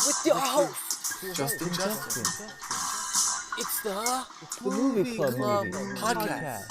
with your host, JustinJustin. it's the Movie Club podcast.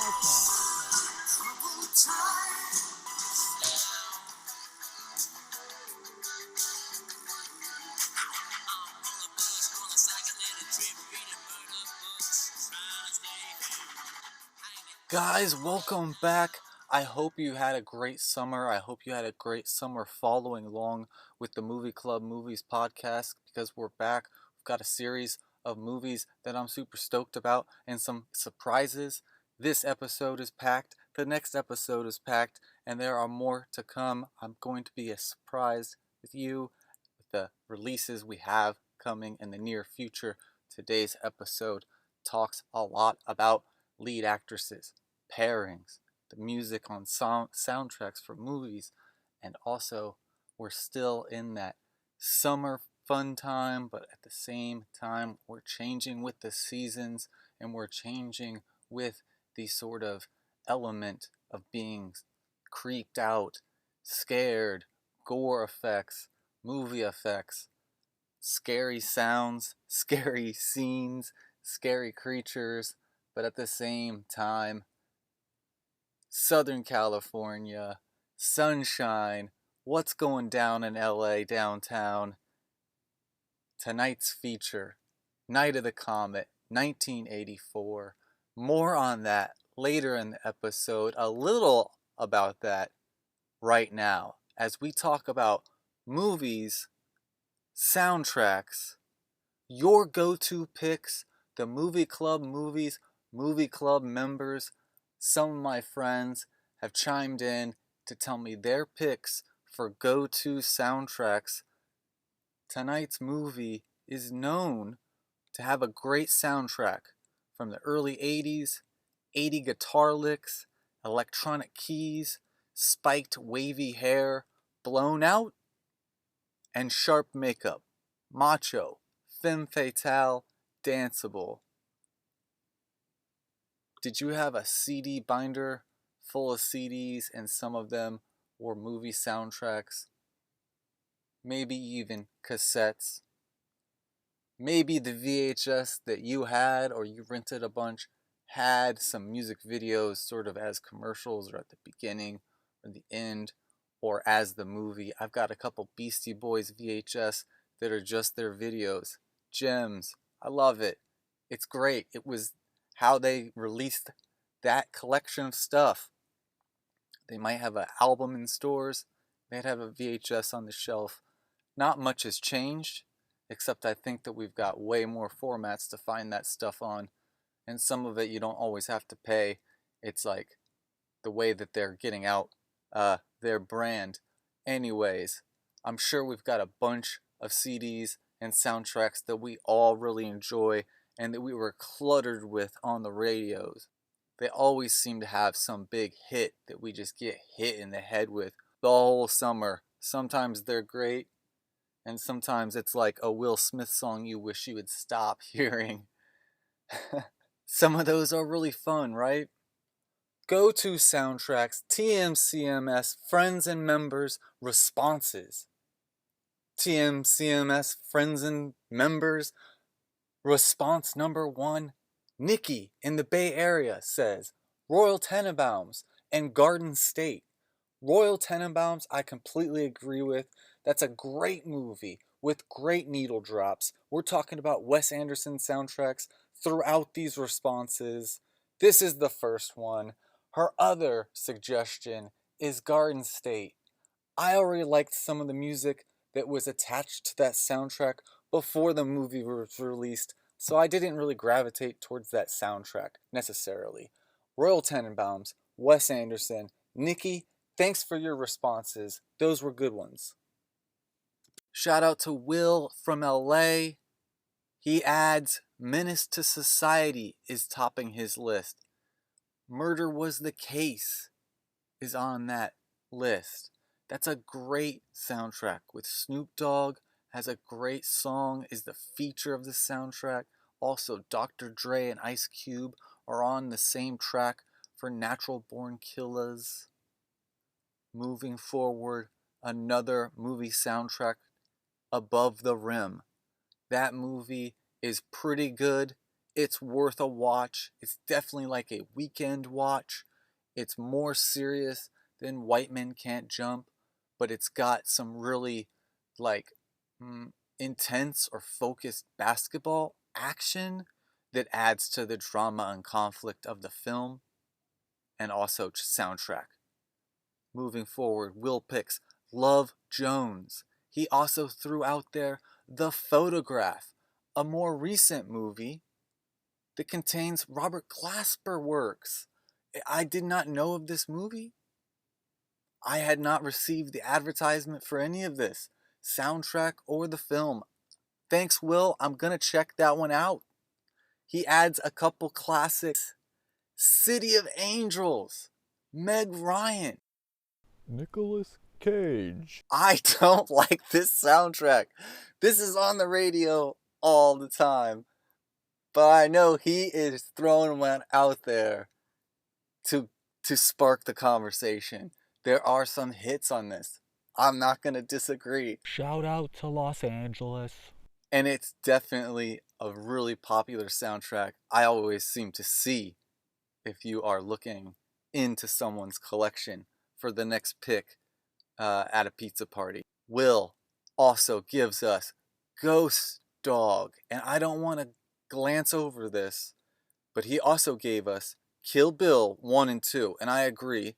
Guys, welcome back. I hope you had a great summer. I hope you had a great summer following along with the Movie Club Movies podcast, because we're back. We've got a series of movies that I'm super stoked about and some surprises. This episode is packed. The next episode is packed, and there are more to come. I'm going to be surprised with you with the releases we have coming in the near future. Today's episode talks a lot about lead actresses, pairings, the music on soundtracks for movies, and also we're still in that summer fun time, but at the same time we're changing with the seasons, and we're changing with the sort of element of being creeped out, scared, gore effects, movie effects, scary sounds, scary scenes, scary creatures, but at the same time, Southern California, sunshine, what's going down in LA downtown. Tonight's feature, Night of the Comet, 1984. More on that later in the episode, a little about that right now, as we talk about movies, soundtracks, your go-to picks, the Movie Club movies, Movie Club members. Some of my friends have chimed in to tell me their picks for go-to soundtracks. Tonight's movie is known to have a great soundtrack from the early 80s, 80 guitar licks, electronic keys, spiked wavy hair, blown out, and sharp makeup. Macho, femme fatale, danceable. Did you have a CD binder full of CDs and some of them were movie soundtracks? Maybe even cassettes. Maybe the VHS that you had or you rented a bunch had some music videos sort of as commercials or at the beginning or the end or as the movie. I've got a couple Beastie Boys VHS that are just their videos. Gems. I love it. It's great. It was how they released that collection of stuff. They might have an album in stores. They'd have a VHS on the shelf. Not much has changed, except I think that we've got way more formats to find that stuff on. And some of it you don't always have to pay. It's like the way that they're getting out their brand. Anyways, I'm sure we've got a bunch of CDs and soundtracks that we all really enjoy and that we were cluttered with on the radios. They always seem to have some big hit that we just get hit in the head with the whole summer. Sometimes they're great, and sometimes it's like a Will Smith song you wish you would stop hearing. Some of those are really fun, right? Go-to soundtracks, TMCMS, friends and members, responses. TMCMS, friends and members, response number 1, Nikke in the Bay Area says, Royal Tenenbaums and Garden State. Royal Tenenbaums, I completely agree with. That's a great movie with great needle drops. We're talking about Wes Anderson soundtracks throughout these responses. This is the first one. Her other suggestion is Garden State. I already liked some of the music that was attached to that soundtrack before the movie was released, so I didn't really gravitate towards that soundtrack necessarily. Royal Tenenbaums, Wes Anderson, Nikke, thanks for your responses. Those were good ones. Shout out to Will from LA. He adds, Menace to Society is topping his list. Murder Was the Case is on that list. That's a great soundtrack with Snoop Dogg. Has a great song, is the feature of the soundtrack. Also, Dr. Dre and Ice Cube are on the same track for Natural Born Killers. Moving forward, another movie soundtrack Above the Rim. That movie is pretty good. It's worth a watch. It's definitely like a weekend watch. It's more serious than White Men Can't Jump, but it's got some really like intense or focused basketball action that adds to the drama and conflict of the film, and also soundtrack. Moving forward, Will picks Love Jones. He also threw out there The Photograph, a more recent movie that contains Robert Glasper works. I did not know of this movie. I had not received the advertisement for any of this, soundtrack or the film. Thanks, Will. I'm going to check that one out. He adds a couple classics. City of Angels, Meg Ryan. Nicolas Cage. I don't like this soundtrack. This is on the radio all the time. But I know he is throwing one out there to spark the conversation. There are some hits on this. I'm not going to disagree. Shout out to Los Angeles. And it's definitely a really popular soundtrack. I always seem to see if you are looking into someone's collection for the next pick at a pizza party. Will also gives us Ghost Dog. And I don't want to glance over this, but he also gave us Kill Bill 1 and 2. And I agree.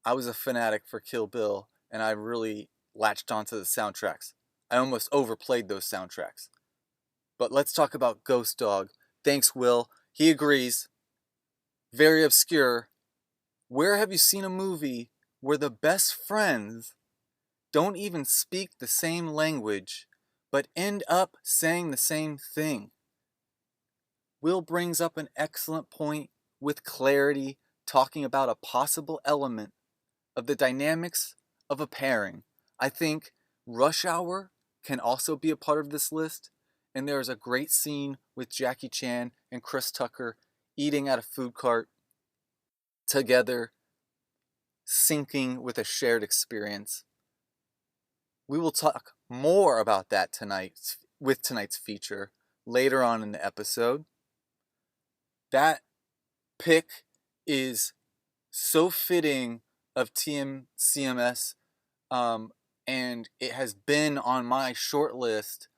I was a fanatic for Kill Bill, and I really latched onto the soundtracks. I almost overplayed those soundtracks. But let's talk about Ghost Dog. Thanks, Will. He agrees. Very obscure. Where have you seen a movie where the best friends don't even speak the same language, but end up saying the same thing? Will brings up an excellent point with clarity, talking about a possible element of the dynamics of a pairing. I think Rush Hour can also be a part of this list, and there is a great scene with Jackie Chan and Chris Tucker eating at a food cart together, syncing with a shared experience. We will talk more about that tonight with tonight's feature later on in the episode. That pick is so fitting of TMCMS, and it has been on my short list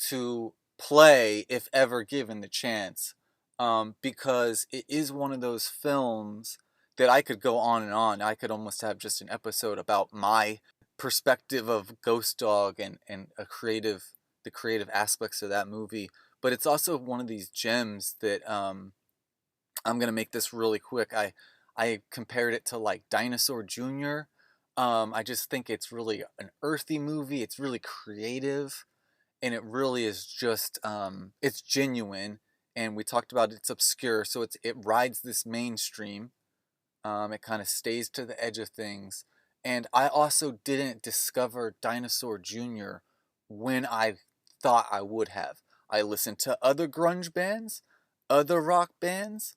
to play if ever given the chance, because it is one of those films that I could go on and on. I could almost have just an episode about my perspective of Ghost Dog and the creative aspects of that movie. But it's also one of these gems that I'm gonna make this really quick. I compared it to like Dinosaur Jr. I just think it's really an earthy movie. It's really creative, and it really is just it's genuine. And we talked about it's obscure, so it rides this mainstream. It kind of stays to the edge of things. And I also didn't discover Dinosaur Jr. when I thought I would have. I listened to other grunge bands, other rock bands.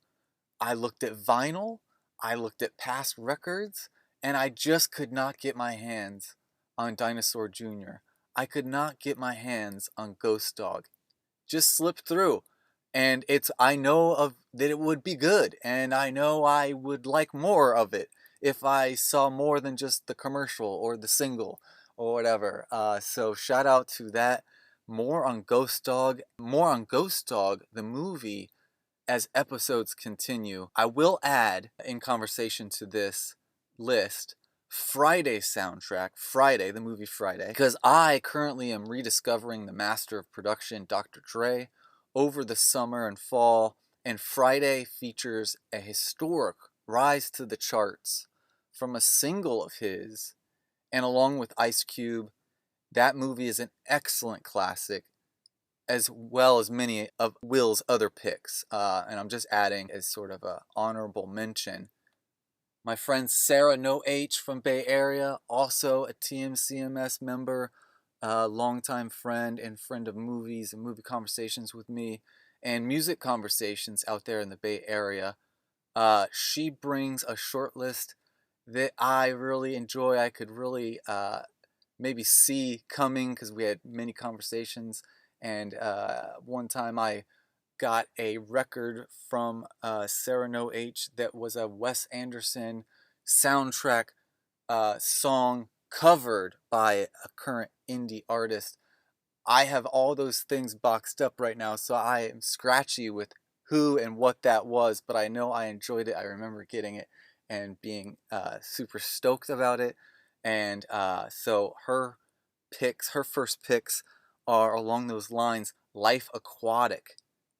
I looked at vinyl. I looked at past records. And I just could not get my hands on Dinosaur Jr. I could not get my hands on Ghost Dog. Just slipped through. And I know of that it would be good, and I know I would like more of it if I saw more than just the commercial or the single or whatever. So shout out to that. More on Ghost Dog, the movie, as episodes continue. I will add in conversation to this list Friday soundtrack, the movie Friday, because I currently am rediscovering the master of production, Dr. Dre, over the summer and fall, and Friday features a historic rise to the charts from a single of his, and along with Ice Cube, that movie is an excellent classic, as well as many of Will's other picks, and I'm just adding as sort of an honorable mention. My friend SaraNoH from Bay Area, also a TMCMS member, longtime friend and friend of movies and movie conversations with me, and music conversations out there in the Bay Area. She brings a short list that I really enjoy. I could really maybe see coming because we had many conversations. And one time I got a record from SaraNoH that was a Wes Anderson soundtrack song covered by a current indie artist. I have all those things boxed up right now, so I am scratchy with who and what that was, but I know I enjoyed it. I remember getting it and being super stoked about it. And so her first picks are along those lines: Life Aquatic,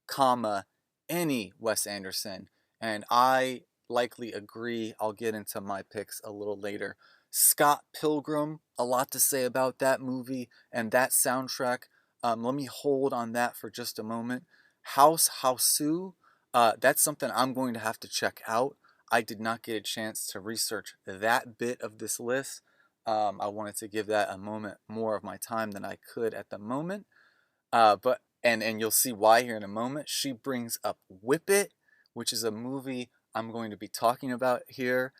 comma, any Wes Anderson. And I likely agree. I'll get into my picks a little later. Scott Pilgrim, a lot to say about that movie and that soundtrack. Let me hold on that for just a moment. House Hausu, that's something I'm going to have to check out. I did not get a chance to research that bit of this list. I wanted to give that a moment more of my time than I could at the moment. But and you'll see why here in a moment. She brings up Whip It, which is a movie I'm going to be talking about here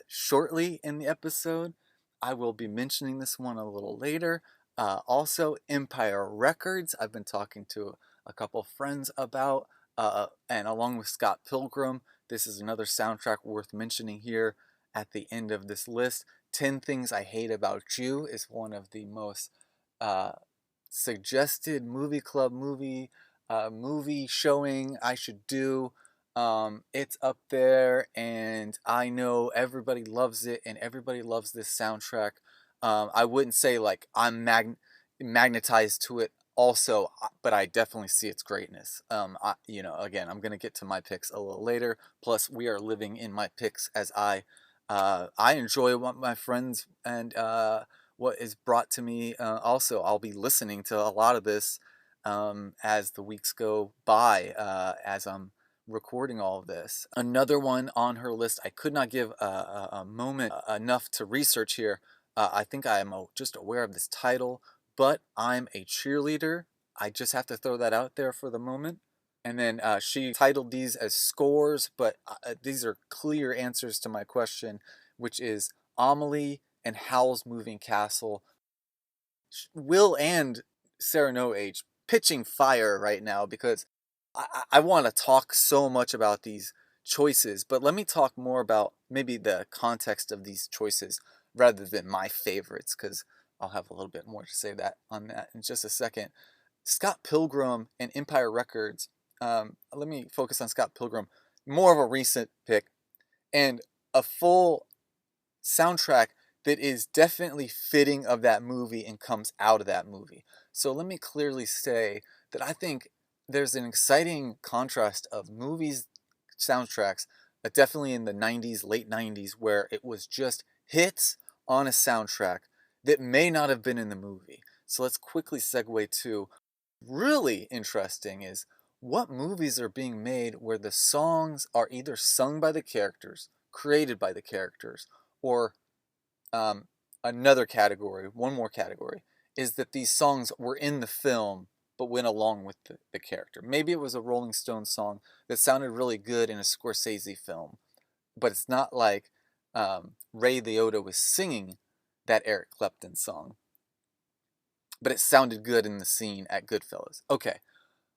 shortly in the episode. I will be mentioning this one a little later. Also, Empire Records. I've been talking to a couple friends about, and along with Scott Pilgrim, this is another soundtrack worth mentioning here at the end of this list. 10 Things I Hate About You is one of the most uh, suggested movie club movie showing I should do. It's up there, and I know everybody loves it, and everybody loves this soundtrack. I wouldn't say like I'm magnetized to it also, but I definitely see its greatness. Again, I'm gonna get to my picks a little later. Plus, we are living in my picks as I enjoy what my friends and what is brought to me. Also, I'll be listening to a lot of this as the weeks go by, as I'm recording all of this. Another one on her list, I could not give a moment enough to research here. I think I am just aware of this title, but I'm a cheerleader. I just have to throw that out there for the moment. And then she titled these as scores, but these are clear answers to my question, which is Amelie and Howl's Moving Castle. Will and SaraNoH pitching fire right now because I want to talk so much about these choices, but let me talk more about maybe the context of these choices rather than my favorites, because I'll have a little bit more to say that on that in just a second. Scott Pilgrim and Empire Records. Let me focus on Scott Pilgrim, more of a recent pick, and a full soundtrack that is definitely fitting of that movie and comes out of that movie. So let me clearly say that I think there's an exciting contrast of movies soundtracks, definitely in the 90s, late 90s, where it was just hits on a soundtrack that may not have been in the movie. So let's quickly segue to really interesting is what movies are being made where the songs are either sung by the characters, created by the characters, or um, another category, one more category, is that these songs were in the film but went along with the character. Maybe it was a Rolling Stones song that sounded really good in a Scorsese film, but it's not like Ray Liotta was singing that Eric Clapton song, but it sounded good in the scene at Goodfellas. Okay,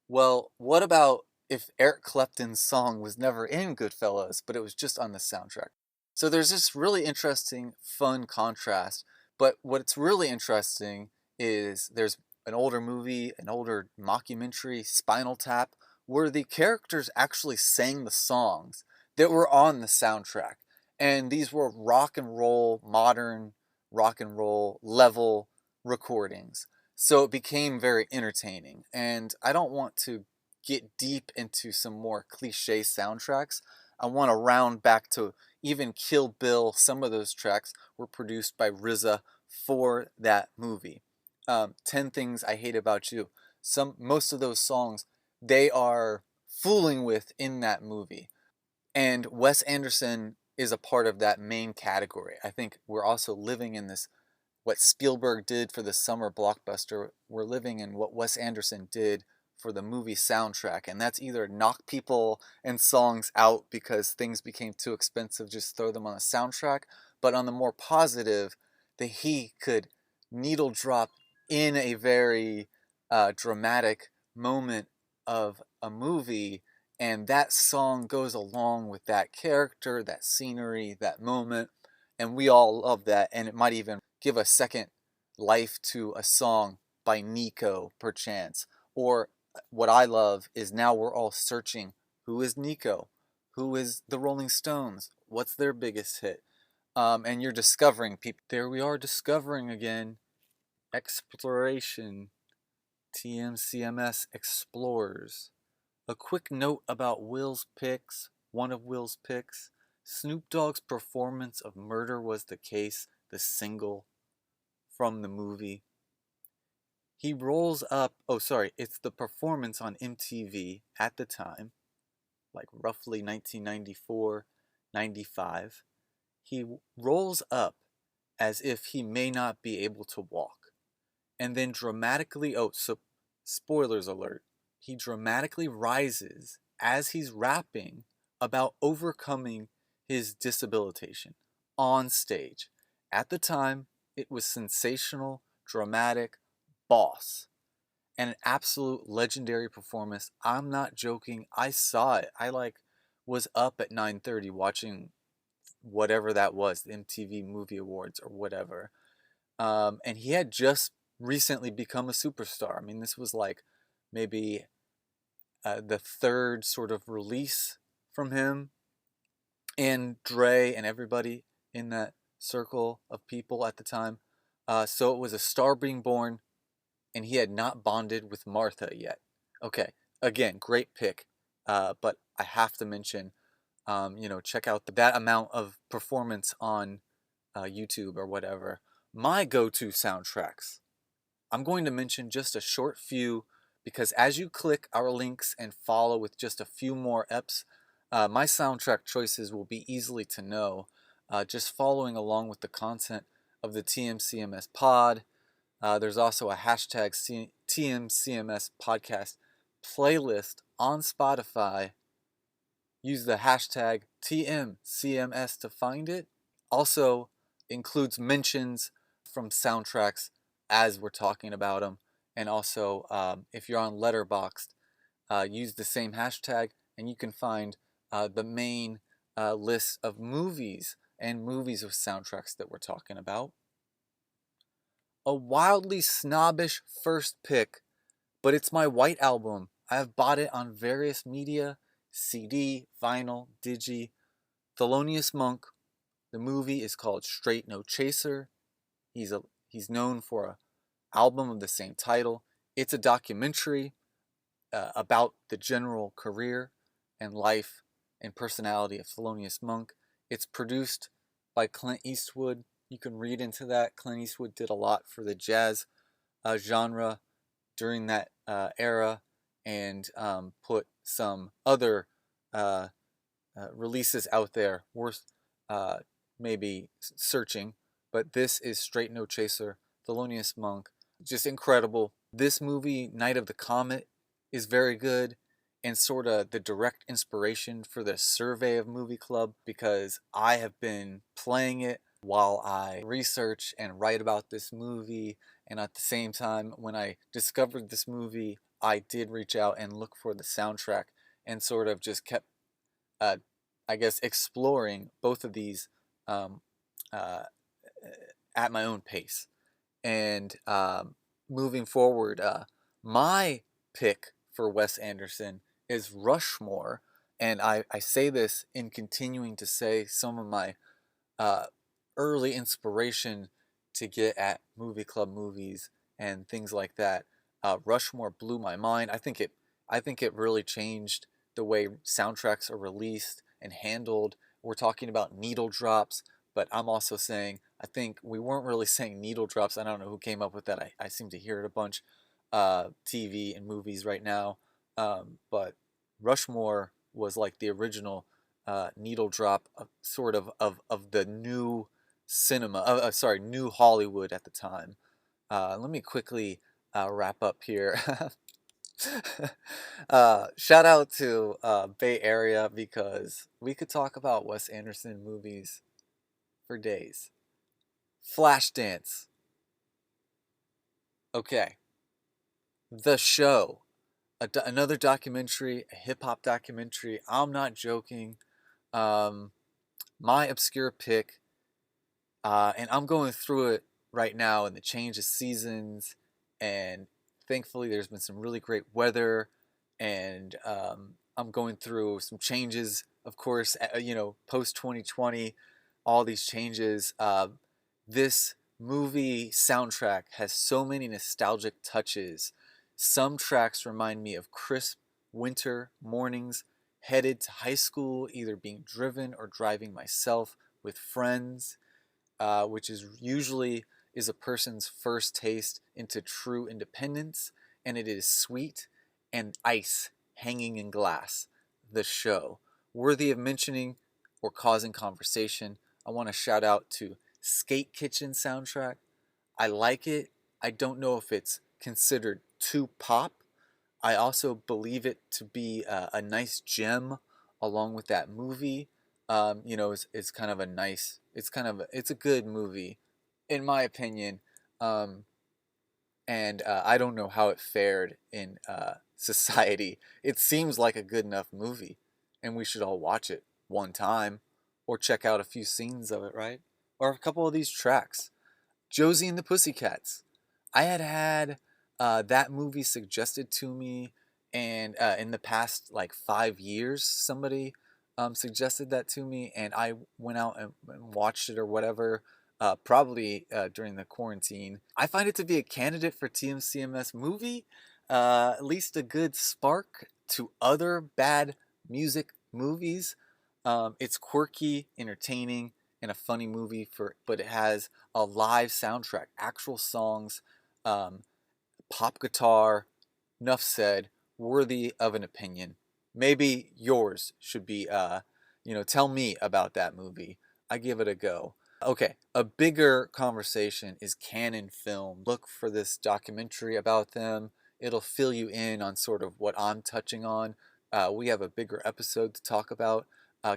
well, what about if Eric Clapton's song was never in Goodfellas, but it was just on the soundtrack? So there's this really interesting, fun contrast. But what's really interesting is there's an older movie, an older mockumentary, Spinal Tap, where the characters actually sang the songs that were on the soundtrack. And these were rock and roll, modern rock and roll level recordings. So it became very entertaining. And I don't want to get deep into some more cliche soundtracks. I want to round back to even Kill Bill. Some of those tracks were produced by RZA for that movie. 10 Things I Hate About You. Most of those songs they are fooling with in that movie. And Wes Anderson is a part of that main category. I think we're also living in this what Spielberg did for the summer blockbuster, we're living in what Wes Anderson did for the movie soundtrack. And that's either knock people and songs out because things became too expensive, just throw them on a soundtrack. But on the more positive, that he could needle drop in a very dramatic moment of a movie, and that song goes along with that character, that scenery, that moment, and we all love that. And it might even give a second life to a song by Nikke, perchance. Or what I love is now we're all searching, who is Nikke? Who is the Rolling Stones? What's their biggest hit? And you're discovering people. There we are discovering again. Exploration. TMCMS Explorers. A quick note about Will's picks. One of Will's picks. Snoop Dogg's performance of Murder Was the Case, the single from the movie. He rolls up, it's the performance on MTV at the time, like roughly 1994, 95. He rolls up as if he may not be able to walk. And then dramatically, spoilers alert, he dramatically rises as he's rapping about overcoming his disabilitation on stage. At the time, it was sensational, dramatic, boss, and an absolute legendary performance. I'm not joking. I saw it. I was up at 9:30 watching whatever that was, the MTV Movie Awards or whatever. And he had just recently become a superstar. I mean, this was like maybe the third sort of release from him, and Dre and everybody in that circle of people at the time. So it was a star being born, and he had not bonded with Martha yet. Okay, again, great pick, but I have to mention, check out that amount of performance on YouTube or whatever. My go-to soundtracks. I'm going to mention just a short few because as you click our links and follow with just a few more eps, my soundtrack choices will be easily to know. Just following along with the content of the TMCMS pod. There's also a hashtag TMCMS podcast playlist on Spotify. Use the hashtag TMCMS to find it. Also includes mentions from soundtracks as we're talking about them. And also, if you're on Letterboxd, use the same hashtag and you can find the main list of movies and movies with soundtracks that we're talking about. A wildly snobbish first pick, but it's my white album. I have bought it on various media, CD, vinyl, digi. Thelonious Monk. The movie is called Straight No Chaser. He's known for an album of the same title. It's a documentary about the general career and life and personality of Thelonious Monk. It's produced by Clint Eastwood. You can read into that. Clint Eastwood did a lot for the jazz genre during that era, and put some other releases out there worth maybe searching. But this is Straight No Chaser, Thelonious Monk. Just incredible. This movie, Night of the Comet, is very good and sort of the direct inspiration for the Survey of Movie Club, because I have been playing it while I research and write about this movie. And at the same time, when I discovered this movie, I did reach out and look for the soundtrack and sort of just kept, I guess, exploring both of these at my own pace. And moving forward, my pick for Wes Anderson is Rushmore. And I say this in continuing to say some of my early inspiration to get at movie club movies and things like that. Rushmore blew my mind. I think it really changed the way soundtracks are released and handled. We're talking about needle drops, but I'm also saying, I think we weren't really saying needle drops. I don't know who came up with that. I seem to hear it a bunch, TV and movies right now. But Rushmore was like the original needle drop of, sort of the new cinema, new Hollywood at the time. Let me quickly wrap up here. Shout out to Bay Area, because we could talk about Wes Anderson movies for days. Flashdance. Okay, The Show, another documentary, a hip hop documentary. I'm not joking. Um, my obscure pick, and I'm going through it right now in the change of seasons, and thankfully there's been some really great weather, and I'm going through some changes, of course, post 2020, all these changes. This movie soundtrack has so many nostalgic touches. Some tracks remind me of crisp winter mornings, headed to high school, either being driven or driving myself with friends, which is usually is a person's first taste into true independence, and it is sweet and ice hanging in glass. The Show, worthy of mentioning or causing conversation. I want to shout out to Skate Kitchen soundtrack. I like it. I don't know if it's considered too pop. I also believe it to be a nice gem along with that movie. It's kind of a nice, it's a good movie, in my opinion. Um, and I don't know how it fared in society. It seems like a good enough movie, and we should all watch it one time, or check out a few scenes of it, right? Or a couple of these tracks. Josie and the Pussycats. I had that movie suggested to me, and in the past like 5 years, somebody suggested that to me, and I went out and watched it or whatever. Probably during the quarantine. I find it to be a candidate for TMCMS movie, at least a good spark to other bad music movies. It's quirky, entertaining, and a funny movie but it has a live soundtrack, actual songs, um, pop guitar. Enough said. Worthy of an opinion. Maybe yours should be. Tell me about that movie. I give it a go. Okay, a bigger conversation is Canon Film. Look for this documentary about them. It'll fill you in on sort of what I'm touching on. We have a bigger episode to talk about.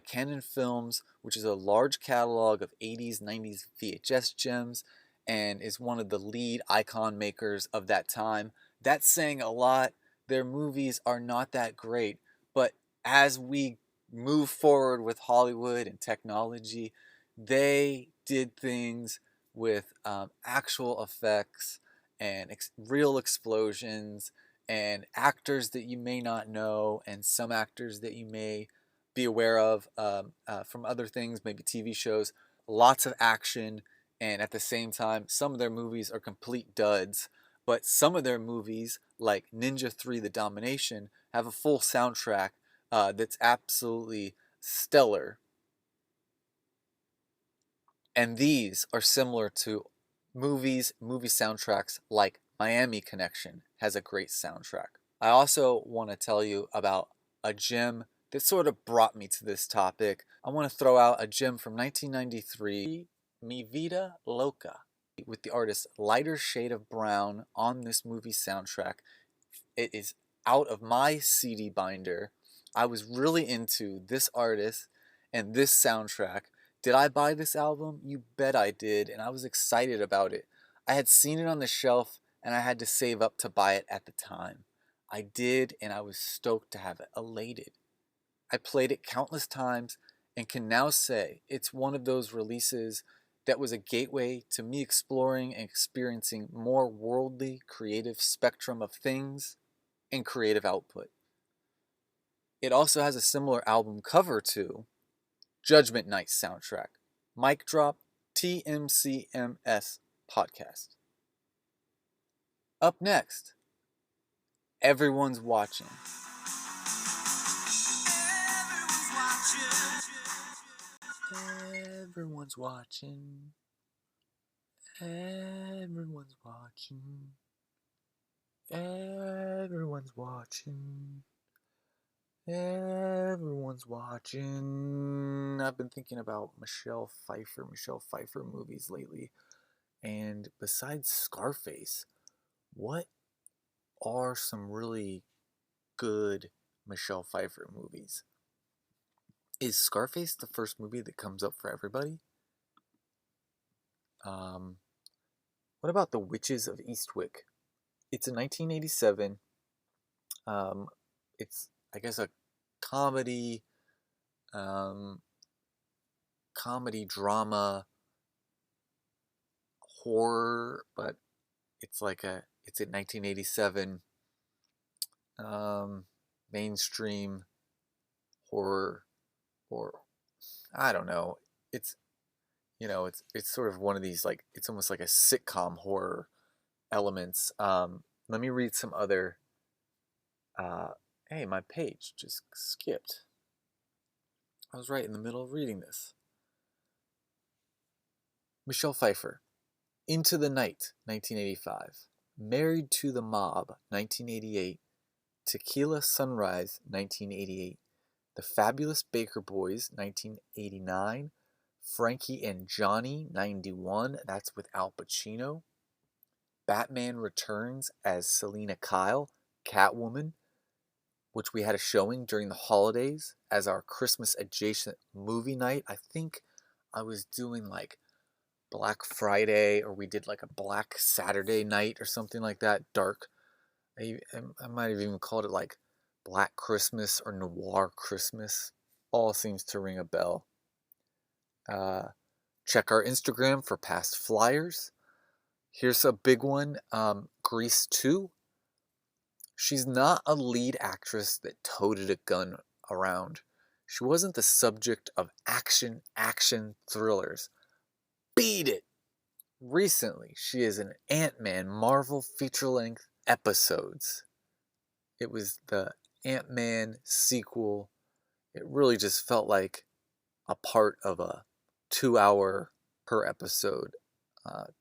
Canon Films, which is a large catalog of 80s, 90s VHS gems, and is one of the lead icon makers of that time. That's saying a lot. Their movies are not that great, but as we move forward with Hollywood and technology, they did things with actual effects and real explosions and actors that you may not know and some actors that you may be aware of from other things, maybe TV shows. Lots of action, and at the same time, some of their movies are complete duds. But some of their movies, like Ninja 3 The Domination, have a full soundtrack that's absolutely stellar. And these are similar to movie soundtracks like Miami Connection has a great soundtrack. I also want to tell you about a gem that sort of brought me to this topic. I want to throw out a gem from 1993, Mi Vida Loca, with the artist Lighter Shade of Brown on this movie soundtrack. It is out of my CD binder. I was really into this artist and this soundtrack. Did I buy this album? You bet I did, and I was excited about it. I had seen it on the shelf, and I had to save up to buy it at the time. I did, and I was stoked to have it, elated. I played it countless times and can now say it's one of those releases that was a gateway to me exploring and experiencing more worldly, creative spectrum of things and creative output. It also has a similar album cover to Judgment Night soundtrack. Mic drop, TMCMS podcast. Up next, Everyone's Watching. Everyone's watching. Everyone's watching. Everyone's watching. Everyone's watching. I've been thinking about Michelle Pfeiffer movies lately. And besides Scarface, what are some really good Michelle Pfeiffer movies? Is Scarface the first movie that comes up for everybody? What about The Witches of Eastwick? It's a 1987. It's, I guess, a comedy, um, comedy drama horror, but it's in 1987, mainstream horror, or I don't know. It's it's sort of one of these, like, it's almost like a sitcom horror elements. Let me read some other. Uh, hey, my page just skipped. I was right in the middle of reading this. Michelle Pfeiffer, Into the Night, 1985. Married to the Mob, 1988. Tequila Sunrise, 1988. The Fabulous Baker Boys, 1989. Frankie and Johnny, 91. That's with Al Pacino. Batman Returns as Selina Kyle, Catwoman, which we had a showing during the holidays as our Christmas adjacent movie night. I think I was doing like Black Friday, or we did like a Black Saturday night or something like that, dark. I might have even called it like Black Christmas or Noir Christmas. All seems to ring a bell. Check our Instagram for past flyers. Here's a big one, Grease 2. She's not a lead actress that toted a gun around. She wasn't the subject of action thrillers. Beat it! Recently, she is in Ant-Man Marvel feature-length episodes. It was the Ant-Man sequel. It really just felt like a part of a 2-hour per episode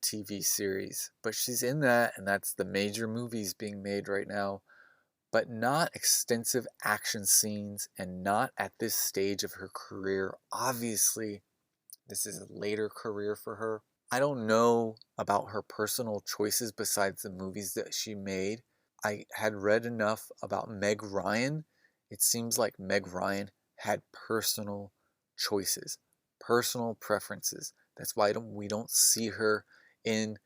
TV series. But she's in that, and that's the major movies being made right now. But not extensive action scenes, and not at this stage of her career. Obviously, this is a later career for her. I don't know about her personal choices besides the movies that she made. I had read enough about Meg Ryan. It seems like Meg Ryan had personal choices, personal preferences. That's why we don't see her in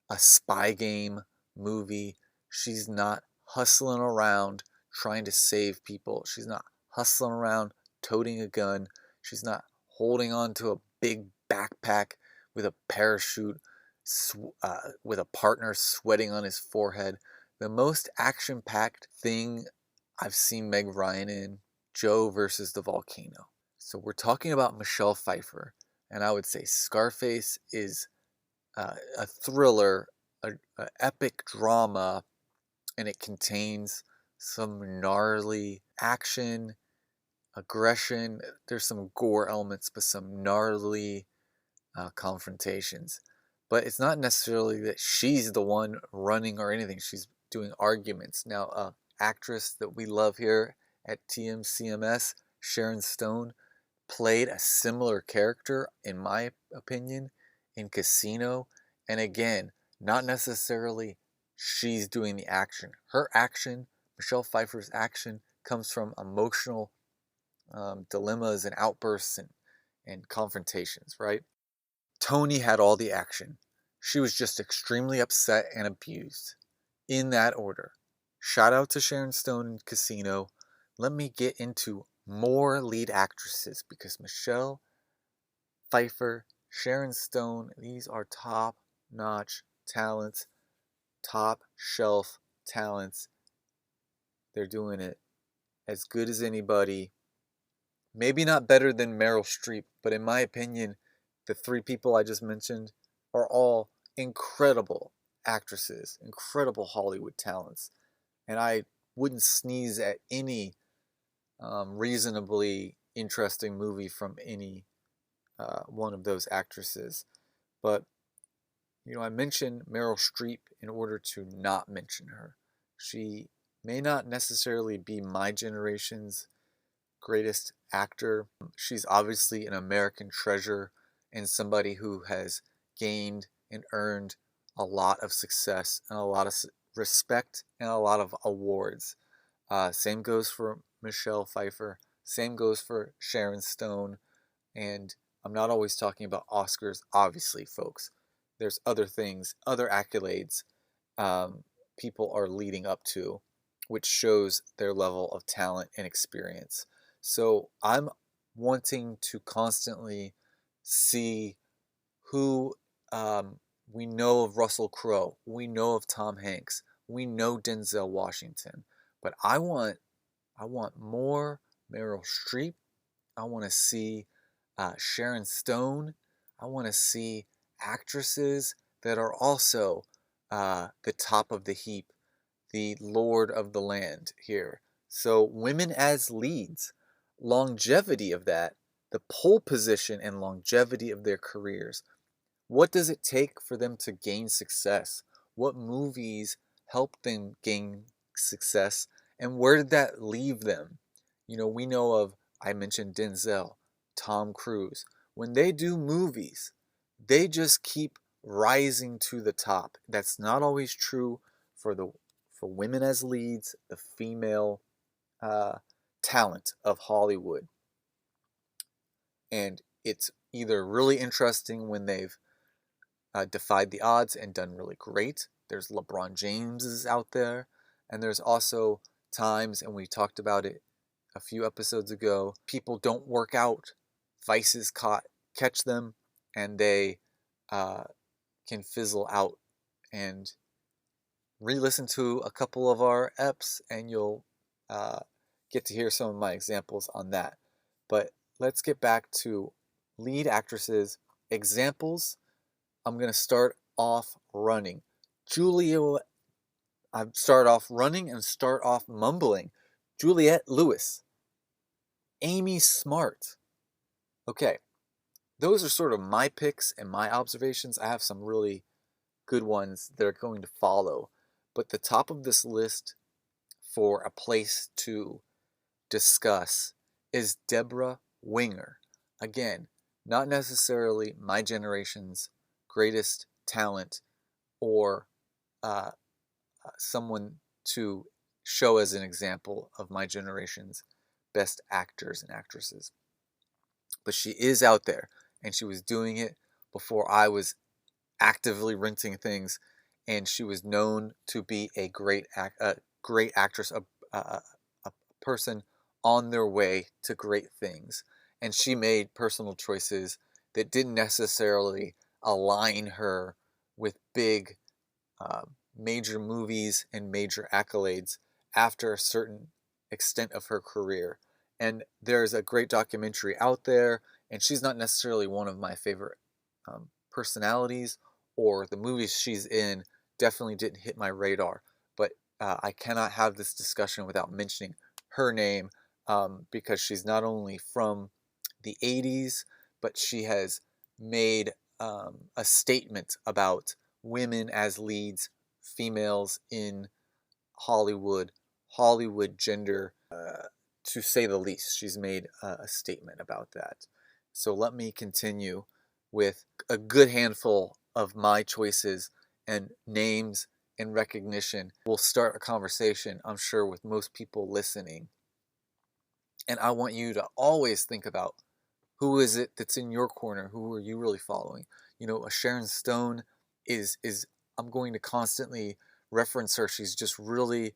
a spy game movie. She's not hustling around trying to save people. She's not hustling around toting a gun. She's not holding on to a big backpack with a parachute, with a partner sweating on his forehead. The most action-packed thing I've seen Meg Ryan in, Joe versus the Volcano. So we're talking about Michelle Pfeiffer, and I would say Scarface is a thriller, an epic drama, and it contains some gnarly action, aggression. There's some gore elements, but some gnarly confrontations. But it's not necessarily that she's the one running or anything. She's doing arguments. Now, actress that we love here at TMCMS, Sharon Stone, played a similar character, in my opinion, in Casino. And again, not necessarily she's doing the action. Her action, Michelle Pfeiffer's action, comes from emotional dilemmas and outbursts and confrontations, right? Tony had all the action. She was just extremely upset and abused. In that order. Shout out to Sharon Stone in Casino. Let me get into more lead actresses, because Michelle Pfeiffer, Sharon Stone, these are top-notch talents, top-shelf talents. They're doing it as good as anybody. Maybe not better than Meryl Streep, but in my opinion, the three people I just mentioned are all incredible actresses, incredible Hollywood talents. And I wouldn't sneeze at any reasonably interesting movie from any one of those actresses. But, I mentioned Meryl Streep in order to not mention her. She may not necessarily be my generation's greatest actor. She's obviously an American treasure and somebody who has gained and earned a lot of success and a lot of respect and a lot of awards. Same goes for Michelle Pfeiffer. Same goes for Sharon Stone. And I'm not always talking about Oscars, obviously, folks. There's other things, other accolades. people are leading up to, which shows their level of talent and experience. So I'm wanting to constantly see who we know of Russell Crowe, we know of Tom Hanks, we know Denzel Washington, but I want more Meryl Streep. I want to see Sharon Stone. I want to see actresses that are also the top of the heap, the lord of the land here. So women as leads, longevity of that, the pole position and longevity of their careers. What does it take for them to gain success? What movies help them gain success? And where did that leave them? We know of, I mentioned Denzel, Tom Cruise. When they do movies, they just keep rising to the top. That's not always true for women as leads, the female talent of Hollywood. And it's either really interesting when they've defied the odds and done really great. There's LeBron Jameses out there. And there's also times, and we talked about it a few episodes ago, people don't work out. Vices catch them, and they can fizzle out. And re-listen to a couple of our eps, and you'll get to hear some of my examples on that. But let's get back to lead actresses. Examples. I'm going to start off running. I start off running and start off mumbling. Juliette Lewis. Amy Smart. Okay, those are sort of my picks and my observations. I have some really good ones that are going to follow. But the top of this list for a place to discuss is Deborah Winger. Again, not necessarily my generation's greatest talent or someone to show as an example of my generation's best actors and actresses. But she is out there, and she was doing it before I was actively renting things, and she was known to be a great actress, a person on their way to great things. And she made personal choices that didn't necessarily align her with big major movies and major accolades after a certain extent of her career. And there's a great documentary out there, and she's not necessarily one of my favorite personalities, or the movies she's in definitely didn't hit my radar. But I cannot have this discussion without mentioning her name, because she's not only from the 80s, but she has made a statement about women as leads, females in Hollywood gender, to say the least. She's made a statement about that. So let me continue with a good handful of my choices and names and recognition. We'll start a conversation, I'm sure, with most people listening. And I want you to always think about, who is it that's in your corner? Who are you really following? A Sharon Stone is I'm going to constantly reference her. She's just really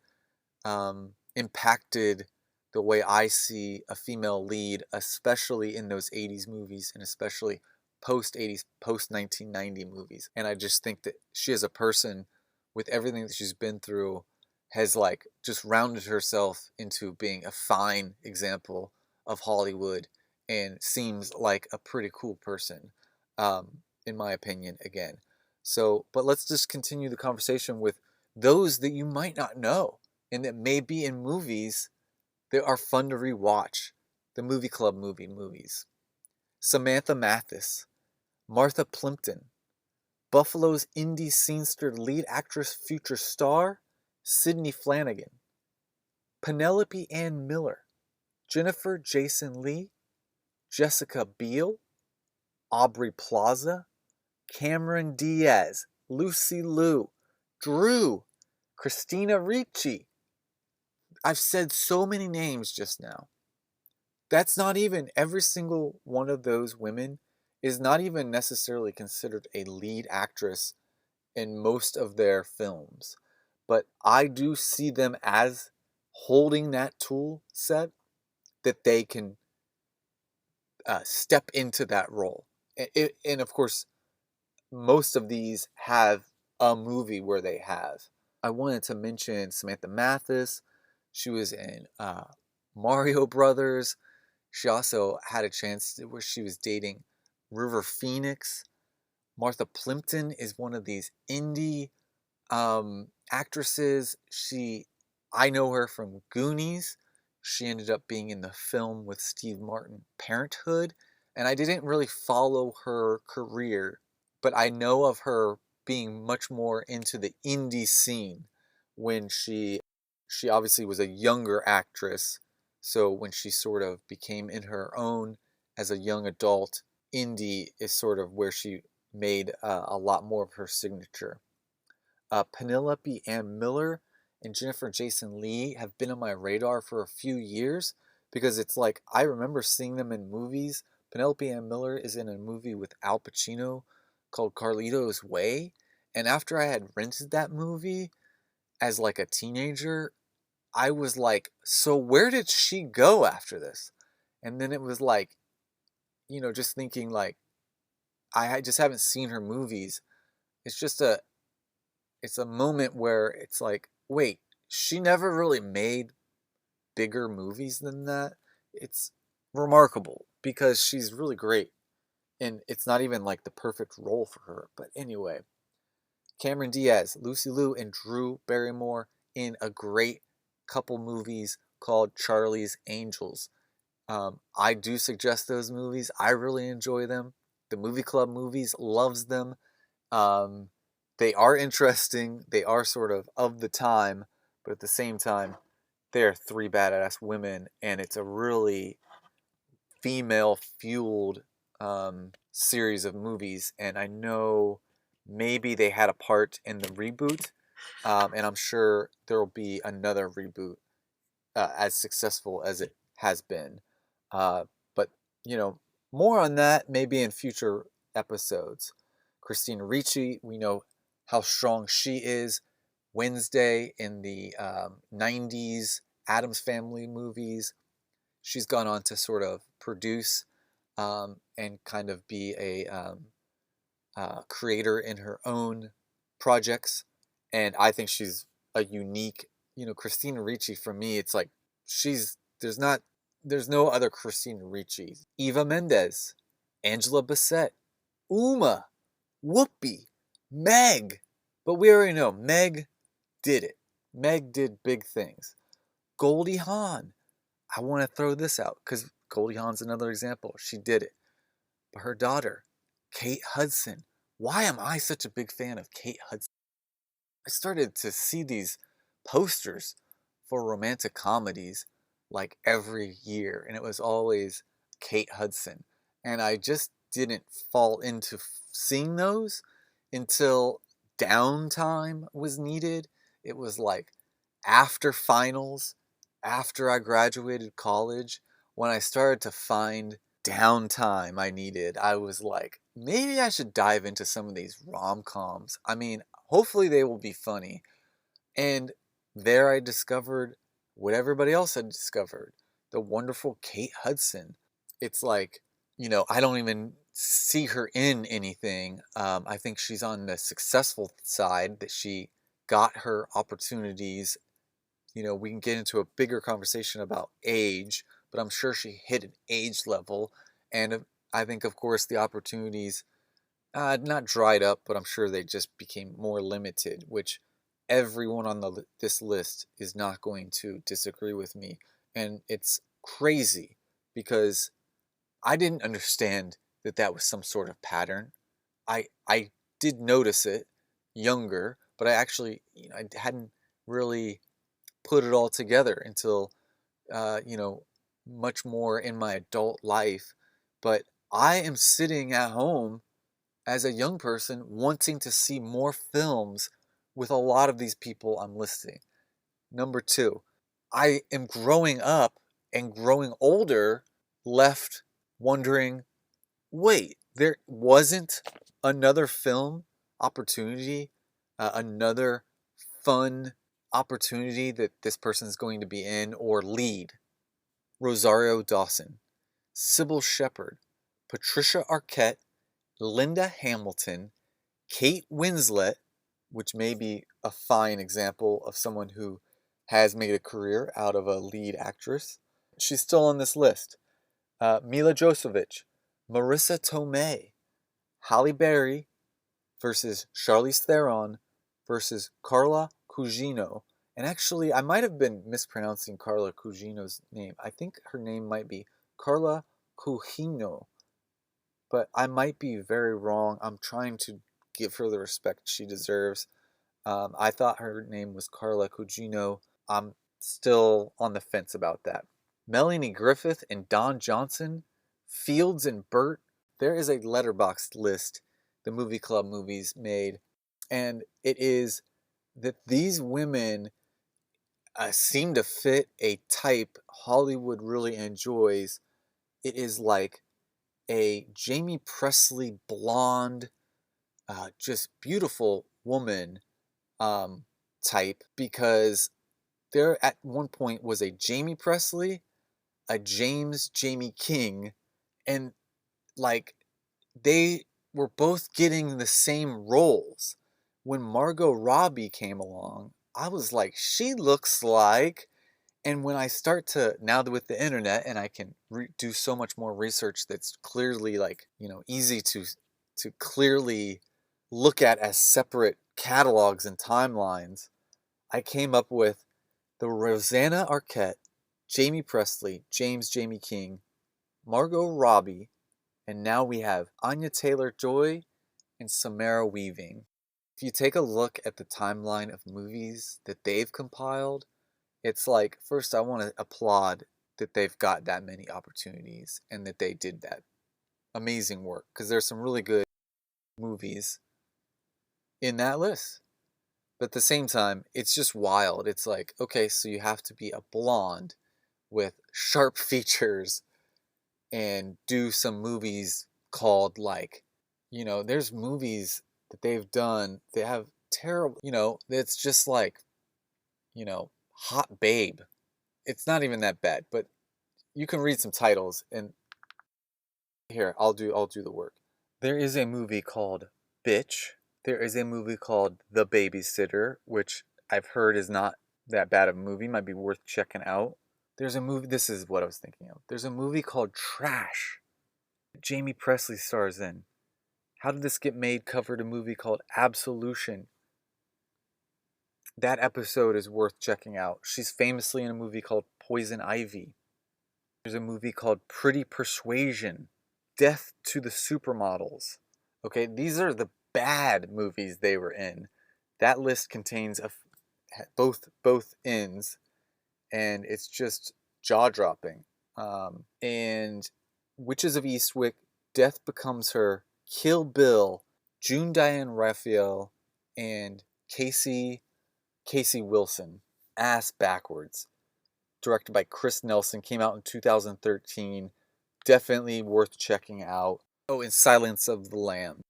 impacted the way I see a female lead, especially in those 80s movies, and especially post-80s, post-1990 movies. And I just think that she, as a person, with everything that she's been through, has just rounded herself into being a fine example of Hollywood, and seems like a pretty cool person, in my opinion, again. So, but let's just continue the conversation with those that you might not know, and that may be in movies that are fun to rewatch. The movie club movies. Samantha Mathis, Martha Plimpton, Buffalo's indie scenester lead actress future star, Sydney Flanagan, Penelope Ann Miller, Jennifer Jason Leigh, Jessica Biel, Aubrey Plaza, Cameron Diaz, Lucy Liu, Drew, Christina Ricci. I've said so many names just now. That's not even, every single one of those women is not even necessarily considered a lead actress in most of their films. but I do see them as holding that tool set that they can step into that role. And of course, most of these have a movie where they have. I wanted to mention Samantha Mathis. She was in Mario Brothers. She also had a chance where she was dating River Phoenix. Martha Plimpton is one of these indie actresses. I know her from Goonies. She ended up being in the film with Steve Martin, Parenthood, and I didn't really follow her career, but I know of her being much more into the indie scene when she obviously was a younger actress. So when she sort of became in her own as a young adult, indie is sort of where she made a lot more of her signature. Penelope Ann Miller and Jennifer Jason Leigh have been on my radar for a few years because it's like I remember seeing them in movies. Penelope Ann Miller is in a movie with Al Pacino called Carlito's Way. And after I had rented that movie as like a teenager, I was like, so where did she go after this? And then it was like, just thinking like, just haven't seen her movies. It's just it's a moment where it's like, wait, she never really made bigger movies than that. It's remarkable because she's really great. And it's not even like the perfect role for her. But anyway, Cameron Diaz, Lucy Liu, and Drew Barrymore in a great couple movies called Charlie's Angels. I do suggest those movies. I really enjoy them. The Movie Club movies loves them. They are interesting. They are sort of the time, but at the same time, they're three badass women, and it's a really female-fueled series of movies. And I know maybe they had a part in the reboot, and I'm sure there will be another reboot as successful as it has been. But, more on that maybe in future episodes. Christina Ricci, we know how strong she is. Wednesday in the 90s Addams Family movies. She's gone on to sort of produce and kind of be a creator in her own projects. And I think she's a unique, Christina Ricci for me, it's like there's no other Christina Ricci. Eva Mendes, Angela Bassett, Uma, Whoopi, Meg. But we already know Meg did it. Meg did big things. Goldie Hawn. I want to throw this out because Goldie Hawn's another example. She did it. But her daughter, Kate Hudson. Why am I such a big fan of Kate Hudson? I started to see these posters for romantic comedies like every year, and it was always Kate Hudson. And I just didn't fall into seeing those until downtime was needed. It was like after finals, after I graduated college, when I started to find downtime I needed, I was like, maybe I should dive into some of these rom-coms. I mean, hopefully they will be funny. And there I discovered what everybody else had discovered, the wonderful Kate Hudson. It's like, I don't even see her in anything. I think she's on the successful side, that she got her opportunities. We can get into a bigger conversation about age, but I'm sure she hit an age level. And I think, of course, the opportunities not dried up, but I'm sure they just became more limited, which everyone on this list is not going to disagree with me. And it's crazy because I didn't understand that that was some sort of pattern. I did notice it younger, but I actually, I hadn't really put it all together until, much more in my adult life. But I am sitting at home as a young person wanting to see more films with a lot of these people I'm listing. Number two, I am growing up and growing older, left wondering, wait, there wasn't another film opportunity, another fun opportunity that this person is going to be in or lead: Rosario Dawson, Sybil Shepherd, Patricia Arquette, Linda Hamilton, Kate Winslet, which may be a fine example of someone who has made a career out of a lead actress. She's still on this list. Mila Jovovich, Marissa Tomei, Halle Berry versus Charlize Theron versus Carla Gugino. And actually, I might have been mispronouncing Carla Gugino's name. I think her name might be Carla Gugino, but I might be very wrong. I'm trying to give her the respect she deserves. I thought her name was Carla Gugino. I'm still on the fence about that. Melanie Griffith and Don Johnson, Fields and Burt. There is a Letterboxd list the movie club movies made, and it is that these women seem to fit a type Hollywood really enjoys. It is like a Jamie Presley blonde, just beautiful woman type, because there at one point was a Jamie Presley, a Jamie King, and like they were both getting the same roles. When Margot Robbie came along, I was like, she looks like, and when I start to, now that with the internet and I can do so much more research that's clearly like, easy to clearly look at as separate catalogs and timelines, I came up with the Rosanna Arquette, Jamie Presley, Jamie King, Margot Robbie, and now we have Anya Taylor-Joy and Samara Weaving. If you take a look at the timeline of movies that they've compiled, it's like, first I want to applaud that they've got that many opportunities and that they did that amazing work, because there's some really good movies in that list. But at the same time, it's just wild. It's like, okay, so you have to be a blonde with sharp features and do some movies called like, there's movies that they've done, they have terrible, it's just like, Hot Babe. It's not even that bad, but you can read some titles, and here, I'll do the work. There is a movie called Bitch. There is a movie called The Babysitter, which I've heard is not that bad of a movie, might be worth checking out. There's a movie, this is what I was thinking of. There's a movie called Trash that Jamie Presley stars in. How Did This Get Made covered a movie called Absolution. That episode is worth checking out. She's famously in a movie called Poison Ivy. There's a movie called Pretty Persuasion. Death to the Supermodels. Okay, these are the bad movies they were in. That list contains both ends, and it's just jaw-dropping. And Witches of Eastwick, Death Becomes Her, Kill Bill, June Diane Raphael, and Casey Wilson, Ass Backwards. Directed by Chris Nelson, came out in 2013. Definitely worth checking out. Oh, and Silence of the Lambs.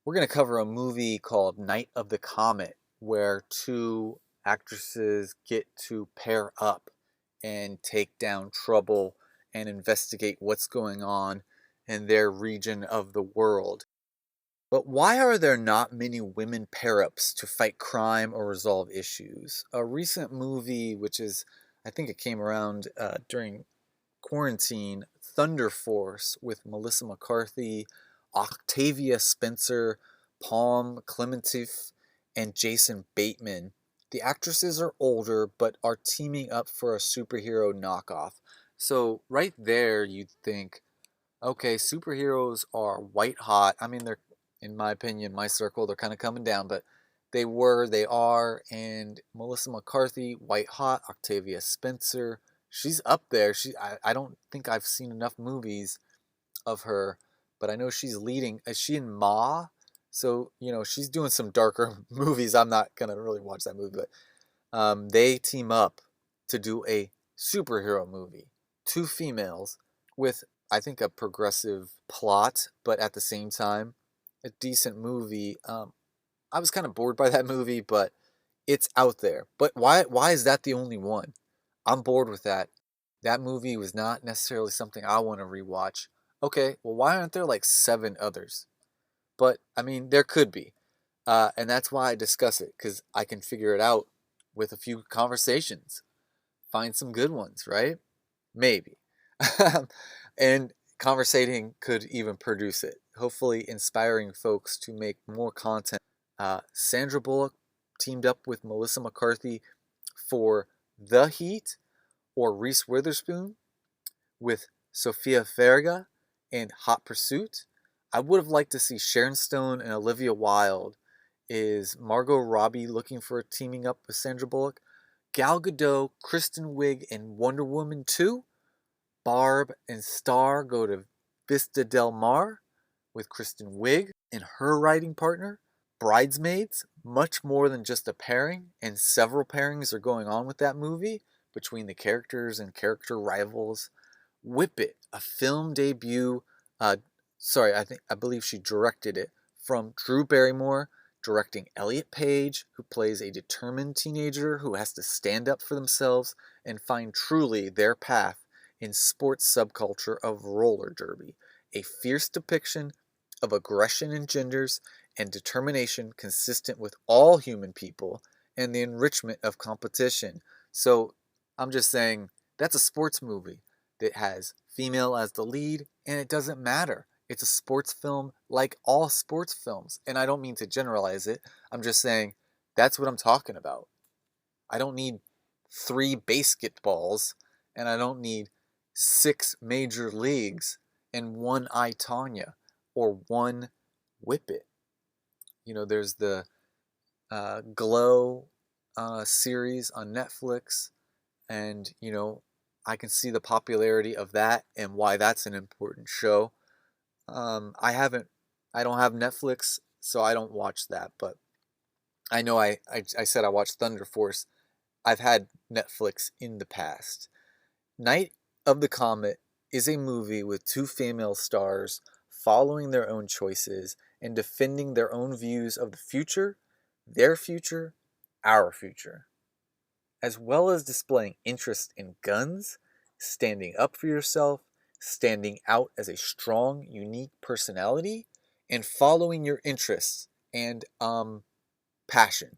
We're going to cover a movie called Night of the Comet, where two actresses get to pair up and take down trouble and investigate what's going on in their region of the world. But why are there not many women pair-ups to fight crime or resolve issues? A recent movie, which is, I think it came around during quarantine, Thunder Force, with Melissa McCarthy, Octavia Spencer, Palm Clementif, and Jason Bateman. The actresses are older, but are teaming up for a superhero knockoff. So right there, you'd think, okay, superheroes are white hot. I mean, they're, in my opinion, my circle, they're kind of coming down, but they are, and Melissa McCarthy, white hot. Octavia Spencer, she's up there. I don't think I've seen enough movies of her, but I know she's leading. Is she in Ma? So, she's doing some darker movies. I'm not going to really watch that movie, but they team up to do a superhero movie. Two females with, I think, a progressive plot, but at the same time, a decent movie. I was kind of bored by that movie, but It's out there. But why is that the only one? I'm bored with that. That movie was not necessarily something I want to rewatch. Okay, well, why aren't there like 7 others? But I mean, there could be. And that's why I discuss it, because I can figure it out with a few conversations. Find some good ones, right? Maybe. And conversating could even produce it. Hopefully, inspiring folks to make more content. Sandra Bullock teamed up with Melissa McCarthy for The Heat, or Reese Witherspoon with Sofia Vergara in Hot Pursuit. I would have liked to see Sharon Stone and Olivia Wilde. Is Margot Robbie looking for a teaming up with Sandra Bullock? Gal Gadot, Kristen Wiig in Wonder Woman 2. Barb and Star go to Vista Del Mar with Kristen Wiig and her writing partner. Bridesmaids, much more than just a pairing, and several pairings are going on with that movie between the characters and character rivals. Whip It, a film debut. I believe she directed it, from Drew Barrymore, directing Elliot Page, who plays a determined teenager who has to stand up for themselves and find truly their path in sports subculture of roller derby. A fierce depiction of aggression in genders and determination consistent with all human people and the enrichment of competition. So I'm just saying that's a sports movie that has female as the lead, and it doesn't matter. It's a sports film like all sports films. And I don't mean to generalize it. I'm just saying that's what I'm talking about. I don't need 3 basketballs, and I don't need 6 major leagues and 1 I, Tonya, or 1 Whip It. There's the Glow series on Netflix, and I can see the popularity of that and why that's an important show. I don't have Netflix, so I don't watch that, but I know I said I watched Thunder Force. I've had Netflix in the past. Night of the Comet is a movie with 2 female stars following their own choices and defending their own views of the future, their future, our future, as well as displaying interest in guns, standing up for yourself, standing out as a strong, unique personality, and following your interests and passion.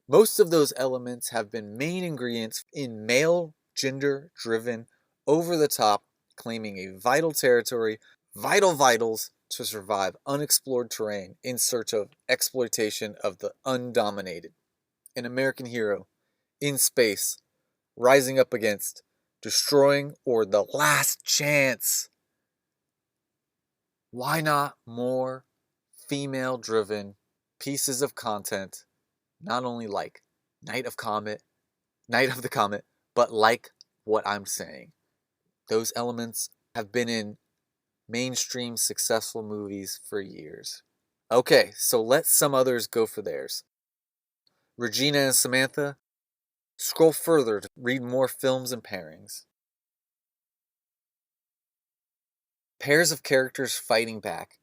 Most of those elements have been main ingredients in male, gender driven, over the top, claiming a vital territory, vital vitals to survive unexplored terrain in search of exploitation of the undominated. An American hero in space, rising up against, destroying, or the last chance. Why not more female driven pieces of content? Not only like Night of the Comet, but like what I'm saying. Those elements have been in mainstream successful movies for years. Okay, so let some others go for theirs. Regina and Samantha, scroll further to read more films and pairings. Pairs of characters fighting back.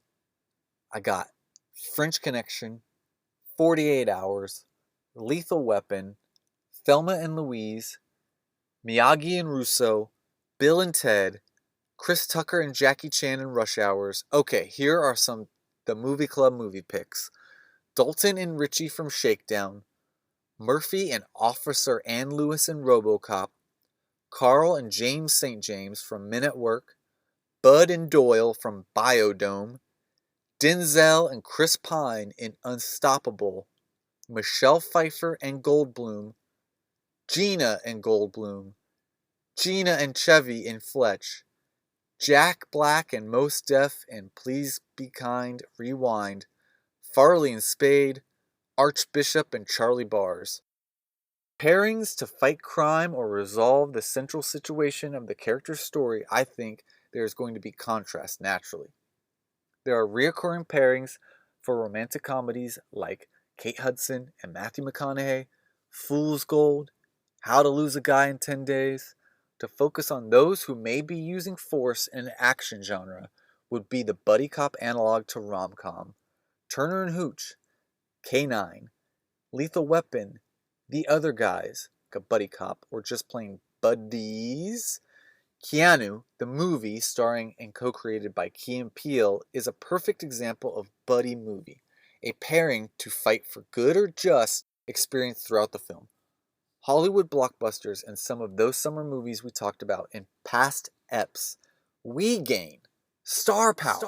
I got French Connection, 48 Hours, Lethal Weapon, Thelma and Louise, Miyagi and Russo, Bill and Ted, Chris Tucker and Jackie Chan in Rush Hours. Okay, here are some the movie club movie picks. Dalton and Richie from Shakedown, Murphy and Officer Ann Lewis in RoboCop, Carl and James St. James from Men at Work, Bud and Doyle from Biodome, Denzel and Chris Pine in Unstoppable, Michelle Pfeiffer and Goldblum, Gina and Goldblum, Gina and Chevy in Fletch, Jack Black and Mos Def in Plz Be Kind, Rewind, Farley and Spade, Archbishop and Charlie Bars. Pairings to fight crime or resolve the central situation of the character's story. I think there is going to be contrast naturally. There are reoccurring pairings for romantic comedies like Kate Hudson and Matthew McConaughey, Fool's Gold, How to Lose a Guy in 10 Days. To focus on those who may be using force in an action genre would be the buddy cop analog to rom-com, Turner and Hooch, K9, Lethal Weapon, The other guys, like a buddy cop, or just plain buddies. Keanu, the movie starring and co-created by Key and Peele, is a perfect example of buddy movie, a pairing to fight for good or just experienced throughout the film. Hollywood blockbusters and some of those summer movies we talked about in past eps, we gain star power.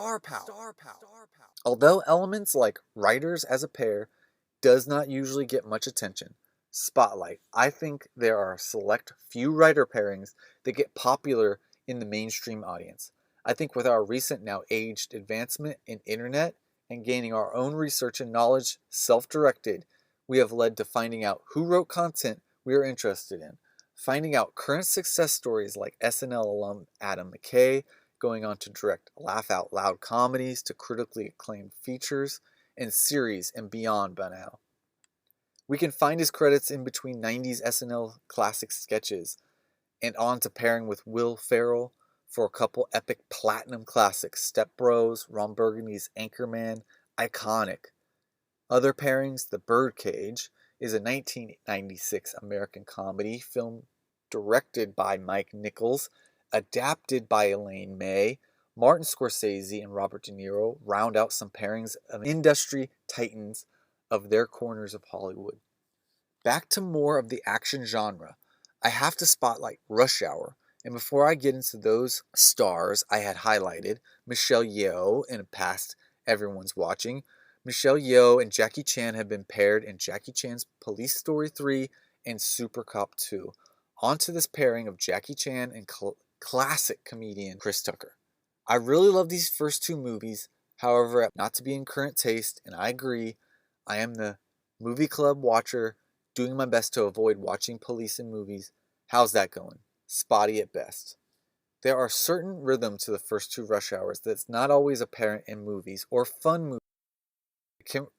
Although elements like writers as a pair does not usually get much attention, spotlight, I think there are a select few writer pairings that get popular in the mainstream audience. I think with our recent now aged advancement in internet and gaining our own research and knowledge self-directed, we have led to finding out who wrote content we are interested in, finding out current success stories like SNL alum Adam McKay, going on to direct laugh-out-loud comedies to critically acclaimed features and series and beyond by now. We can find his credits in between 90s SNL classic sketches and on to pairing with Will Ferrell for a couple epic platinum classics, Step Bros, Ron Burgundy's Anchorman, iconic. Other pairings, The Birdcage, is a 1996 American comedy film directed by Mike Nichols, adapted by Elaine May. Martin Scorsese and Robert De Niro round out some pairings of industry titans of their corners of Hollywood. Back to more of the action genre, I have to spotlight Rush Hour, and before I get into those stars I had highlighted, Michelle Yeoh in a past Everyone's Watching. Michelle Yeoh and Jackie Chan have been paired in Jackie Chan's Police Story 3 and Super Cop 2. On to this pairing of Jackie Chan and classic comedian Chris Tucker. I really love these first two movies, however, not to be in current taste, and I agree, I am the movie club watcher doing my best to avoid watching police in movies. How's that going? Spotty at best. There are certain rhythm to the first two Rush Hours that's not always apparent in movies or fun movies.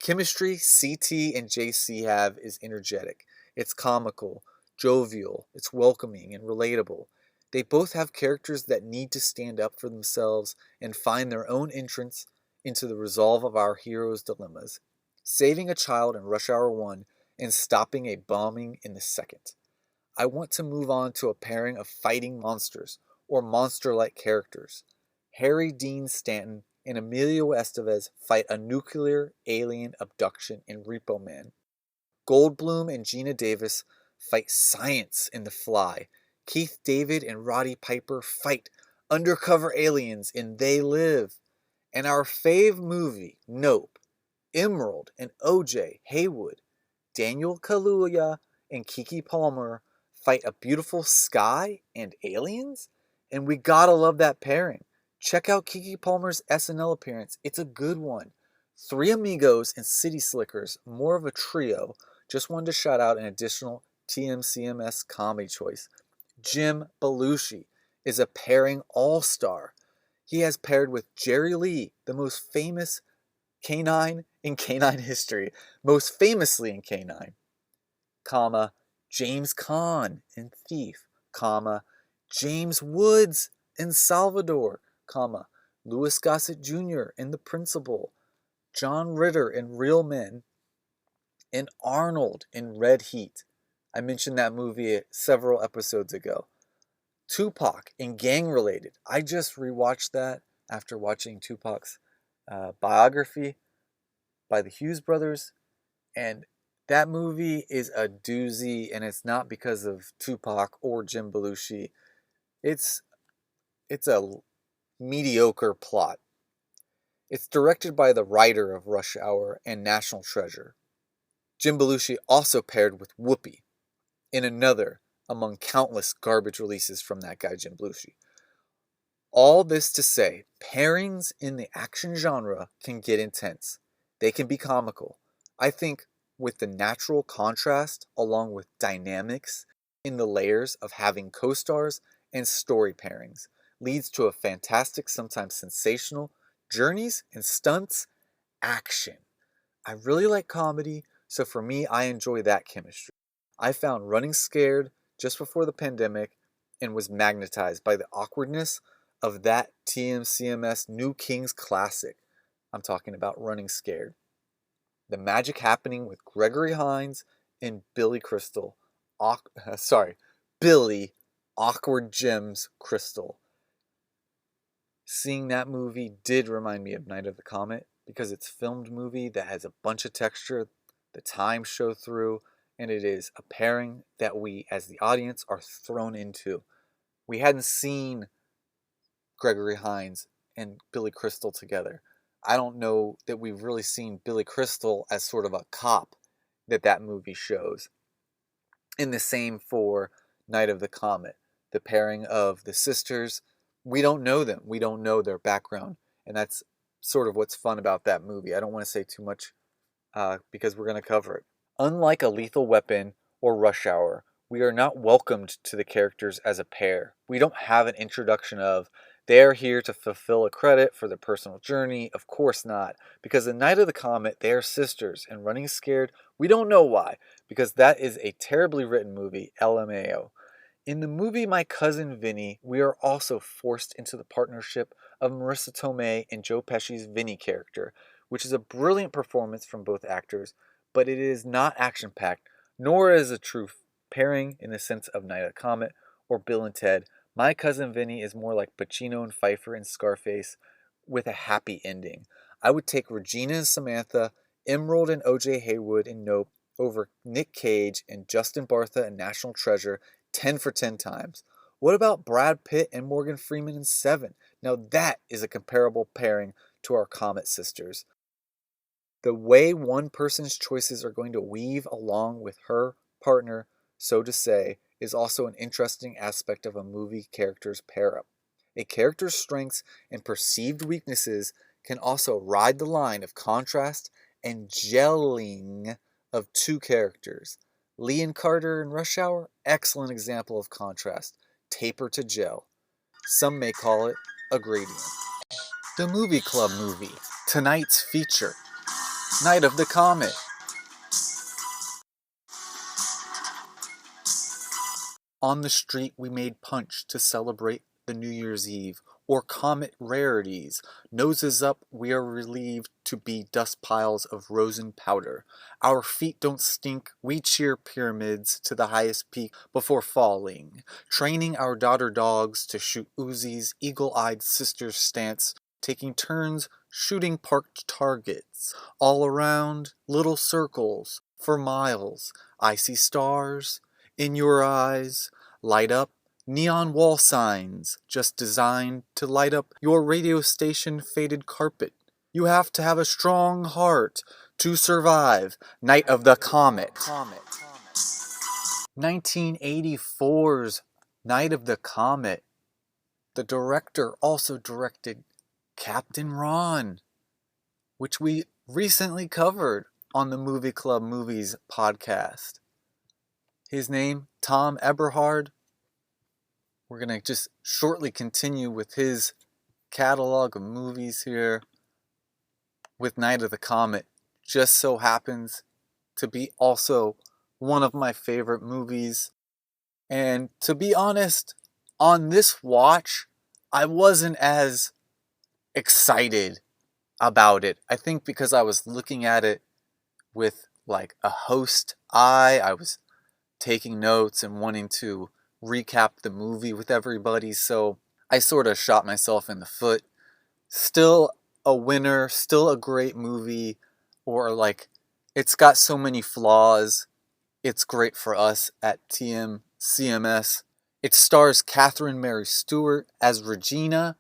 Chemistry CT and JC have is energetic. It's comical, jovial, it's welcoming and relatable. They both have characters that need to stand up for themselves and find their own entrance into the resolve of our heroes' dilemmas. Saving a child in Rush Hour 1 and stopping a bombing in the second. I want to move on to a pairing of fighting monsters or monster-like characters. Harry Dean Stanton and Emilio Estevez fight a nuclear alien abduction in Repo Man. Goldblum and Gina Davis fight science in The Fly. Keith David and Roddy Piper fight undercover aliens in They Live. And our fave movie, Nope, Emerald and OJ Haywood, Daniel Kaluuya and Keke Palmer fight a beautiful sky and aliens? And we gotta love that pairing. Check out Keke Palmer's SNL appearance. It's a good one. Three Amigos and City Slickers, more of a trio. Just wanted to shout out an additional TMCMS comedy choice. Jim Belushi is a pairing all-star. He has paired with Jerry Lee, the most famous canine in canine history, most famously in Canine, comma, James Caan in Thief, comma, James Woods in Salvador, comma, Louis Gossett Jr. in The Principal, John Ritter in Real Men, and Arnold in Red Heat. I mentioned that movie several episodes ago. Tupac in Gang Related. I just rewatched that after watching Tupac's biography by the Hughes brothers, and that movie is a doozy, and it's not because of Tupac or Jim Belushi. It's a mediocre plot. It's directed by the writer of Rush Hour and National Treasure. Jim Belushi also paired with Whoopi in another among countless garbage releases from that guy Jim Belushi. All this to say, pairings in the action genre can get intense. They can be comical. I think with the natural contrast along with dynamics in the layers of having co-stars and story pairings leads to a fantastic, sometimes sensational, journeys and stunts action. I really like comedy, so for me, I enjoy that chemistry. I found Running Scared just before the pandemic and was magnetized by the awkwardness of that TMCMS New Kings classic. I'm talking about Running Scared. The magic happening with Gregory Hines in Billy Awkward Jim's Crystal. Seeing that movie did remind me of Night of the Comet because it's a filmed movie that has a bunch of texture, the times show through, and it is a pairing that we as the audience are thrown into. We hadn't seen Gregory Hines and Billy Crystal together. I don't know that we've really seen Billy Crystal as sort of a cop that movie shows. And the same for Night of the Comet. The pairing of the sisters, we don't know them. We don't know their background. And that's sort of what's fun about that movie. I don't want to say too much because we're going to cover it. Unlike a Lethal Weapon or Rush Hour, we are not welcomed to the characters as a pair. We don't have an introduction of, they're here to fulfill a credit for their personal journey. Of course not. Because in Night of the Comet, they are sisters. And Running Scared, we don't know why. Because that is a terribly written movie, LMAO. In the movie My Cousin Vinny, we are also forced into the partnership of Marissa Tomei and Joe Pesci's Vinny character, which is a brilliant performance from both actors, but it is not action-packed, nor is a true pairing in the sense of Night of the Comet or Bill and Ted. My Cousin Vinny is more like Pacino and Pfeiffer in Scarface with a happy ending. I would take Regina and Samantha, Emerald and O.J. Haywood in Nope over Nick Cage and Justin Bartha in National Treasure 10 for 10 times. What about Brad Pitt and Morgan Freeman in Seven? Now that is a comparable pairing to our Comet sisters. The way one person's choices are going to weave along with her partner, so to say, is also an interesting aspect of a movie character's pair-up. A character's strengths and perceived weaknesses can also ride the line of contrast and gelling of two characters. Lee and Carter in Rush Hour, excellent example of contrast. Taper to gel. Some may call it a gradient. The Movie Club movie. Tonight's feature. Night of the Comet. On the street we made punch to celebrate the New Year's Eve, or Comet rarities. Noses up, we are relieved to be dust piles of rosin powder. Our feet don't stink, we cheer pyramids to the highest peak before falling. Training our daughter dogs to shoot Uzis, eagle-eyed sisters stance, taking turns shooting parked targets. All around, little circles, for miles. I see stars in your eyes, light up. Neon wall signs, just designed to light up your radio station faded carpet. You have to have a strong heart to survive Night of the Comet. 1984's Night of the Comet. The director also directed Captain Ron, which we recently covered on the Movie Club Movies podcast. His name, Thom Eberhardt. We're going to just shortly continue with his catalog of movies here with Night of the Comet. Just so happens to be also one of my favorite movies. And to be honest, on this watch, I wasn't as excited about it. I think because I was looking at it with like a host eye. I was taking notes and wanting to recap the movie with everybody, so I sort of shot myself in the foot. Still a winner, still a great movie, or like, it's got so many flaws, it's great for us at TMCMS. It stars Catherine Mary Stewart as Regina,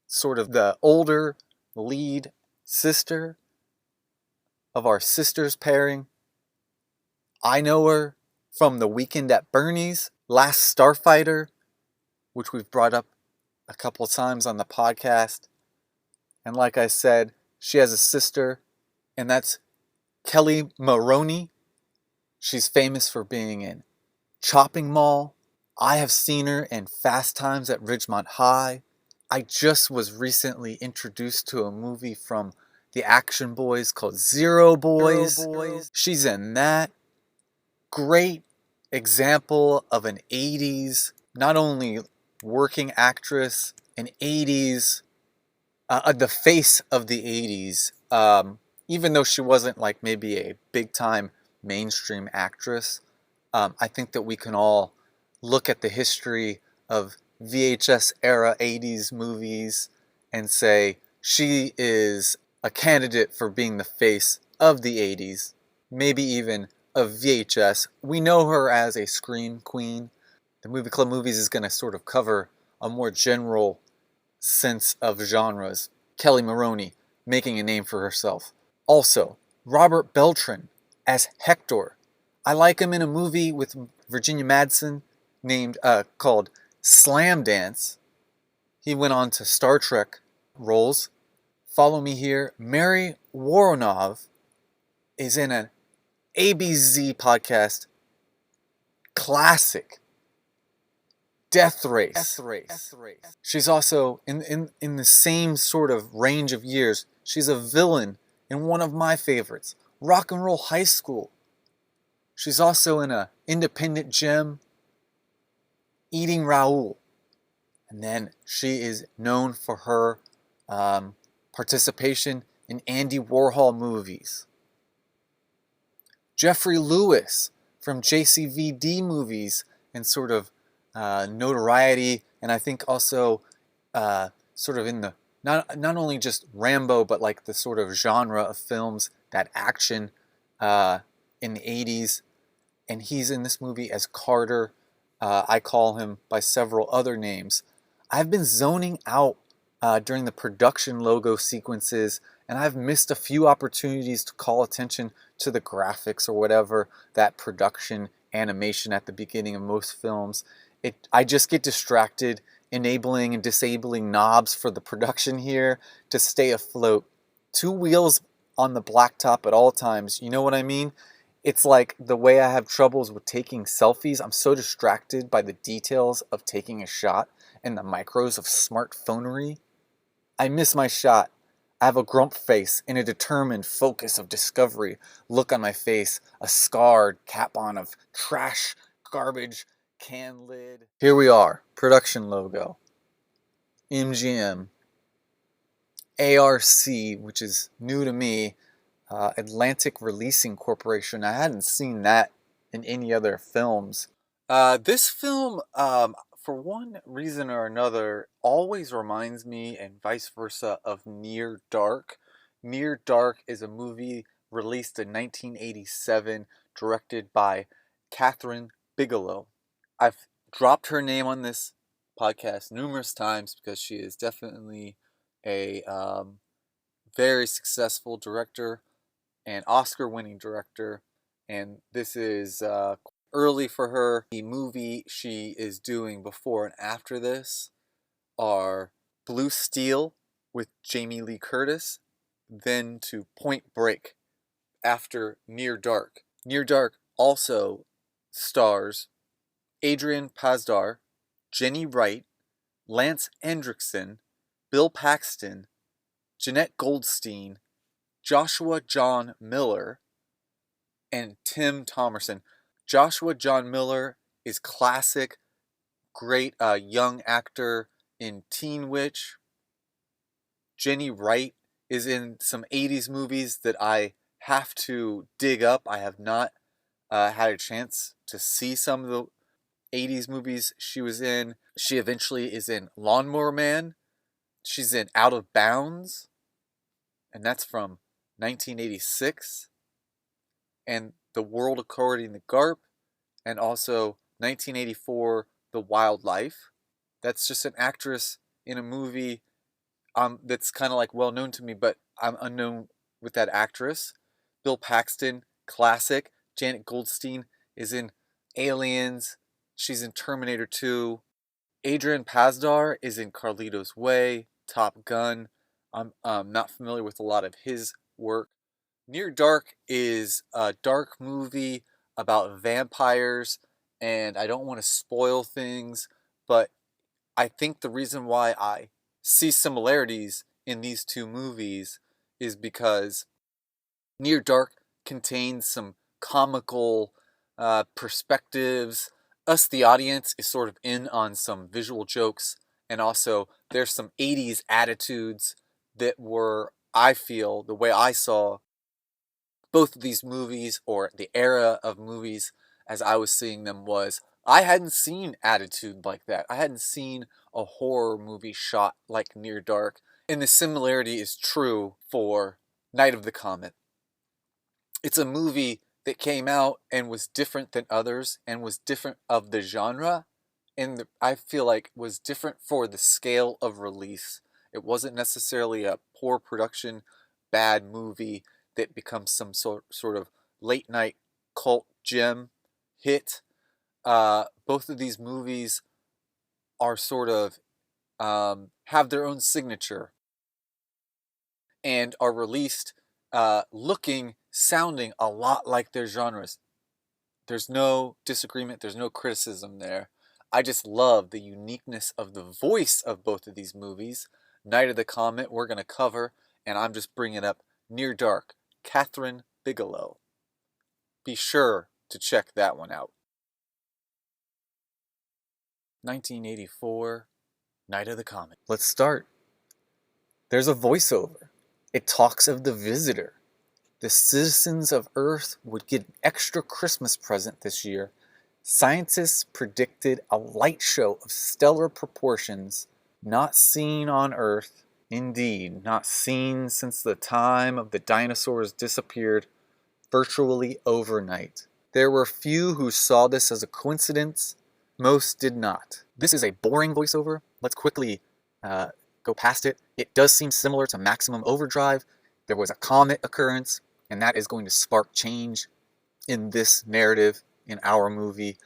sort of the older lead sister of our sisters pairing. I know her from The Weekend at Bernie's, Last Starfighter, which we've brought up a couple times on the podcast. And like I said, she has a sister, and that's Kelly Maroney. She's famous for being in Chopping Mall. I have seen her in Fast Times at Ridgemont High. I just was recently introduced to a movie from the Action Boys called Zero Boys. She's in that. Great example of an 80s, not only working actress, an 80s, the face of the 80s, even though she wasn't like maybe a big time mainstream actress. I think that we can all look at the history of VHS era 80s movies and say she is a candidate for being the face of the 80s, maybe even of VHS. We know her as a scream queen. The Movie Club Movies is going to sort of cover a more general sense of genres. Kelly Maroney making a name for herself. Also, RobertBeltran as Hector. I like him in a movie with Virginia Madsen called Slam Dance. He went on to Star Trek roles. Follow me here. MaryWoronov is in an ABZ podcast classic, Death Race. She's also in the same sort of range of years. She's a villain in one of my favorites, Rock and Roll High School. She's also in a independent gem, Eating Raoul. And then she is known for her participation in Andy Warhol movies. GeofferyLewis from JCVD movies and sort of notoriety, and I think also sort of in the not only just Rambo, but like the sort of genre of films, that action in the 80s. And he's in this movie as Carter. I call him by several other names. I've been zoning out during the production logo sequences, and I've missed a few opportunities to call attention to the graphics or whatever, that production animation at the beginning of most films. I just get distracted enabling and disabling knobs for the production here to stay afloat. Two wheels on the blacktop at all times, you know what I mean? It's like the way I have troubles with taking selfies. I'm so distracted by the details of taking a shot and the micros of smartphonery. I miss my shot. I have a grump face and a determined focus of discovery look on my face, a scarred cap on of trash, garbage, can lid. Here we are, production logo. MGM. ARC, which is new to me, Atlantic Releasing Corporation. I hadn't seen that in any other films. This film, for one reason or another, always reminds me, and vice versa, of Near Dark. Near Dark is a movie released in 1987, directed by Catherine Bigelow. I've dropped her name on this podcast numerous times because she is definitely a very successful director and Oscar-winning director, and this is early for her. The movie she is doing before and after this are Blue Steel with Jamie Lee Curtis, then to Point Break after Near Dark. Near Dark also stars Adrian Pasdar, Jenny Wright, Lance Hendrickson, Bill Paxton, Jeanette Goldstein, Joshua John Miller, and Tim Thomerson. Joshua John Miller is classic, great young actor in Teen Witch. Jenny Wright is in some 80s movies that I have to dig up. I have not had a chance to see some of the 80s movies she was in. She eventually is in Lawnmower Man. She's in Out of Bounds, and that's from 1986. And The World According to Garp, and also 1984, The Wildlife. That's just an actress in a movie that's kind of like well known to me, but I'm unknown with that actress. Bill Paxton, classic. Janet Goldstein is in Aliens. She's in Terminator 2. Adrian Pasdar is in Carlito's Way, Top Gun. I'm not familiar with a lot of his work. Near Dark is a dark movie about vampires, and I don't want to spoil things, but I think the reason why I see similarities in these two movies is because Near Dark contains some comical perspectives. Us, the audience, is sort of in on some visual jokes, and also there's some 80s attitudes that were, I feel, the way I saw both of these movies, or the era of movies as I was seeing them, was I hadn't seen attitude like that. I hadn't seen a horror movie shot like Near Dark. And the similarity is true for Night of the Comet. It's a movie that came out and was different than others and was different of the genre, and I feel like was different for the scale of release. It wasn't necessarily a poor production, bad movie that becomes some sort of late night cult gem hit. Both of these movies are sort of have their own signature and are released looking, sounding a lot like their genres. There's no disagreement, there's no criticism there. I just love the uniqueness of the voice of both of these movies. Night of the Comet we're going to cover, and I'm just bringing up Near Dark, Kathryn Bigelow. Be sure to check that one out. 1984, Night of the Comet. Let's start. There's a voiceover. It talks of the visitor. The citizens of Earth would get an extra Christmas present this year. Scientists predicted a light show of stellar proportions, not seen on Earth. Indeed, not seen since the time of the dinosaurs disappeared virtually overnight. There were few who saw this as a coincidence. Most did not. This is a boring voiceover. Let's quickly go past it. It does seem similar to Maximum Overdrive. There was a comet occurrence, and that is going to spark change in this narrative, in our movie.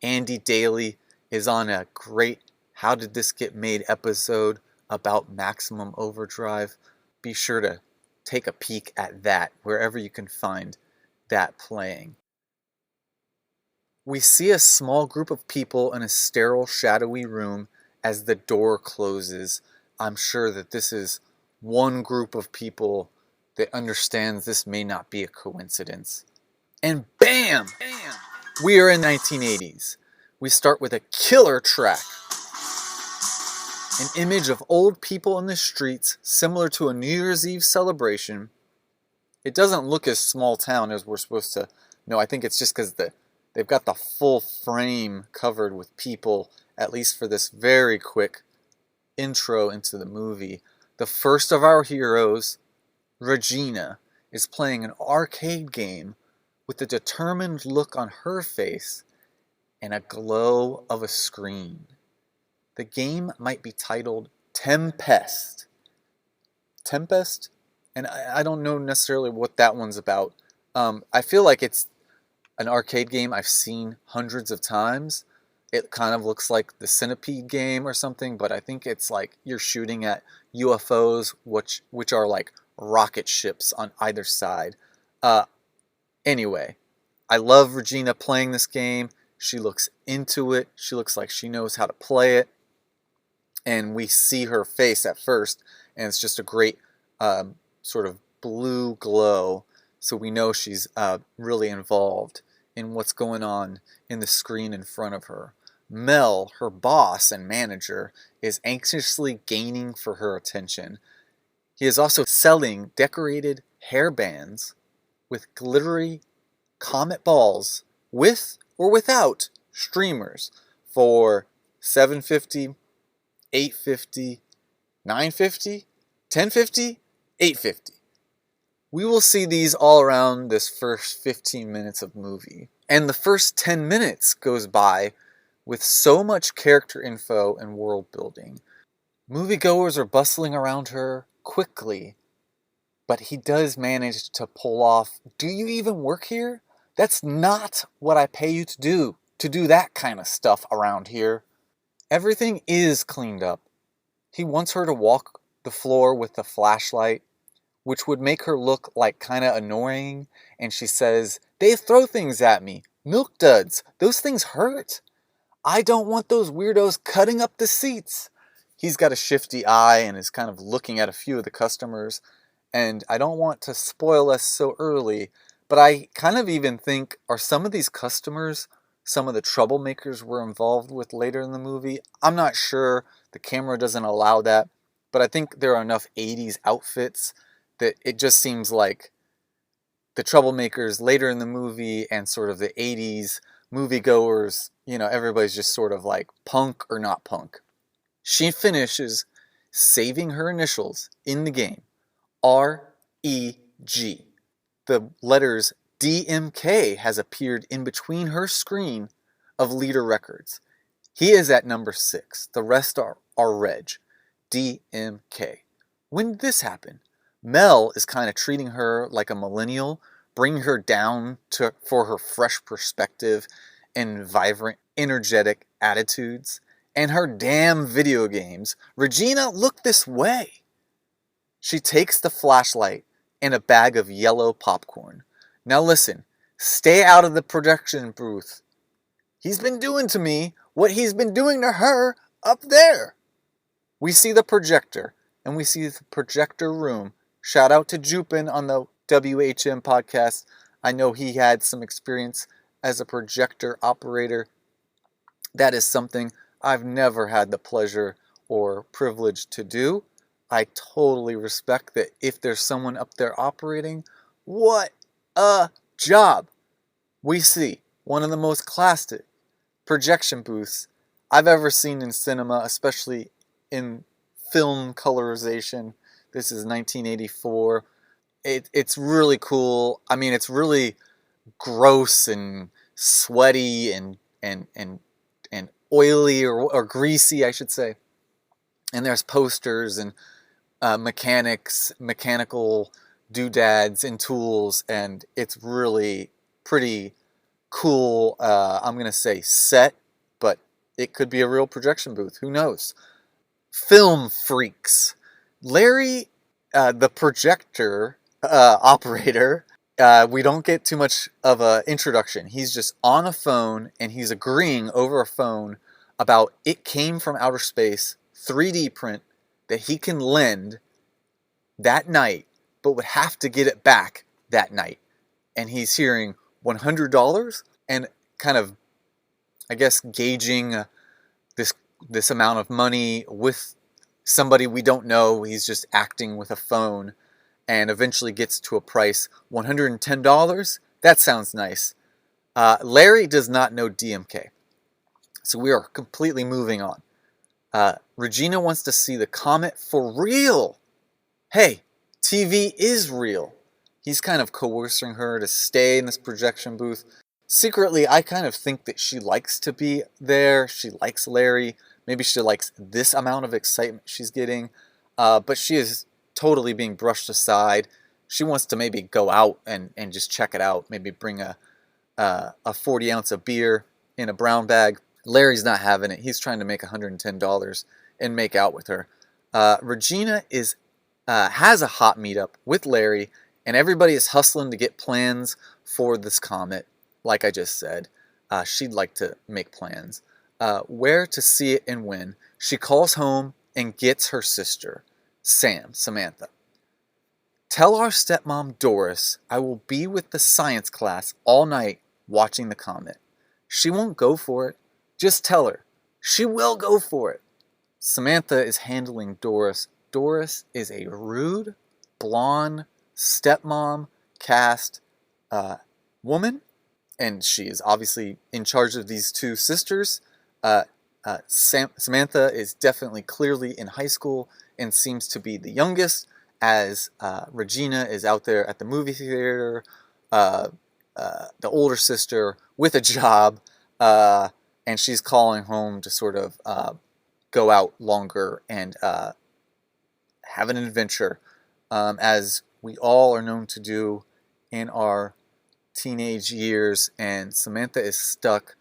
Andy Daly is on a great How Did This Get Made episode about Maximum Overdrive. Be sure to take a peek at that wherever you can find that playing. We see a small group of people in a sterile, shadowy room as the door closes. I'm sure that this is one group of people that understands this may not be a coincidence. And bam! We are in 1980s. We start with a killer track. An image of old people in the streets, similar to a New Year's Eve celebration. It doesn't look as small town as we're supposed to know. I think it's just because they've got the full frame covered with people, at least for this very quick intro into the movie. The first of our heroes, Regina, is playing an arcade game with a determined look on her face and a glow of a screen. The game might be titled Tempest. Tempest? And I don't know necessarily what that one's about. I feel like it's an arcade game I've seen hundreds of times. It kind of looks like the Centipede game or something, but I think it's like you're shooting at UFOs, which are like rocket ships on either side. Anyway, I love Regina playing this game. She looks into it. She looks like she knows how to play it. And we see her face at first, and it's just a great sort of blue glow. So we know she's really involved in what's going on in the screen in front of her. Mel, her boss and manager, is anxiously gaining for her attention. He is also selling decorated hairbands with glittery comet balls, with or without streamers, for $7.50, $8.50, $9.50, $10.50, $8.50. We will see these all around this first 15 minutes of movie. And the first 10 minutes goes by with so much character info and world building. Moviegoers are bustling around her quickly, but he does manage to pull off, "Do you even work here? That's not what I pay you to do that kind of stuff around here." Everything is cleaned up. He wants her to walk the floor with the flashlight, which would make her look like kind of annoying, and she says, "They throw things at me. Milk duds. Those things hurt. I don't want those weirdos cutting up the seats." He's got a shifty eye and is kind of looking at a few of the customers, and I don't want to spoil us so early, but I kind of even think, are some of these customers some of the troublemakers we're involved with later in the movie? I'm not sure. The camera doesn't allow that, but I think there are enough 80s outfits that it just seems like the troublemakers later in the movie and sort of the 80s moviegoers, everybody's just sort of like punk or not punk. She finishes saving her initials in the game, R-E-G. The letters DMK has appeared in between her screen of leader records. He is at number 6. The rest are reg. DMK. When did this happen? Mel is kind of treating her like a millennial, bringing her down for her fresh perspective and vibrant, energetic attitudes. And her damn video games, Regina, look this way. She takes the flashlight and a bag of yellow popcorn. Now listen, stay out of the projection booth. He's been doing to me what he's been doing to her up there. We see the projector, and we see the projector room. Shout out to Jupin on the WHM podcast. I know he had some experience as a projector operator. That is something I've never had the pleasure or privilege to do. I totally respect that if there's someone up there operating, what a job. We see one of the most classic projection booths I've ever seen in cinema, especially in film colorization. This is 1984. It's really cool. I mean, it's really gross and sweaty and oily or greasy, I should say. And there's posters and mechanical doodads and tools, and it's really pretty cool. I'm going to say set, but it could be a real projection booth. Who knows? Film freaks. Larry, the projector operator, we don't get too much of an introduction. He's just on a phone, and he's agreeing over a phone about It Came from Outer Space 3D print that he can lend that night, but would have to get it back that night. And he's hearing $100 and kind of, I guess, gauging this amount of money with somebody we don't know. He's just acting with a phone and eventually gets to a price, $110. That sounds nice. Larry does not know DMK. So we are completely moving on. Regina wants to see the comet for real. Hey, TV is real. He's kind of coercing her to stay in this projection booth. Secretly, I kind of think that she likes to be there. She likes Larry. Maybe she likes this amount of excitement she's getting. But she is totally being brushed aside. She wants to maybe go out and just check it out. Maybe bring a 40 ounce of beer in a brown bag. Larry's not having it. He's trying to make $110 and make out with her. Regina has a hot meetup with Larry, and everybody is hustling to get plans for this comet. Like I just said, she'd like to make plans. Where to see it and when. She calls home and gets her sister, Samantha. Tell our stepmom Doris I will be with the science class all night watching the comet. She won't go for it. Just tell her. She will go for it. Samantha is handling Doris. Doris is a rude, blonde, stepmom cast woman, and she is obviously in charge of these two sisters. Samantha is definitely clearly in high school and seems to be the youngest, as Regina is out there at the movie theater, the older sister with a job, and she's calling home to sort of go out longer and have an adventure, as we all are known to do in our teenage years. And Samantha is stuck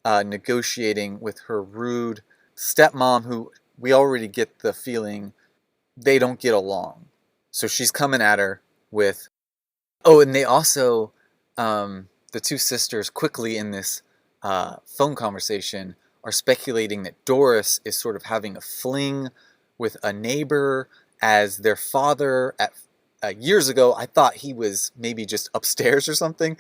negotiating with her rude stepmom, who we already get the feeling they don't get along. So she's coming at her with... Oh, and they also, the two sisters, quickly in this phone conversation, are speculating that Doris is sort of having a fling with a neighbor, as their father, years ago, I thought he was maybe just upstairs or something.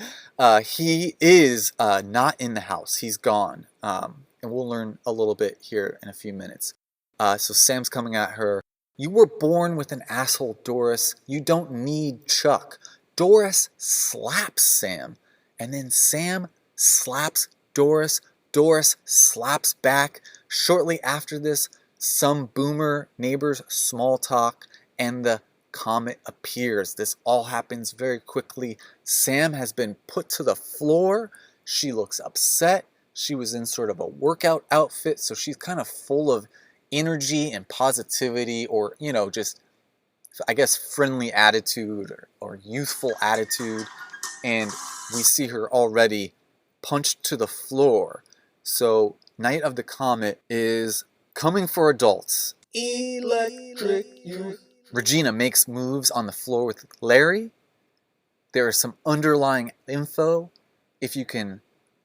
He is not in the house. He's gone. And we'll learn a little bit here in a few minutes. So Sam's coming at her. You were born with an asshole, Doris. You don't need Chuck. Doris slaps Sam, and then Sam slaps Doris. Doris slaps back. Shortly after this, some boomer neighbors small talk, and the comet appears. This all happens very quickly. Sam has been put to the floor. She looks upset. She was in sort of a workout outfit, so she's kind of full of energy and positivity, or, just, I guess, friendly attitude or youthful attitude. And we see her already punched to the floor. So Night of the Comet is coming for adults. Electric youth. Regina makes moves on the floor with Larry. There is some underlying info, if you can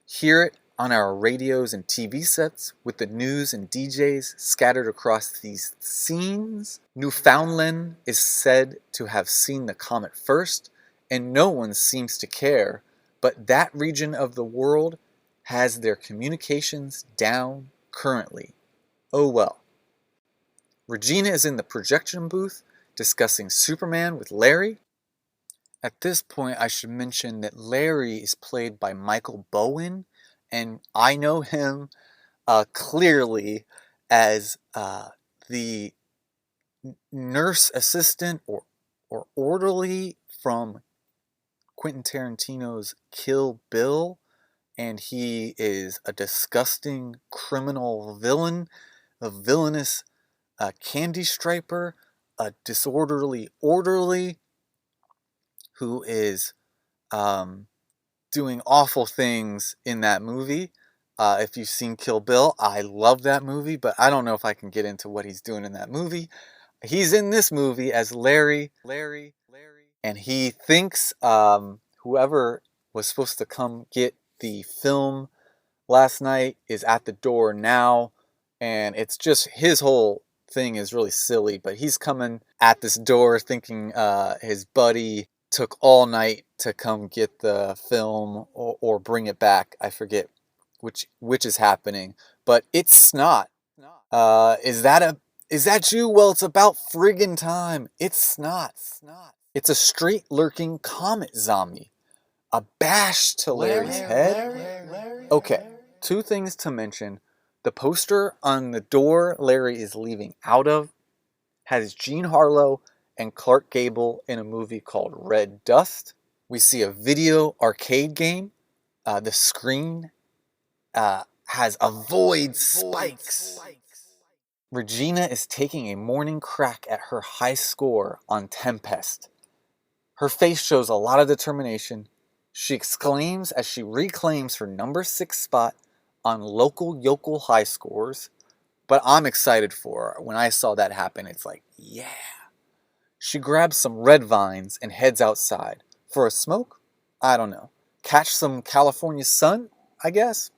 hear it, on our radios and TV sets with the news and DJs scattered across these scenes. Newfoundland is said to have seen the comet first, and no one seems to care, but that region of the world has their communications down currently. Oh well. Regina is in the projection booth discussing Superman with Larry. At this point, I should mention that Larry is played by Michael Bowen, and I know him clearly as the nurse assistant or orderly from Quentin Tarantino's Kill Bill, and he is a disgusting criminal villain, a villainous candy striper, a disorderly orderly who is doing awful things in that movie. If you've seen Kill Bill, I love that movie, but I don't know if I can get into what he's doing in that movie. He's in this movie as Larry, and he thinks whoever was supposed to come get the film last night is at the door now, and it's just his whole thing is really silly, but he's coming at this door thinking his buddy took all night to come get the film or bring it back. I forget which is happening, but it's Snot. Is that you? Well, it's about friggin' time. It's Snot. It's a street lurking comet zombie. A bash to Larry's head. Okay, two things to mention. The poster on the door Larry is leaving out of has Jean Harlow and Clark Gable in a movie called Red Dust. We see a video arcade game. The screen has avoid spikes. Regina is taking a morning crack at her high score on Tempest. Her face shows a lot of determination. She exclaims as she reclaims her number 6 spot on local yokel high scores. But I'm excited for her. When I saw that happen, it's like, yeah. She grabs some red vines and heads outside. For a smoke? I don't know. Catch some California sun, I guess?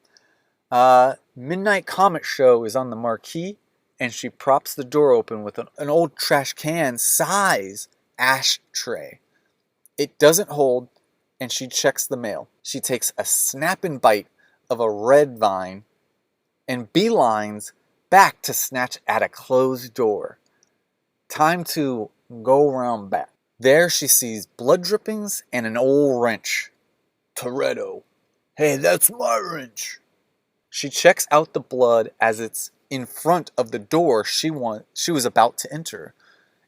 Midnight Comet Show is on the marquee, and she props the door open with an old trash can size ashtray. It doesn't hold, and she checks the mail. She takes a snapping bite of a red vine and beelines back to snatch at a closed door. Time to go around back. There she sees blood drippings and an old wrench. Toretto. Hey, that's my wrench. She checks out the blood as it's in front of the door she was about to enter.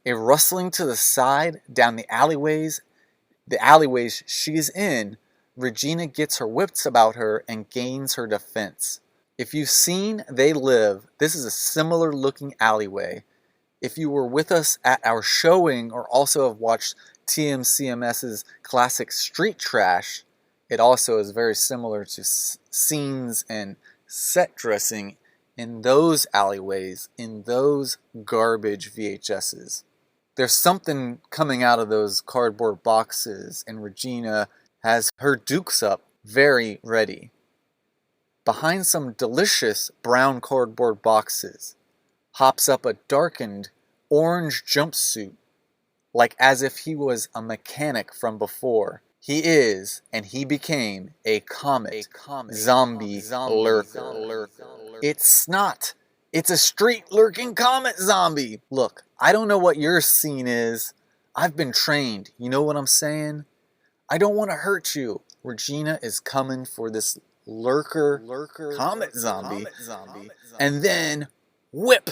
A rustling to the side down the alleyways she's in, Regina gets her wits about her and gains her defense. If you've seen They Live, this is a similar looking alleyway. If you were with us at our showing or also have watched TMCMS's classic Street Trash, it also is very similar to scenes and set dressing in those alleyways, in those garbage VHSs. There's something coming out of those cardboard boxes, and Regina has her dukes up very ready. Behind some delicious brown cardboard boxes hops up a darkened orange jumpsuit, like as if he was a mechanic from before. He is, and he became, a comet zombie lurker. It's Snot. It's a street lurking comet zombie. Look, I don't know what your scene is. I've been trained. You know what I'm saying? I don't want to hurt you. Regina is coming for this lurker comet zombie. And then, whip,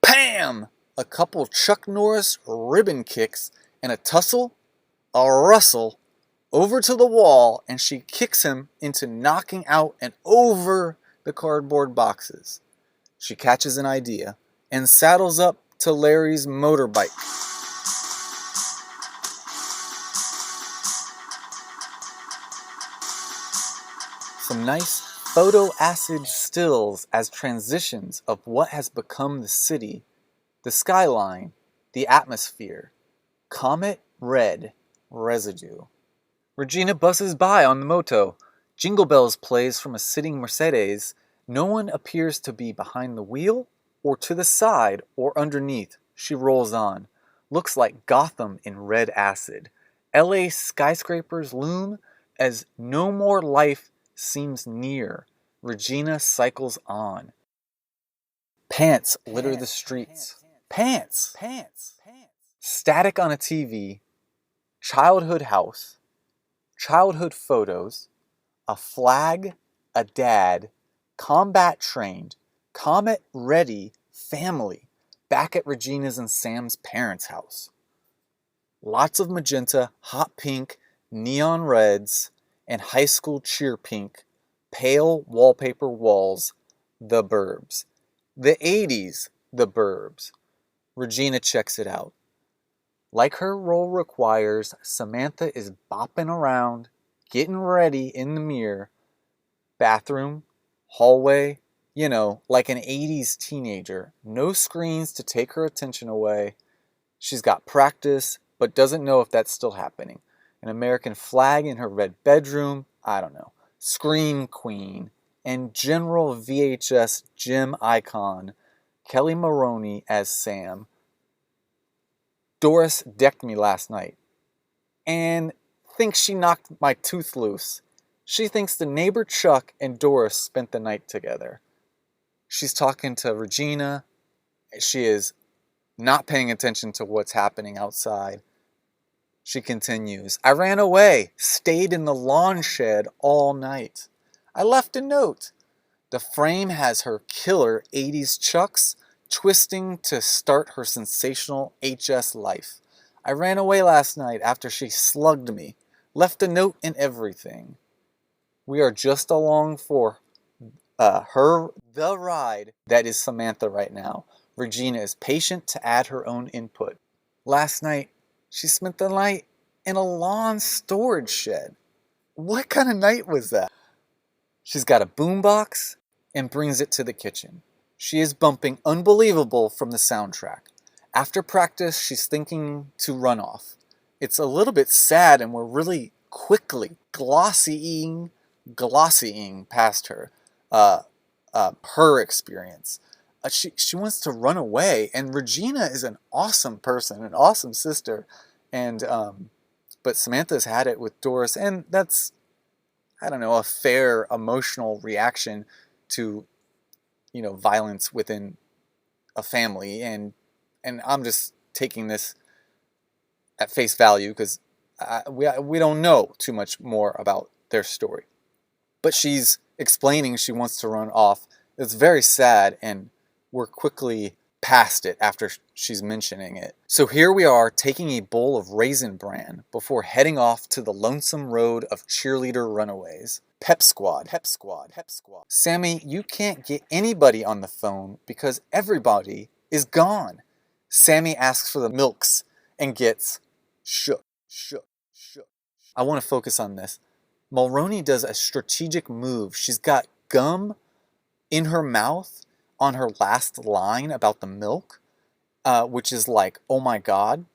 pam! A couple Chuck Norris ribbon kicks and a tussle, a rustle, over to the wall, and she kicks him into knocking out and over the cardboard boxes. She catches an idea and saddles up to Larry's motorbike. Some nice photo acid stills as transitions of what has become the city, the skyline, the atmosphere. Comet red residue. Regina buzzes by on the moto. Jingle Bells plays from a sitting Mercedes. No one appears to be behind the wheel, or to the side, or underneath. She rolls on. Looks like Gotham in red acid. LA skyscrapers loom as no more life seems near. Regina cycles on. Pants litter the streets. Pants. Static on a TV. Childhood house. Childhood photos. A flag. A dad. Combat trained. Comet ready. Family. Back at Regina's and Sam's parents' house. Lots of magenta, hot pink, neon reds, and high school cheer pink. Pale wallpaper walls. The Burbs. The 80s. The Burbs. Regina checks it out. Like her role requires, Samantha is bopping around, getting ready in the mirror. Bathroom, hallway, like an 80s teenager. No screens to take her attention away. She's got practice, but doesn't know if that's still happening. An American flag in her red bedroom, I don't know. Scream queen, and general VHS gym icon, Kelly Maroney as Sam. Doris decked me last night and thinks she knocked my tooth loose. She thinks the neighbor Chuck and Doris spent the night together. She's talking to Regina. She is not paying attention to what's happening outside. She continues, I ran away, stayed in the lawn shed all night. I left a note. The frame has her killer 80s chucks twisting to start her sensational HS life. I ran away last night after she slugged me. Left a note and everything. We are just along for the ride that is Samantha right now. Regina is patient to add her own input. Last night, she spent the night in a lawn storage shed. What kind of night was that? She's got a boombox and brings it to the kitchen. She is bumping Unbelievable from the soundtrack. After practice, she's thinking to run off. It's a little bit sad and we're really quickly glossying past her. Her experience. She wants to run away, and Regina is an awesome person, an awesome sister, and but Samantha's had it with Doris, and that's, I don't know, a fair emotional reaction to, violence within a family, and I'm just taking this at face value because we don't know too much more about their story. But she's explaining she wants to run off. It's very sad, and we're quickly past it after she's mentioning it. So here we are taking a bowl of Raisin Bran before heading off to the lonesome road of cheerleader runaways. Pep squad. Sammy, you can't get anybody on the phone because everybody is gone. Sammy asks for the milks and gets shook. I want to focus on this. Mulroney does a strategic move. She's got gum in her mouth on her last line about the milk, which is like, oh my God.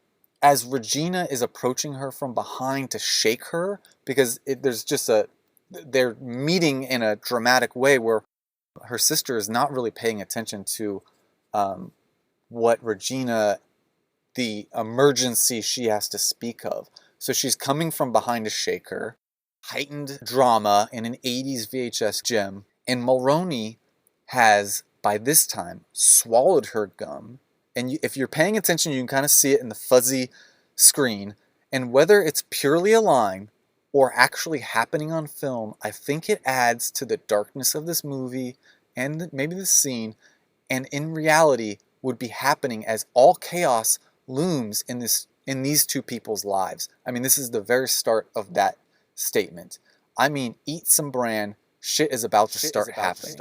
As Regina is approaching her from behind to shake her, because they're meeting in a dramatic way where her sister is not really paying attention to what Regina, the emergency she has to speak of. So she's coming from behind to shake her. Heightened drama in an 80s VHS gym, and Mulroney has, by this time, swallowed her gum, and if you're paying attention, you can kind of see it in the fuzzy screen, and whether it's purely a line or actually happening on film, I think it adds to the darkness of this movie and maybe the scene, and in reality would be happening as all chaos looms in these two people's lives. I mean, this is the very start of that statement. I mean, eat some bran, shit is about to start happening.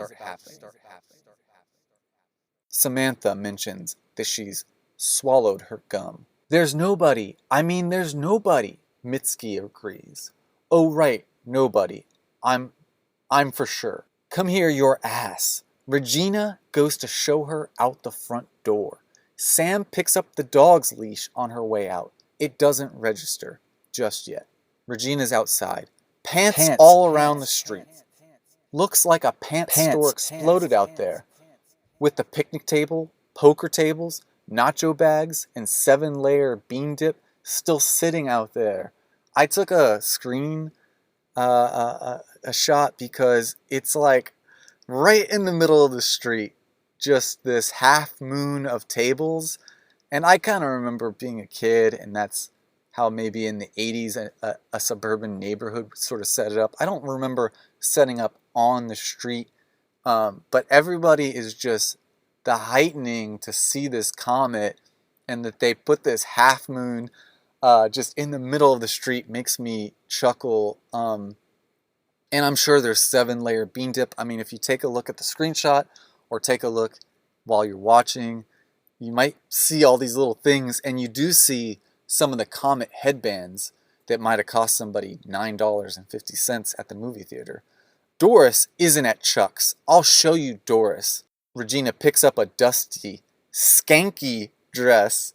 Samantha mentions that she's swallowed her gum. There's nobody. There's nobody. Mitski agrees. Oh right, nobody. I'm for sure. Come here, your ass. Regina goes to show her out the front door. Sam picks up the dog's leash on her way out. It doesn't register just yet. Regina's outside. Pants all around the street. Looks like a pants store exploded out there. With the picnic table, poker tables, nacho bags, and 7-layer bean dip still sitting out there. I took a shot because it's like right in the middle of the street, just this half moon of tables. And I kind of remember being a kid, and that's how maybe in the 80s a suburban neighborhood sort of set it up. I don't remember setting up on the street, but everybody is just the heightening to see this comet, and that they put this half moon just in the middle of the street makes me chuckle. And I'm sure there's 7-layer bean dip. I mean, if you take a look at the screenshot or take a look while you're watching, you might see all these little things, and you do see some of the Comet headbands that might have cost somebody $9.50 at the movie theater. Doris isn't at Chuck's. I'll show you Doris. Regina picks up a dusty, skanky dress.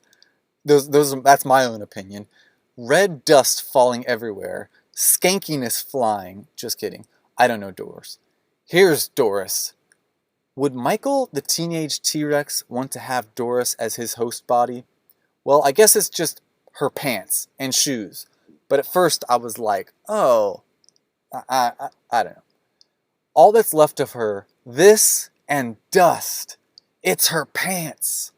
That's my own opinion. Red dust falling everywhere. Skankiness flying. Just kidding. I don't know Doris. Here's Doris. Would Michael, the teenage T-Rex, want to have Doris as his host body? Well, I guess it's just her pants and shoes. But at first I was like, oh, I don't know. All that's left of her, this and dust. It's her pants.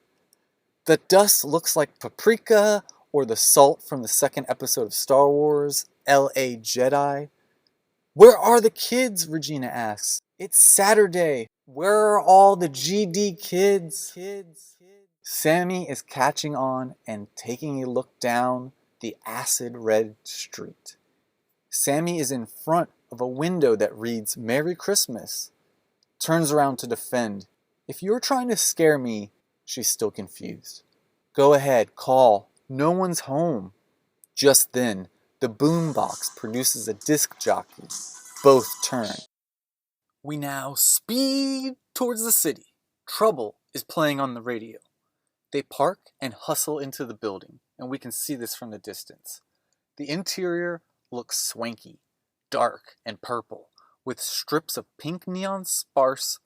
The dust looks like paprika or the salt from the second episode of Star Wars, L.A. Jedi. Where are the kids? Regina asks. It's Saturday. Where are all the GD kids? Sammy is catching on and taking a look down the acid red street. Sammy is in front of a window that reads Merry Christmas. Turns around to defend. If you're trying to scare me, she's still confused. Go ahead, call. No one's home. Just then, the boombox produces a disc jockey. Both turn. We now speed towards the city. Trouble is playing on the radio. They park and hustle into the building, and we can see this from the distance. The interior looks swanky, dark and purple, with strips of pink neon sparse.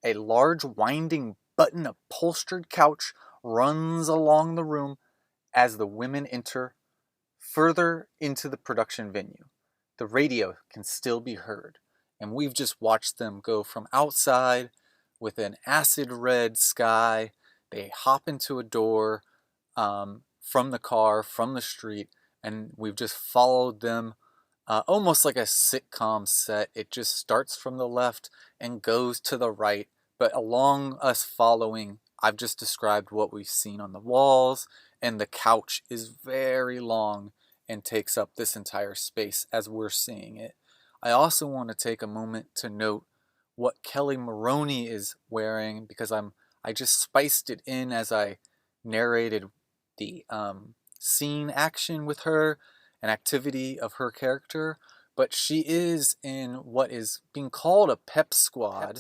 A large winding button upholstered couch runs along the room as the women enter further into the production venue. The radio can still be heard, and we've just watched them go from outside with an acid red sky. They hop into a door from the car, from the street, and we've just followed them almost like a sitcom set. It just starts from the left and goes to the right, but along us following, I've just described what we've seen on the walls, and the couch is very long and takes up this entire space as we're seeing it. I also want to take a moment to note what Kelly Maroney is wearing, because I just spiced it in as I narrated the scene action with her, an activity of her character, but she is in what is being called a pep squad.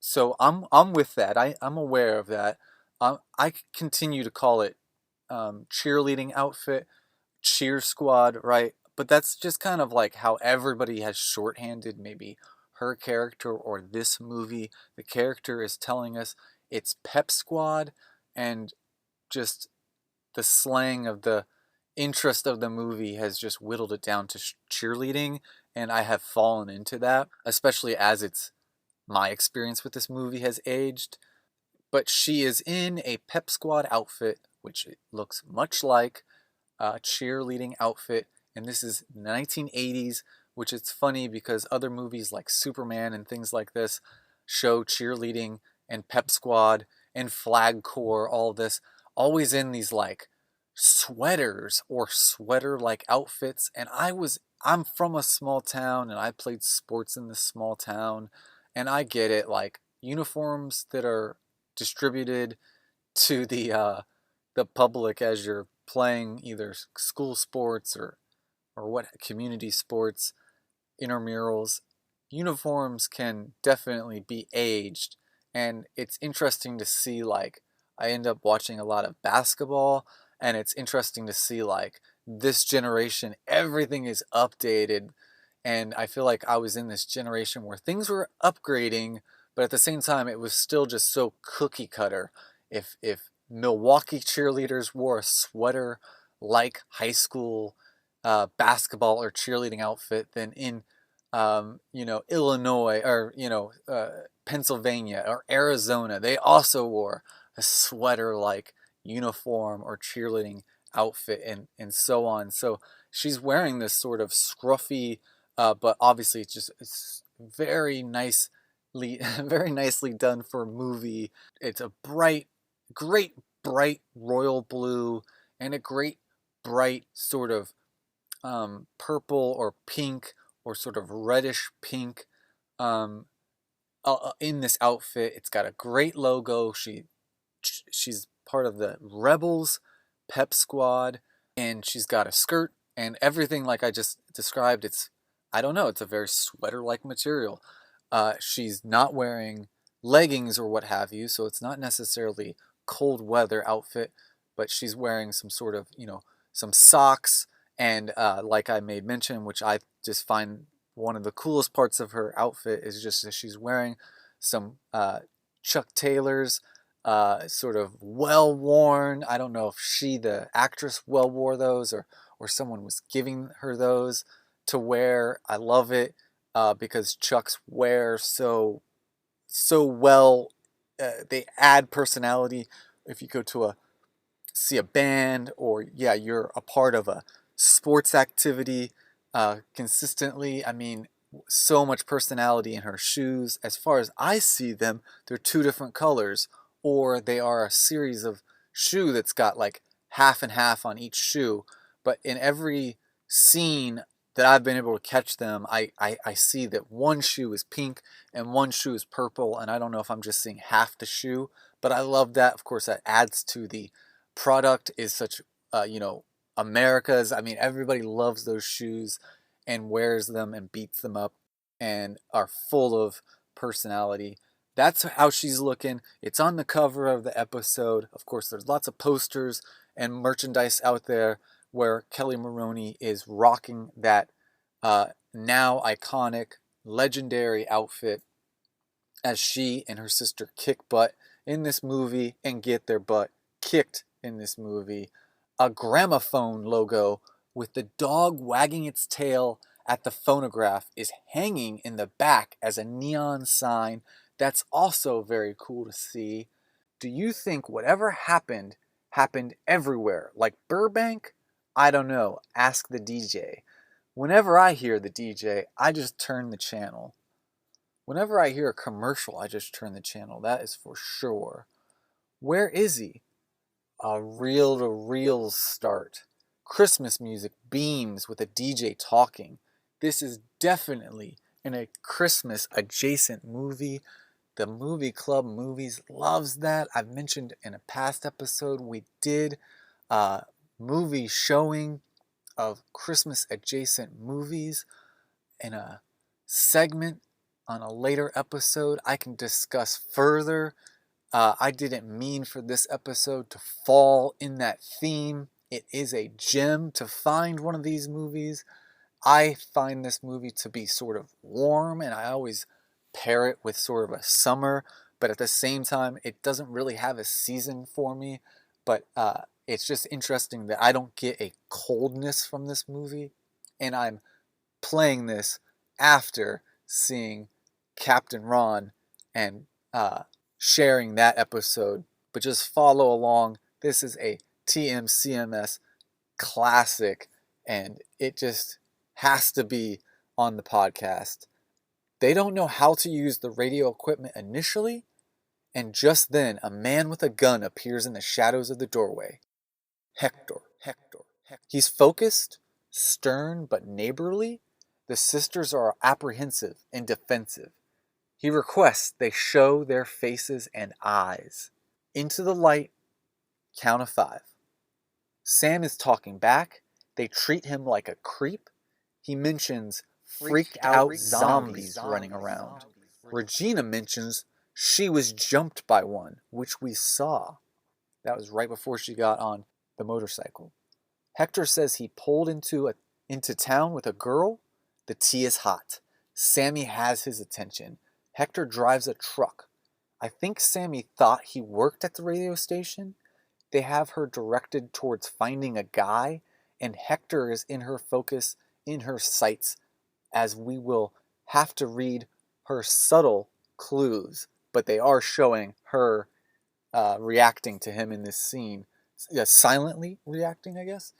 So I'm with that. I'm aware of that. I continue to call it cheerleading outfit, cheer squad, right? But that's just kind of like how everybody has shorthanded maybe her character or this movie. The character is telling us it's pep squad, and just the slang of the interest of the movie has just whittled it down to cheerleading, and I have fallen into that, especially as my experience with this movie has aged. But she is in a pep squad outfit, which looks much like a cheerleading outfit, and this is 1980s, which it's funny because other movies like Superman and things like this show cheerleading and pep squad and flag corps, all this, always in these like sweaters or sweater like outfits. And I'm from a small town and I played sports in this small town, and I get it, like uniforms that are distributed to the public as you're playing either school sports or what community sports, intramurals, uniforms can definitely be aged. And it's interesting to see, like, I end up watching a lot of basketball, and it's interesting to see, like, this generation, everything is updated. And I feel like I was in this generation where things were upgrading, but at the same time, it was still just so cookie cutter. If Milwaukee cheerleaders wore a sweater like high school basketball or cheerleading outfit, then in Illinois or Pennsylvania or Arizona, they also wore a sweater like uniform or cheerleading outfit, and so on. So she's wearing this sort of scruffy, but obviously it's very nicely very nicely done for a movie. It's a great bright royal blue and a great bright sort of purple or pink or sort of reddish pink um, in this outfit. It's got a great logo. She's part of the Rebels Pep Squad, and she's got a skirt and everything like I just described. I don't know, it's a very sweater-like material. She's not wearing leggings or what have you, so it's not necessarily cold weather outfit, but she's wearing some sort of, some socks, and like I made mention, which I just find one of the coolest parts of her outfit is just that she's wearing some Chuck Taylors, sort of well worn. I don't know if she, the actress, well wore those, or someone was giving her those to wear. I love it because Chucks wear so well. They add personality. If you go to see a band, or you're a part of a sports activity consistently, I mean, so much personality in her shoes. As far as I see them, they're two different colors, or they are a series of shoe that's got like half and half on each shoe. But in every scene that I've been able to catch them, I see that one shoe is pink and one shoe is purple, and I don't know if I'm just seeing half the shoe, but I love that. Of course, that adds to the product is such, America's. I mean, everybody loves those shoes and wears them and beats them up and are full of personality. That's how she's looking. It's on the cover of the episode. Of course, there's lots of posters and merchandise out there where Kelly Maroney is rocking that now iconic, legendary outfit as she and her sister kick butt in this movie and get their butt kicked in this movie. A gramophone logo with the dog wagging its tail at the phonograph is hanging in the back as a neon sign. That's also very cool to see. Do you think whatever happened everywhere, like Burbank? I don't know. Ask the DJ. Whenever I hear the DJ, I just turn the channel. Whenever I hear a commercial, I just turn the channel. That is for sure. Where is he? A reel-to-reel start. Christmas music beams with a DJ talking. This is definitely in a Christmas adjacent movie. The Movie Club Movies loves that. I've mentioned in a past episode we did a movie showing of Christmas adjacent movies in a segment on a later episode. I can discuss further. I didn't mean for this episode to fall in that theme. It is a gem to find one of these movies. I find this movie to be sort of warm, and I always pair it with sort of a summer, but at the same time, it doesn't really have a season for me. But it's just interesting that I don't get a coldness from this movie, and I'm playing this after seeing Captain Ron and sharing that episode. But just follow along. This is a TMCMS classic, and it just has to be on the podcast. They don't know how to use the radio equipment initially, and just then a man with a gun appears in the shadows of the doorway. Hector. He's focused, stern, but neighborly. The sisters are apprehensive and defensive. He requests they show their faces and eyes. Into the light, count of 5. Sam is talking back. They treat him like a creep. He mentions freaked out zombies running around. Regina mentions she was jumped by one, which we saw. That was right before she got on the motorcycle. Hector says he pulled into town with a girl. The tea is hot. Sammy has his attention. Hector drives a truck. I think Sammy thought he worked at the radio station. They have her directed towards finding a guy, and Hector is in her focus, in her sights, as we will have to read her subtle clues, but they are showing her reacting to him in this scene. Silently reacting, I guess.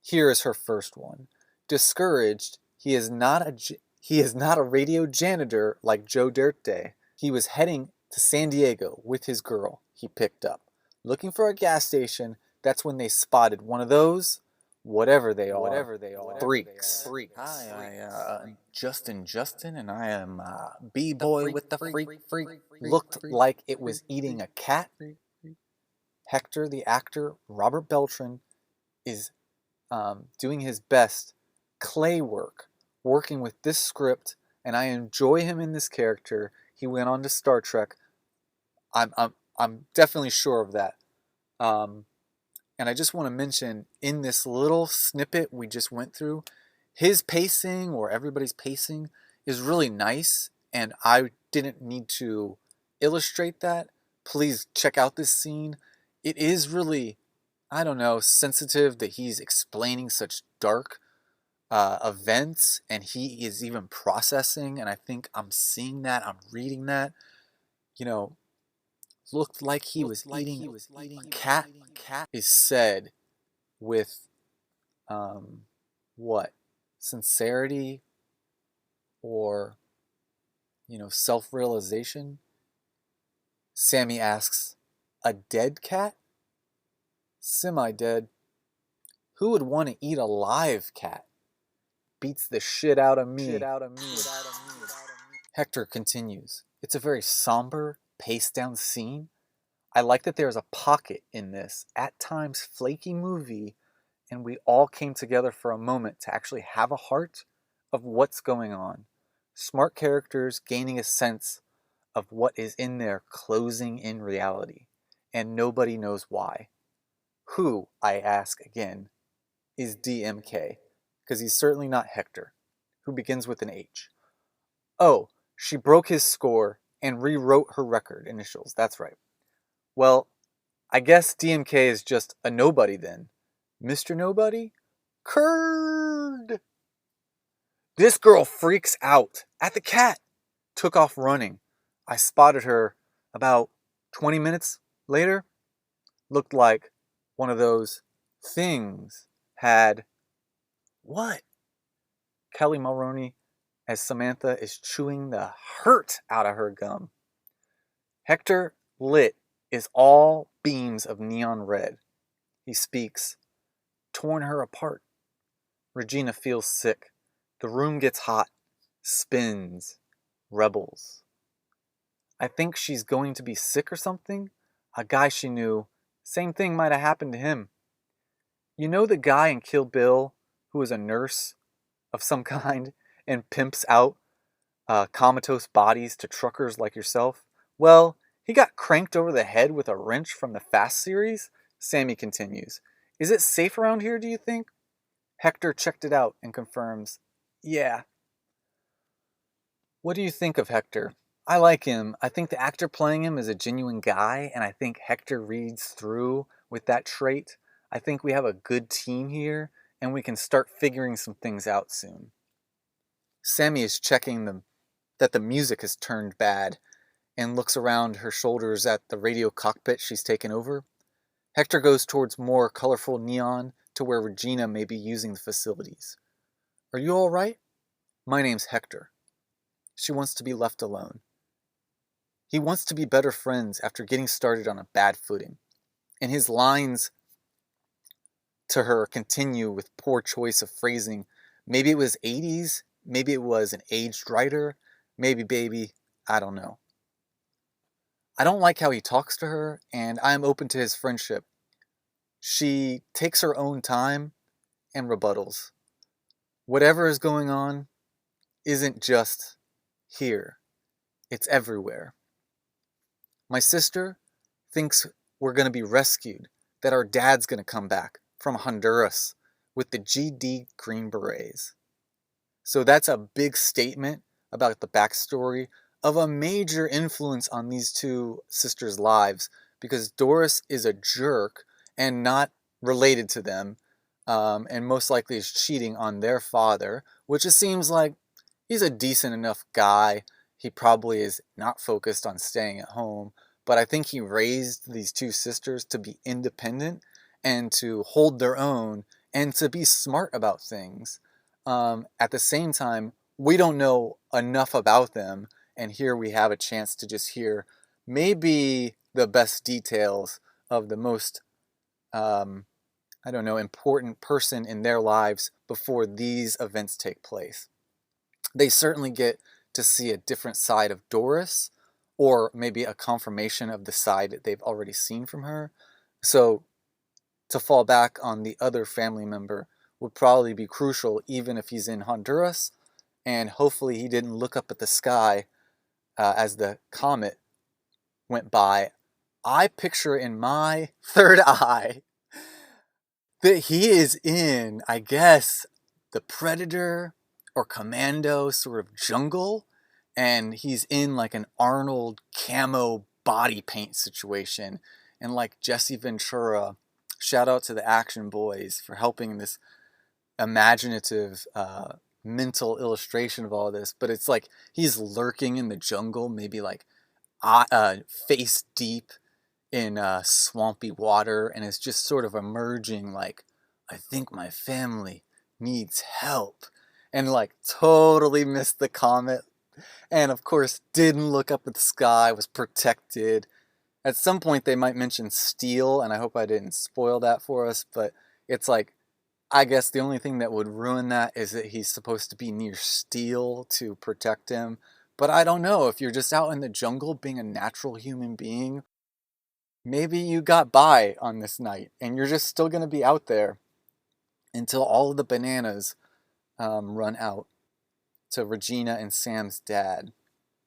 Here is her first one. Discouraged, he is not a radio janitor like Joe Dirt. He was heading to San Diego with his girl he picked up. Looking for a gas station, that's when they spotted one of those, whatever they are, freaks. Hi, I'm JustinJustin, and I am B-boy with the freak. Looked like it was eating a cat. Hector, the actor, RobertBeltran, is doing his best clay work, working with this script, and I enjoy him in this character. He went on to Star Trek. I'm definitely sure of that. And I just want to mention, in this little snippet we just went through, his pacing, or everybody's pacing, is really nice, and I didn't need to illustrate that. Please check out this scene. It is really, I don't know, sensitive that he's explaining such dark events, and he is even processing, and I think I'm seeing that, I'm reading that. You know, looked like he was eating a cat. Cat is said with what? Sincerity, or self-realization. Sammy asks, a dead cat? Semi-dead. Who would want to eat a live cat? Beats the shit out of me. Hector continues. It's a very somber, paced-down scene. I like that there's a pocket in this, at times flaky movie, and we all came together for a moment to actually have a heart of what's going on. Smart characters gaining a sense of what is in there closing in reality, and nobody knows why. Who, I ask again, is DMK? Because he's certainly not Hector, who begins with an H. Oh, she broke his score and rewrote her record initials, that's right. Well, I guess DMK is just a nobody then. Mr. Nobody? Curd! This girl freaks out at the cat. Took off running. I spotted her about 20 minutes later. Looked like one of those things had... What? Kelly Mulroney as Samantha is chewing the hurt out of her gum. Hector, lit, is all beams of neon red. He speaks. Torn her apart. Regina feels sick. The room gets hot. Spins. Rebels. I think she's going to be sick or something. A guy she knew, same thing might have happened to him. You know the guy in Kill Bill who is a nurse of some kind and pimps out comatose bodies to truckers like yourself? Well, he got cranked over the head with a wrench from the Fast series. Sammy continues. Is it safe around here, do you think? Hector checked it out and confirms, yeah. What do you think of Hector? I like him. I think the actor playing him is a genuine guy, and I think Hector reads through with that trait. I think we have a good team here, and we can start figuring some things out soon. Sammy is checking that the music has turned bad, and looks around her shoulders at the radio cockpit she's taken over. Hector goes towards more colorful neon to where Regina may be using the facilities. Are you all right? My name's Hector. She wants to be left alone. He wants to be better friends after getting started on a bad footing. And his lines to her continue with poor choice of phrasing. Maybe it was 80s, maybe it was an aged writer, maybe baby, I don't know. I don't like how he talks to her, and I'm open to his friendship. She takes her own time and rebuttals. Whatever is going on isn't just here, it's everywhere. My sister thinks we're going to be rescued, that our dad's going to come back from Honduras with the GD Green Berets. So that's a big statement about the backstory of a major influence on these two sisters' lives, because Doris is a jerk and not related to them, and most likely is cheating on their father, which it seems like he's a decent enough guy. He probably is not focused on staying at home, but I think he raised these two sisters to be independent and to hold their own and to be smart about things. At the same time, we don't know enough about them, and here we have a chance to just hear maybe the best details of the most, important person in their lives before these events take place. They certainly get to see a different side of Doris, or maybe a confirmation of the side that they've already seen from her. So to fall back on the other family member would probably be crucial, even if he's in Honduras, and hopefully he didn't look up at the sky as the comet went by. I picture in my third eye that he is in, I guess, the Predator or Commando sort of jungle, and he's in like an Arnold camo body paint situation, and like Jesse Ventura, shout out to the Action Boys for helping this imaginative mental illustration of all this, but it's like he's lurking in the jungle, maybe like face deep in swampy water, and is just sort of emerging like, I think my family needs help, and like totally missed the comet, and of course didn't look up at the sky, was protected. At some point they might mention steel, and I hope I didn't spoil that for us, but it's like, I guess the only thing that would ruin that is that he's supposed to be near steel to protect him. But I don't know, if you're just out in the jungle being a natural human being, maybe you got by on this night and you're just still going to be out there until all of the bananas run out. To Regina and Sam's dad.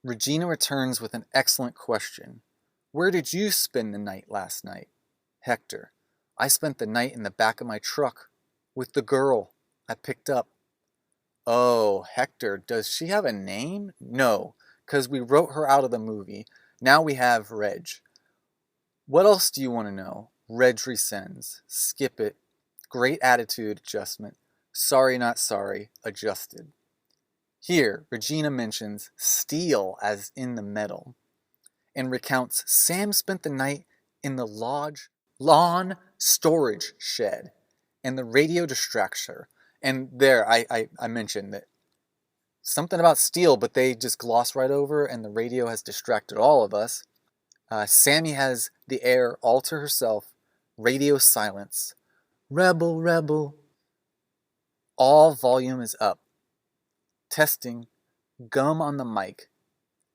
Regina returns with an excellent question. Where did you spend the night last night? Hector. I spent the night in the back of my truck with the girl I picked up. Oh, Hector, does she have a name? No, because we wrote her out of the movie. Now we have Reg. What else do you want to know? Reg resends. Skip it. Great attitude adjustment. Sorry, not sorry. Adjusted. Here, Regina mentions steel as in the metal, and recounts Sam spent the night in the lawn storage shed, and the radio distracts her. And there, I mentioned that something about steel, but they just gloss right over, and the radio has distracted all of us. Sammy has the air all to herself, radio silence. Rebel, rebel. All volume is up. Testing. Gum on the mic.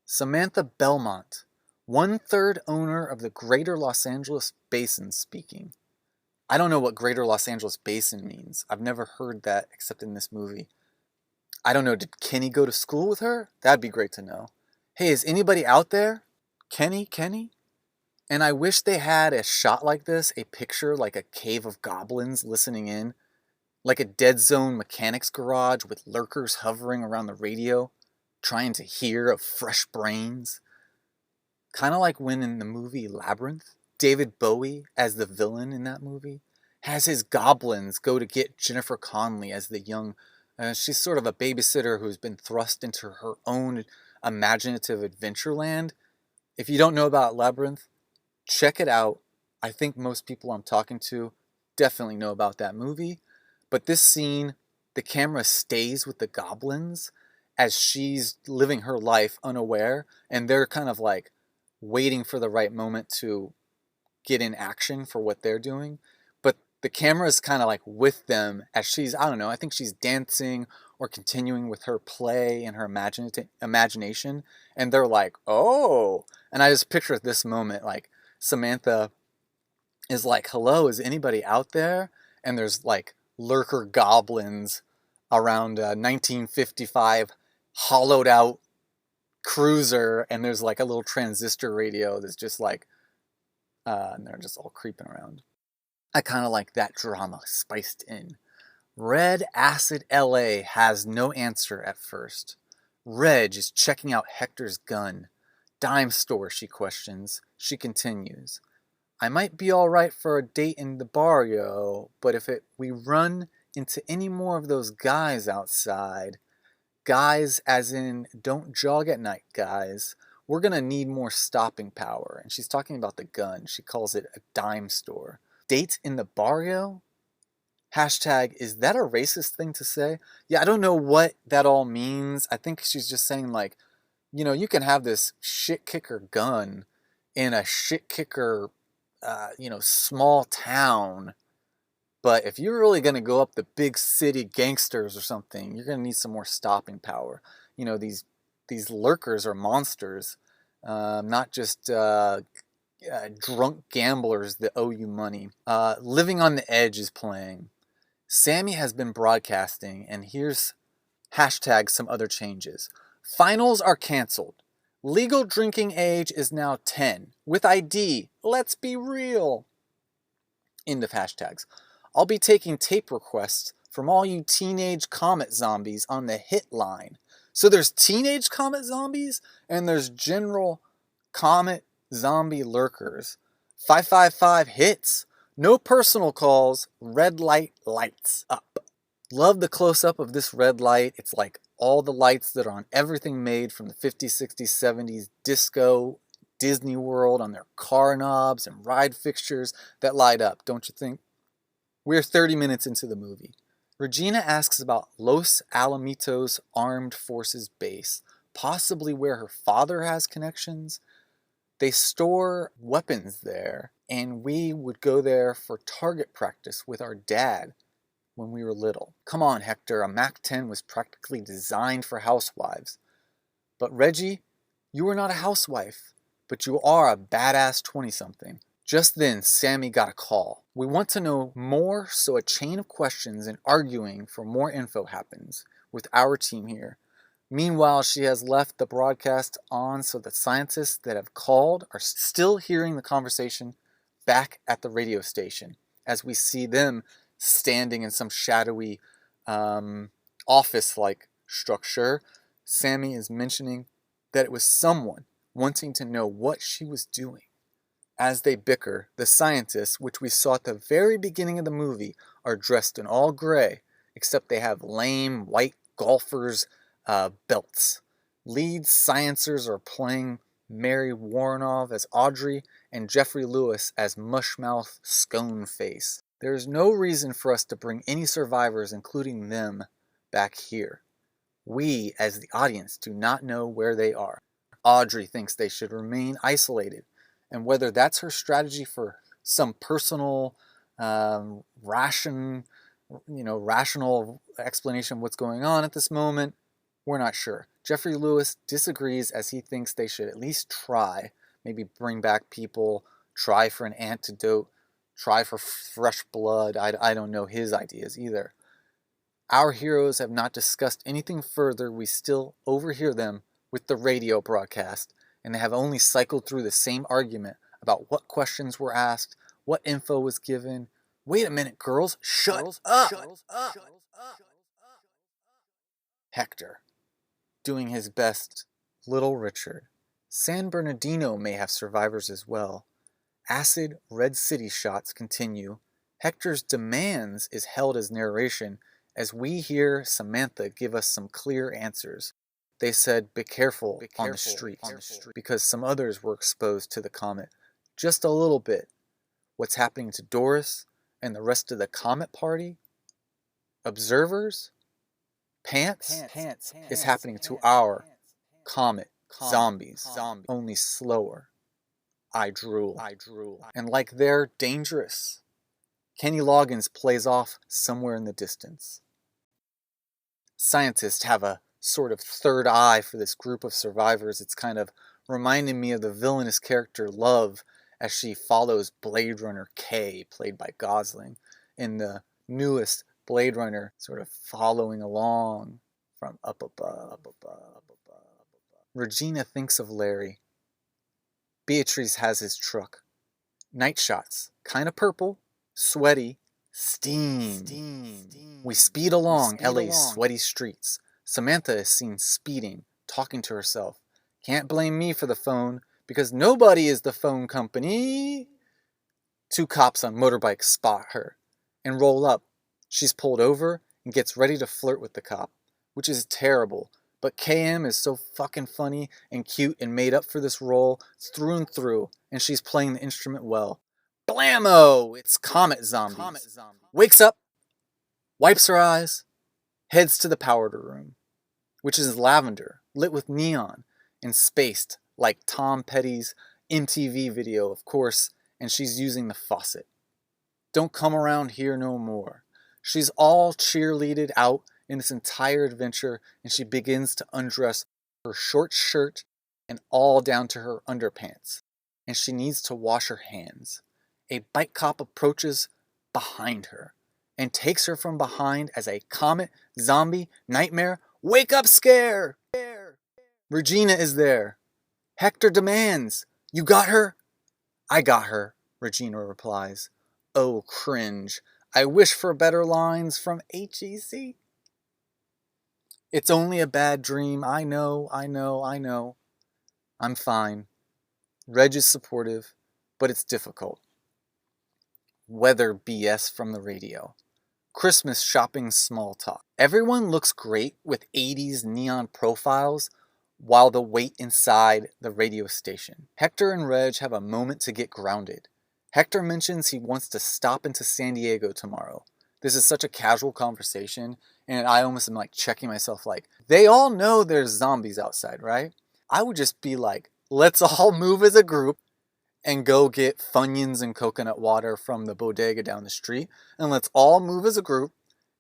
Samantha Belmont, 1/3 owner of the Greater Los Angeles Basin, speaking. I don't know what Greater Los Angeles Basin means. I've never heard that except in this movie. I don't know, did Kenny go to school with her? That'd be great to know. Hey, is anybody out there? Kenny? And I wish they had a shot like this, a picture like a cave of goblins listening in, like a Dead Zone mechanics garage with lurkers hovering around the radio, trying to hear of fresh brains. Kind of like when in the movie Labyrinth, David Bowie, as the villain in that movie, has his goblins go to get Jennifer Connelly as the young... she's sort of a babysitter who's been thrust into her own imaginative adventure land. If you don't know about Labyrinth, check it out. I think most people I'm talking to definitely know about that movie. But this scene, the camera stays with the goblins as she's living her life unaware, and they're kind of like waiting for the right moment to get in action for what they're doing. But the camera is kind of like with them as she's, I don't know, I think she's dancing or continuing with her play and her imagination. And they're like, oh. And I just picture at this moment, like Samantha is like, hello, is anybody out there? And there's like lurker goblins around a 1955 hollowed out cruiser. And there's like a little transistor radio that's just like, and they're just all creeping around. I kind of like that drama spiced in. Red Acid LA has no answer at first. Reg is checking out Hector's gun. Dime store, she questions. She continues. I might be alright for a date in the barrio, but if we run into any more of those guys outside, guys as in don't jog at night guys, we're going to need more stopping power. And she's talking about the gun. She calls it a dime store. Dates in the barrio? Hashtag, is that a racist thing to say? Yeah, I don't know what that all means. I think she's just saying like, you know, you can have this shit kicker gun in a shit kicker, small town. But if you're really going to go up the big city gangsters or something, you're going to need some more stopping power. You know, these lurkers are monsters, not just drunk gamblers that owe you money. Living on the Edge is playing. Sammy has been broadcasting, and here's hashtag some other changes. Finals are canceled. Legal drinking age is now 10. With ID. Let's be real. End of hashtags. I'll be taking tape requests from all you teenage comet zombies on the hit line. So there's teenage comet zombies, and there's general comet zombie lurkers. 555 hits. No personal calls. Red light lights up. Love the close-up of this red light. It's like all the lights that are on everything made from the 50s, 60s, 70s, disco, Disney World, on their car knobs and ride fixtures that light up, don't you think? We're 30 minutes into the movie. Regina asks about Los Alamitos Armed Forces Base, possibly where her father has connections. They store weapons there, and we would go there for target practice with our dad when we were little. Come on, Hector, a MAC-10 was practically designed for housewives. But Reggie, you are not a housewife, but you are a badass 20-something. Just then, Sammy got a call. We want to know more, so a chain of questions and arguing for more info happens with our team here. Meanwhile, she has left the broadcast on so the scientists that have called are still hearing the conversation back at the radio station as we see them standing in some shadowy office-like structure. Sammy is mentioning that it was someone wanting to know what she was doing. As they bicker, the scientists, which we saw at the very beginning of the movie, are dressed in all gray, except they have lame white golfers' belts. Lead sciencers are playing MaryWoronov as Audrey and GeofferyLewis as Mushmouth Sconeface. There is no reason for us to bring any survivors, including them, back here. We, as the audience, do not know where they are. Audrey thinks they should remain isolated, and whether that's her strategy for some personal, rational explanation of what's going on at this moment, we're not sure. GeofferyLewis disagrees as he thinks they should at least try, maybe bring back people, try for an antidote, try for fresh blood. I don't know his ideas either. Our heroes have not discussed anything further. We still overhear them with the radio broadcast, and they have only cycled through the same argument about what questions were asked, what info was given. Wait a minute, girls. Shut up. Hector, doing his best. Little Richard. San Bernardino may have survivors as well. Acid Red City shots continue. Hector's demands is held as narration as we hear Samantha give us some clear answers. They said, be careful on the street, because some others were exposed to the comet. Just a little bit. What's happening to Doris and the rest of the Comet party, observers, pants is happening to our Comet zombies, only slower. I drool. And like they're dangerous. Kenny Loggins plays off somewhere in the distance. Scientists have a sort of third eye for this group of survivors. It's kind of reminding me of the villainous character Love as she follows Blade Runner K, played by Gosling, in the newest Blade Runner, sort of following along from up above. Regina thinks of Larry. Beatrice has his truck. Night shots, kind of purple, sweaty, steam. We speed along LA's sweaty streets. Samantha is seen speeding, talking to herself. Can't blame me for the phone, because nobody is the phone company. 2 cops on motorbikes spot her and roll up. She's pulled over and gets ready to flirt with the cop, which is terrible. But KM is so fucking funny and cute and made up for this role through and through, and she's playing the instrument well. Blammo! It's Comet Zombies. Wakes up, wipes her eyes, heads to the powder room, which is lavender, lit with neon, and spaced like Tom Petty's MTV video, of course, and she's using the faucet. Don't come around here no more. She's all cheerleaded out in this entire adventure, and she begins to undress her short shirt and all down to her underpants, and she needs to wash her hands. A bike cop approaches behind her and takes her from behind as a comet zombie nightmare wake up scare. Regina is there. Hector demands, "You got her?" "I got her," Regina replies. Oh, cringe. I wish for better lines from HEC. It's only a bad dream. I know. I'm fine. Reg is supportive, but it's difficult. Weather BS from the radio. Christmas shopping small talk. Everyone looks great with 80s neon profiles while they wait inside the radio station. Hector and Reg have a moment to get grounded. Hector mentions he wants to stop into San Diego tomorrow. This is such a casual conversation, and I almost am like checking myself like, they all know there's zombies outside, right? I would just be like, let's all move as a group and go get Funyuns and coconut water from the bodega down the street, and let's all move as a group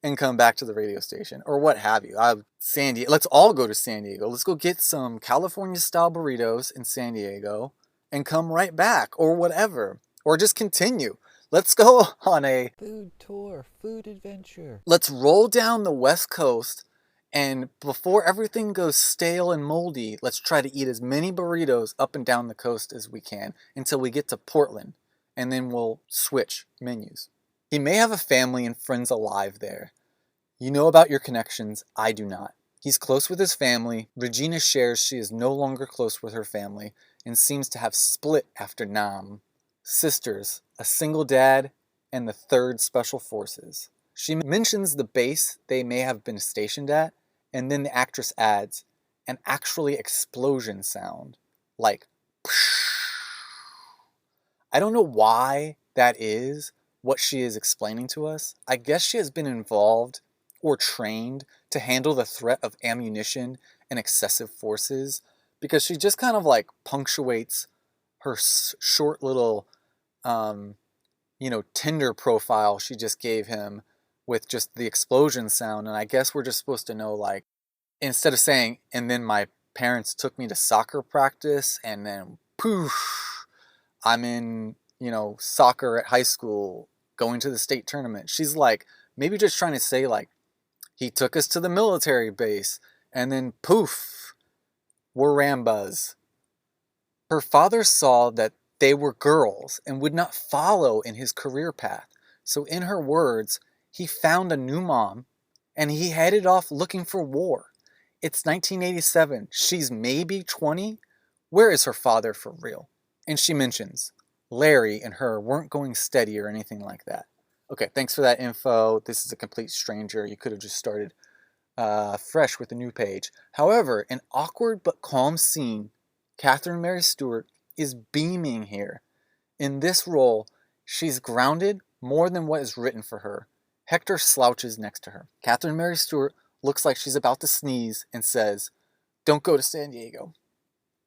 and come back to the radio station, or what have you. Let's all go to San Diego. Let's go get some California-style burritos in San Diego and come right back, or whatever. Or just continue. Let's go on a Food tour, food adventure. Let's roll down the West Coast, and before everything goes stale and moldy, let's try to eat as many burritos up and down the coast as we can until we get to Portland, and then we'll switch menus. He may have a family and friends alive there. You know about your connections, I do not. He's close with his family. Regina shares she is no longer close with her family and seems to have split after Nam. Sisters, a single dad, and the 3rd Special Forces. She mentions the base they may have been stationed at, and then the actress adds an actually explosion sound, like psh. I don't know why that is what she is explaining to us. I guess she has been involved or trained to handle the threat of ammunition and excessive forces, because she just kind of like punctuates her short little, Tinder profile she just gave him with just the explosion sound. And I guess we're just supposed to know, like, instead of saying, and then my parents took me to soccer practice, and then poof, I'm in, soccer at high school, going to the state tournament. She's like, maybe just trying to say, like, he took us to the military base, and then poof, we're Rambas. Her father saw that they were girls and would not follow in his career path. So in her words, he found a new mom and he headed off looking for war. It's 1987. She's maybe 20. Where is her father for real? And she mentions Larry and her weren't going steady or anything like that. Okay, thanks for that info. This is a complete stranger. You could have just started fresh with a new page. However, an awkward but calm scene, Catherine Mary Stewart is beaming here. In this role, she's grounded more than what is written for her. Hector slouches next to her. Catherine Mary Stewart looks like she's about to sneeze and says, "Don't go to San Diego.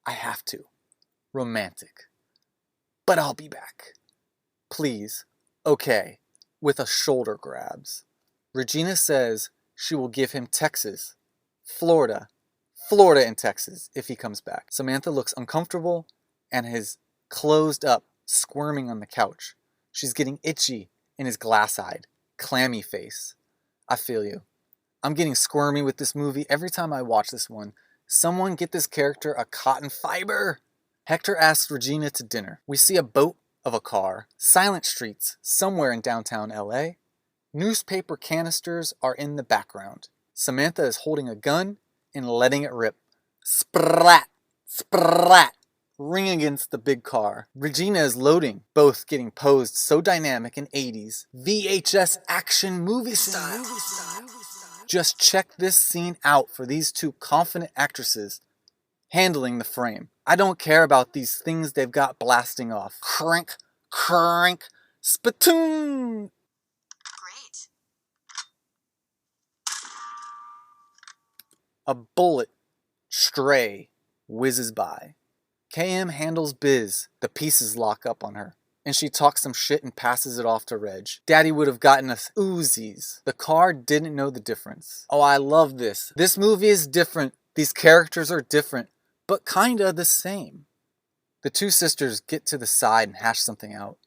I have to. Romantic. But I'll be back. Please. Okay." With a shoulder grabs. Regina says she will give him Texas, Florida and Texas if he comes back. Samantha looks uncomfortable and is closed up, squirming on the couch. She's getting itchy and is glass-eyed, clammy face. I feel you. I'm getting squirmy with this movie every time I watch this one. Someone get this character a cotton fiber. Hector asks Regina to dinner. We see a boat of a car, silent streets somewhere in downtown LA. Newspaper canisters are in the background. Samantha is holding a gun and letting it rip. Sprat! Sprat! Ring against the big car. Regina is loading, both getting posed so dynamic in 80s VHS action movie style. Just check this scene out for these two confident actresses handling the frame. I don't care about these things they've got blasting off. Crank, crank, spatoon! Great. A bullet, stray, whizzes by. KM handles biz. The pieces lock up on her. And she talks some shit and passes it off to Reg. Daddy would have gotten us Uzis. The car didn't know the difference. Oh, I love this. This movie is different. These characters are different, but kinda the same. The two sisters get to the side and hash something out.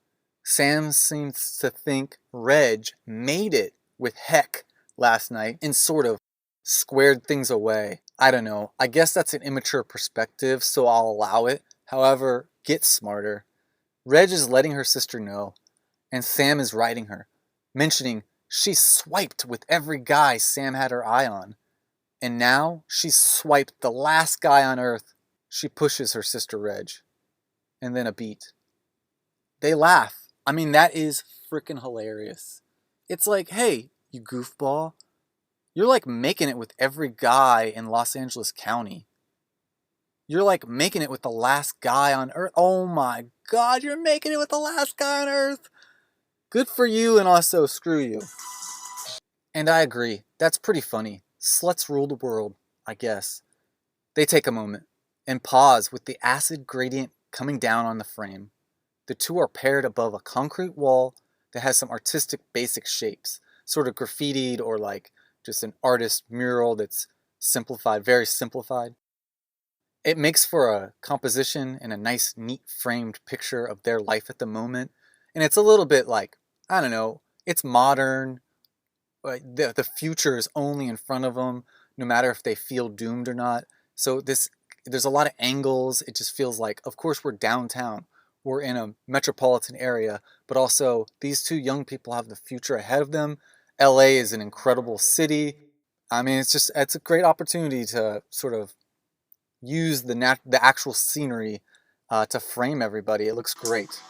Sam seems to think Reg made it with Heck last night and sort of squared things away. I don't know. I guess that's an immature perspective, so I'll allow it. However, get smarter. Reg is letting her sister know, and Sam is writing her, mentioning she swiped with every guy Sam had her eye on. And now she's swiped the last guy on earth. She pushes her sister Reg. And then a beat. They laugh. I mean, that is freaking hilarious. It's like, hey, you goofball. You're like making it with every guy in Los Angeles County. You're like making it with the last guy on earth. Oh my God, you're making it with the last guy on earth. Good for you, and also screw you. And I agree. That's pretty funny. Sluts rule the world, I guess. They take a moment and pause with the acid gradient coming down on the frame. The two are paired above a concrete wall that has some artistic basic shapes, sort of graffitied or like just an artist mural that's simplified, very simplified. It makes for a composition and a nice, neat framed picture of their life at the moment. And it's a little bit like, I don't know, it's modern. The future is only in front of them, no matter if they feel doomed or not. So there's a lot of angles. It just feels like, of course, we're downtown. We're in a metropolitan area, but also these two young people have the future ahead of them. LA is an incredible city. I mean, it's a great opportunity to sort of use the actual scenery to frame everybody. It looks great.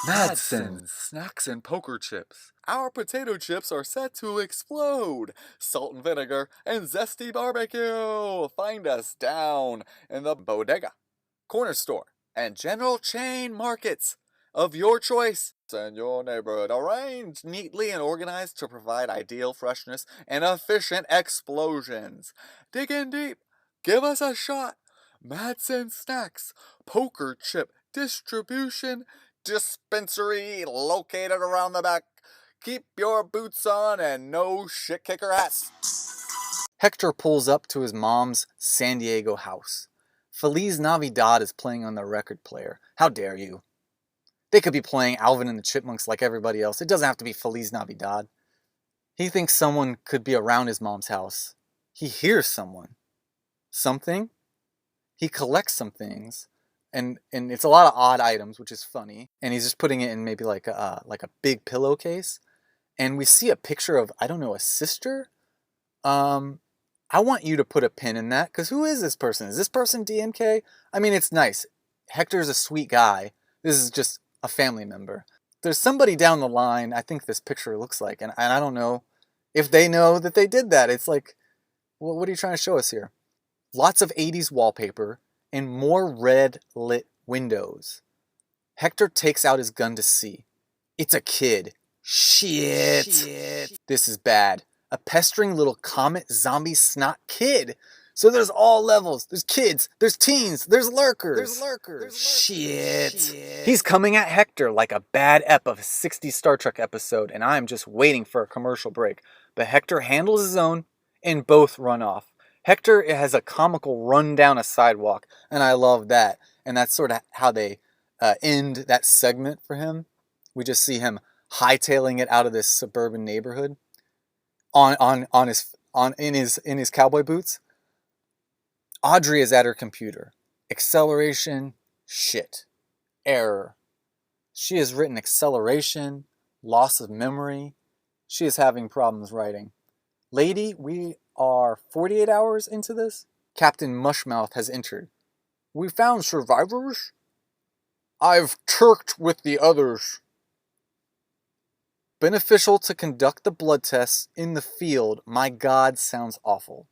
Madsen, snacks and poker chips. Our potato chips are set to explode. Salt and vinegar and zesty barbecue. Find us down in the bodega, corner store, and general chain markets of your choice in your neighborhood, arranged neatly and organized to provide ideal freshness and efficient explosions. Dig in deep. Give us a shot. Madsen Snacks, poker chip distribution dispensary located around the back. Keep your boots on and no shit kicker hats. Hector pulls up to his mom's San Diego house. Feliz Navidad is playing on the record player. How dare you? They could be playing Alvin and the Chipmunks like everybody else. It doesn't have to be Feliz Navidad. He thinks someone could be around his mom's house. He hears someone. Something? He collects some things. And it's a lot of odd items, which is funny. And he's just putting it in maybe like a big pillowcase. And we see a picture of, I don't know, a sister? I want you to put a pin in that, because who is this person? Is this person DMK? I mean, it's nice. Hector's a sweet guy. This is just a family member. There's somebody down the line, I think this picture looks like, and I don't know if they know that they did that. It's like, well, what are you trying to show us here? Lots of 80s wallpaper and more red lit windows. Hector takes out his gun to see. It's a kid. Shit. This is bad. A pestering little comet zombie snot kid. So there's all levels. There's kids. There's teens. There's lurkers. Shit. He's coming at Hector like a bad ep of a 60s Star Trek episode, and I'm just waiting for a commercial break. But Hector handles his own, and both run off. Hector has a comical run down a sidewalk, and I love that. And that's sort of how they end that segment for him. We just see him hightailing it out of this suburban neighborhood in his cowboy boots. Audrey is at her computer. Acceleration, shit. Error. She has written acceleration, loss of memory. She is having problems writing. Lady, we are 48 hours into this. Captain Mushmouth has entered. We found survivors? I've turked with the others. Beneficial to conduct the blood tests in the field. My God, sounds awful.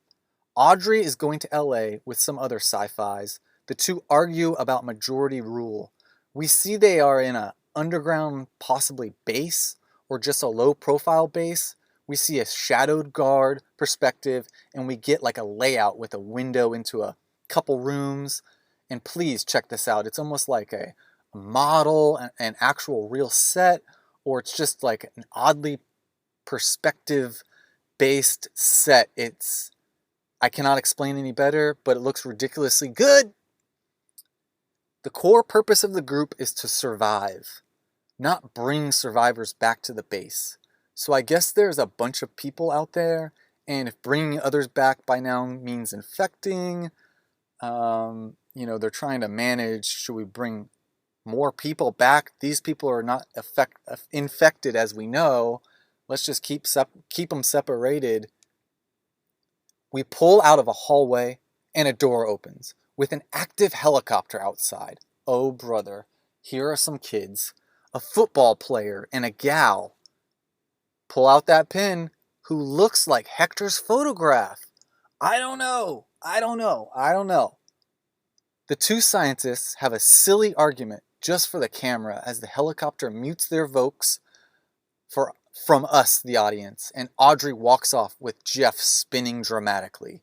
Audrey is going to LA with some other sci-fis. The two argue about majority rule. We see they are in an underground, possibly base, or just a low-profile base. We see a shadowed guard perspective, and we get like a layout with a window into a couple rooms. And please check this out. It's almost like a model, an actual real set, or it's just like an oddly perspective-based set. I cannot explain any better, but it looks ridiculously good. The core purpose of the group is to survive, not bring survivors back to the base. So I guess there's a bunch of people out there, and if bringing others back by now means infecting, they're trying to manage, should we bring more people back? These people are not infected as we know. Let's just keep them separated. We pull out of a hallway, and a door opens, with an active helicopter outside. Oh, brother, here are some kids, a football player, and a gal. Pull out that pin, who looks like Hector's photograph. I don't know. The two scientists have a silly argument just for the camera as the helicopter mutes their vocals from us, the audience, and Audrey walks off with Jeff spinning dramatically.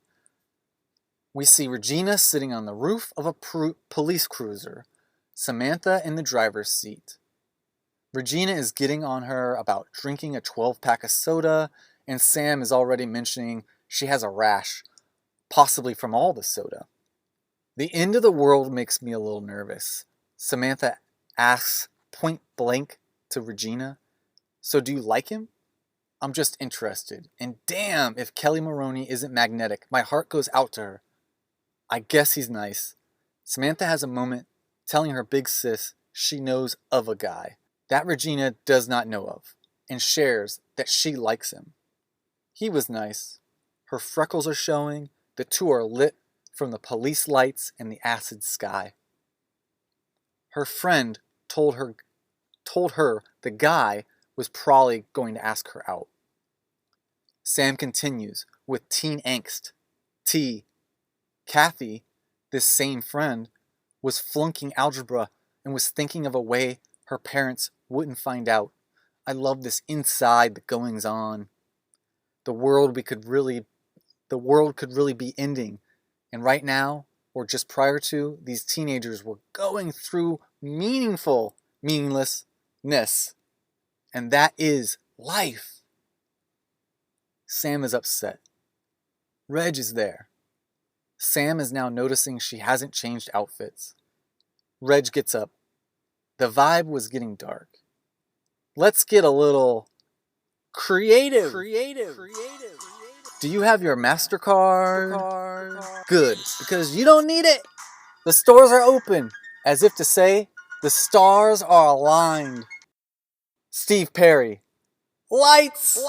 We see Regina sitting on the roof of a police cruiser, Samantha in the driver's seat. Regina is getting on her about drinking a 12-pack of soda, and Sam is already mentioning she has a rash, possibly from all the soda. The end of the world makes me a little nervous. Samantha asks point blank to Regina, so do you like him? I'm just interested. And damn, if Kelly Maroney isn't magnetic, my heart goes out to her. I guess he's nice. Samantha has a moment telling her big sis she knows of a guy that Regina does not know of, and shares that she likes him. He was nice. Her freckles are showing. The two are lit from the police lights and the acid sky. Her friend told her the guy was probably going to ask her out. Sam continues with teen angst. Kathy, this same friend, was flunking algebra and was thinking of a way her parents wouldn't find out. I love this inside the goings on. The world could really be ending. And right now, or just prior to, these teenagers were going through meaninglessness. And that is life. Sam is upset. Reg is there. Sam is now noticing she hasn't changed outfits. Reg gets up. The vibe was getting dark. Let's get a little creative. Do you have your MasterCard? Good, because you don't need it. The stores are open, as if to say, the stars are aligned. Steve Perry. Lights.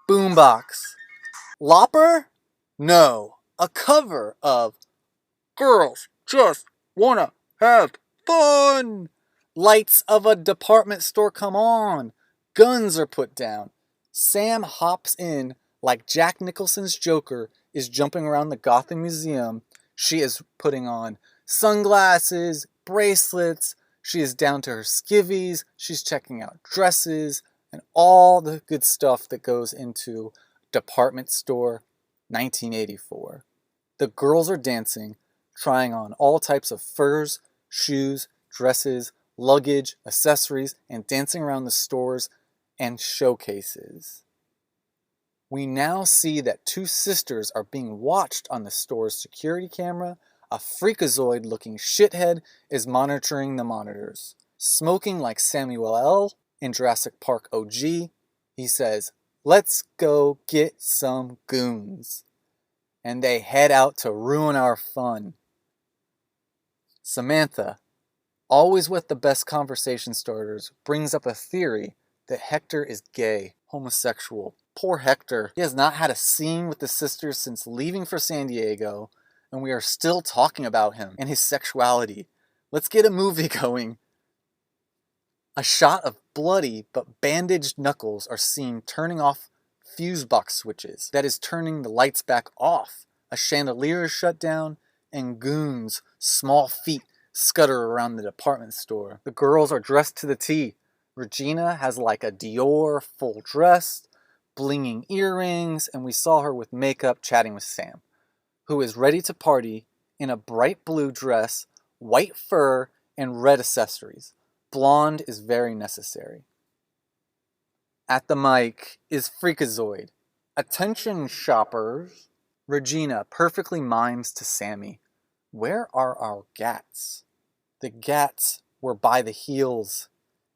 Boombox. Lopper? No, a cover of Girls Just Wanna Have Fun. Lights of a department store come on. Guns are put down. Sam hops in like Jack Nicholson's Joker is jumping around the Gotham Museum. She is putting on sunglasses, bracelets, She is down to her skivvies, she's checking out dresses, and all the good stuff that goes into department store 1984. The girls are dancing, trying on all types of furs, shoes, dresses, luggage, accessories, and dancing around the stores and showcases. We now see that two sisters are being watched on the store's security camera. A freakazoid-looking shithead is monitoring the monitors. Smoking like Samuel L. in Jurassic Park OG, he says, "Let's go get some goons." And they head out to ruin our fun. Samantha, always with the best conversation starters, brings up a theory that Hector is gay, homosexual. Poor Hector. He has not had a scene with the sisters since leaving for San Diego, and we are still talking about him and his sexuality. Let's get a movie going. A shot of bloody but bandaged knuckles are seen turning off fuse box switches. That is turning the lights back off. A chandelier is shut down, and goons, small feet, scutter around the department store. The girls are dressed to the T. Regina has like a Dior full dress, blinging earrings, and we saw her with makeup chatting with Sam, who is ready to party in a bright blue dress, white fur, and red accessories. Blonde is very necessary. At the mic is Freakazoid. Attention shoppers. Regina perfectly mimes to Sammy. Where are our gats? The gats were by the heels,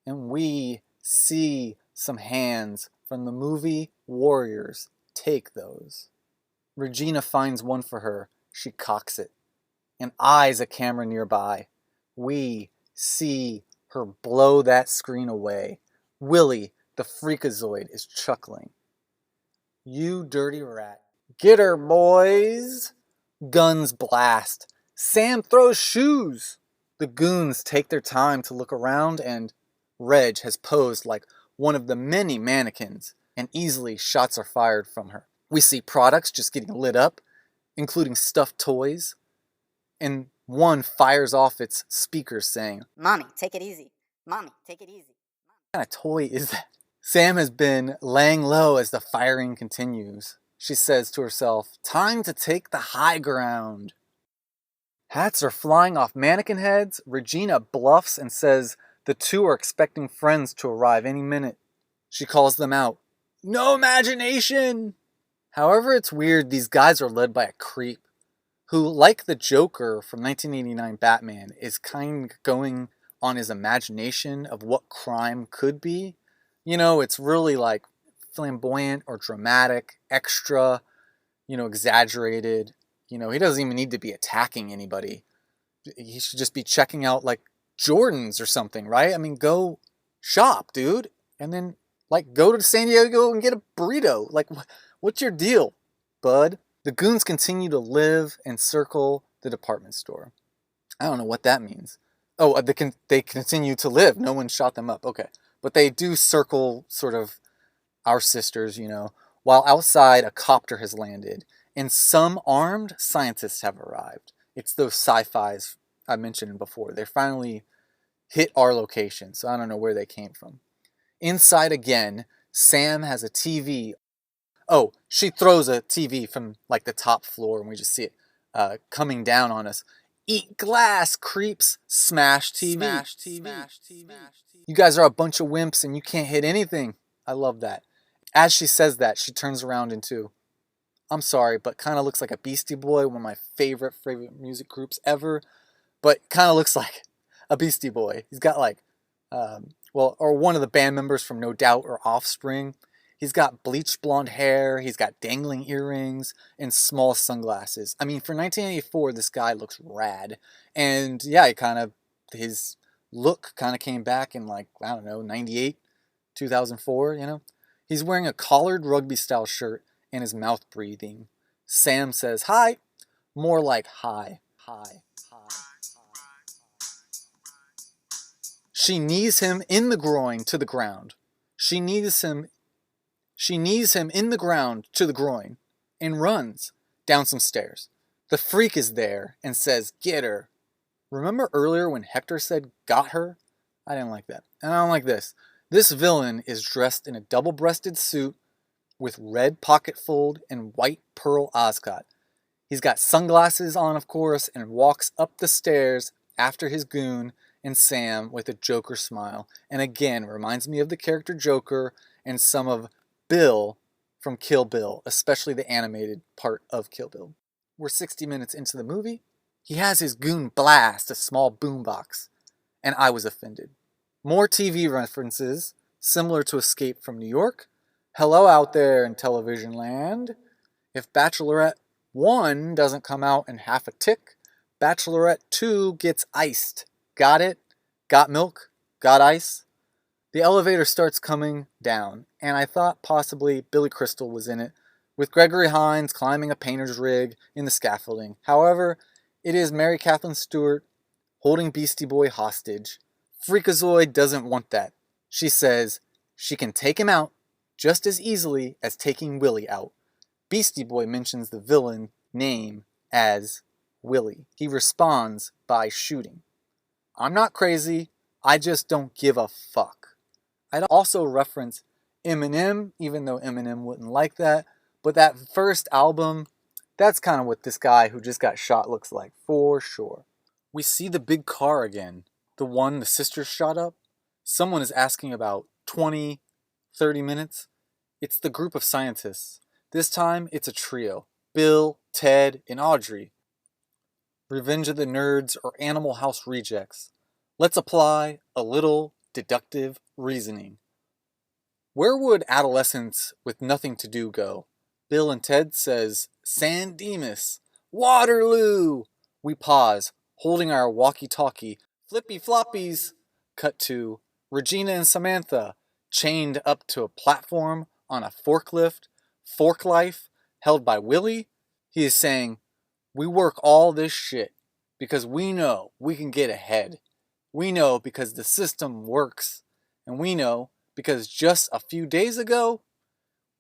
and we see some hands from the movie Warriors. Take those. Regina finds one for her. She cocks it and eyes a camera nearby. We see her blow that screen away. Willie, the freakazoid, is chuckling. You dirty rat. Get her, boys. Guns blast. Sam throws shoes. The goons take their time to look around, and Reg has posed like one of the many mannequins, and easily shots are fired from her. We see products just getting lit up, including stuffed toys, and one fires off its speakers saying, "Mommy, take it easy. Mommy, take it easy." "What kind of toy is that?" Sam has been laying low as the firing continues. She says to herself, "Time to take the high ground." Hats are flying off mannequin heads. Regina bluffs and says the two are expecting friends to arrive any minute. She calls them out. No imagination! However, it's weird these guys are led by a creep who, like the Joker from 1989 Batman, is kind of going on his imagination of what crime could be. You know, it's really like flamboyant or dramatic, extra, exaggerated. He doesn't even need to be attacking anybody. He should just be checking out like Jordans or something, right? I mean, go shop, dude. And then go to San Diego and get a burrito. What's your deal, bud? The goons continue to live and circle the department store. I don't know what that means. Oh, they continue to live. No one shot them up. Okay. But they do circle sort of our sisters, while outside a copter has landed and some armed scientists have arrived. It's those sci-fis I mentioned before. They finally hit our location, so I don't know where they came from. Inside again, Sam has a TV. Oh, she throws a TV from the top floor and we just see it coming down on us. Eat glass, creeps. Smash TV. Smash TV. Smash TV. You guys are a bunch of wimps and you can't hit anything. I love that. As she says that, she turns around into, I'm sorry, but kind of looks like a Beastie Boy, one of my favorite music groups ever, but kind of looks like a Beastie Boy. He's got or one of the band members from No Doubt or Offspring. He's got bleached blonde hair, he's got dangling earrings, and small sunglasses. I mean, for 1984, this guy looks rad. And yeah, his look kind of came back in 98, 2004, He's wearing a collared rugby-style shirt and his mouth breathing. Sam says, hi. More like hi. Hi. She knees him in the groin to the ground. She knees him in the ground to the groin and runs down some stairs. The freak is there and says, get her. Remember earlier when Hector said, got her? I didn't like that. And I don't like this. This villain is dressed in a double-breasted suit with red pocket fold and white pearl ascot. He's got sunglasses on, of course, and walks up the stairs after his goon and Sam with a Joker smile. And again, reminds me of the character Joker and some of Bill from Kill Bill, especially the animated part of Kill Bill. We're 60 minutes into the movie. He has his goon blast a small boombox, and I was offended. More TV references, similar to Escape from New York. Hello out there in television land. If Bachelorette 1 doesn't come out in half a tick, Bachelorette 2 gets iced. Got it? Got milk? Got ice? The elevator starts coming down, and I thought possibly Billy Crystal was in it, with Gregory Hines climbing a painter's rig in the scaffolding. However, it is Mary Catherine Stewart holding Beastie Boy hostage. Freakazoid doesn't want that. She says she can take him out just as easily as taking Willie out. Beastie Boy mentions the villain name as Willie. He responds by shooting. I'm not crazy, I just don't give a fuck. I'd also reference Eminem, even though Eminem wouldn't like that, but that first album, that's kind of what this guy who just got shot looks like, for sure. We see the big car again, the one the sisters shot up. Someone is asking about 20, 30 minutes. It's the group of scientists. This time, it's a trio. Bill, Ted, and Audrey. Revenge of the Nerds or Animal House rejects. Let's apply a little deductive reasoning. Where would adolescents with nothing to do go? Bill and Ted says, San Dimas, Waterloo. We pause, holding our walkie-talkie. Flippy floppies. Cut to Regina and Samantha, chained up to a platform on a forklift, fork life, held by Willie. He is saying, we work all this shit because we know we can get ahead. We know because the system works. And we know because just a few days ago,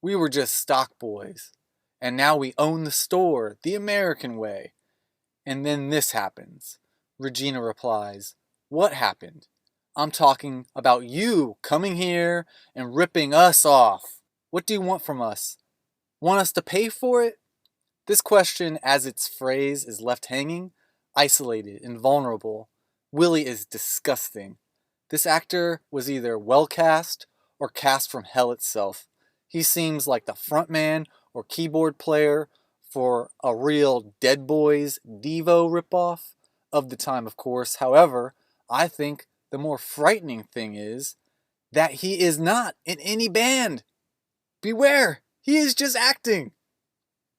we were just stock boys. And now we own the store the American way. And then this happens. Regina replies, what happened? I'm talking about you coming here and ripping us off. What do you want from us? Want us to pay for it? This question, as its phrase, is left hanging, isolated, and vulnerable. Willie is disgusting. This actor was either well cast or cast from hell itself. He seems like the frontman or keyboard player for a real Dead Boys Devo ripoff of the time, of course. However, I think the more frightening thing is that he is not in any band. Beware, he is just acting.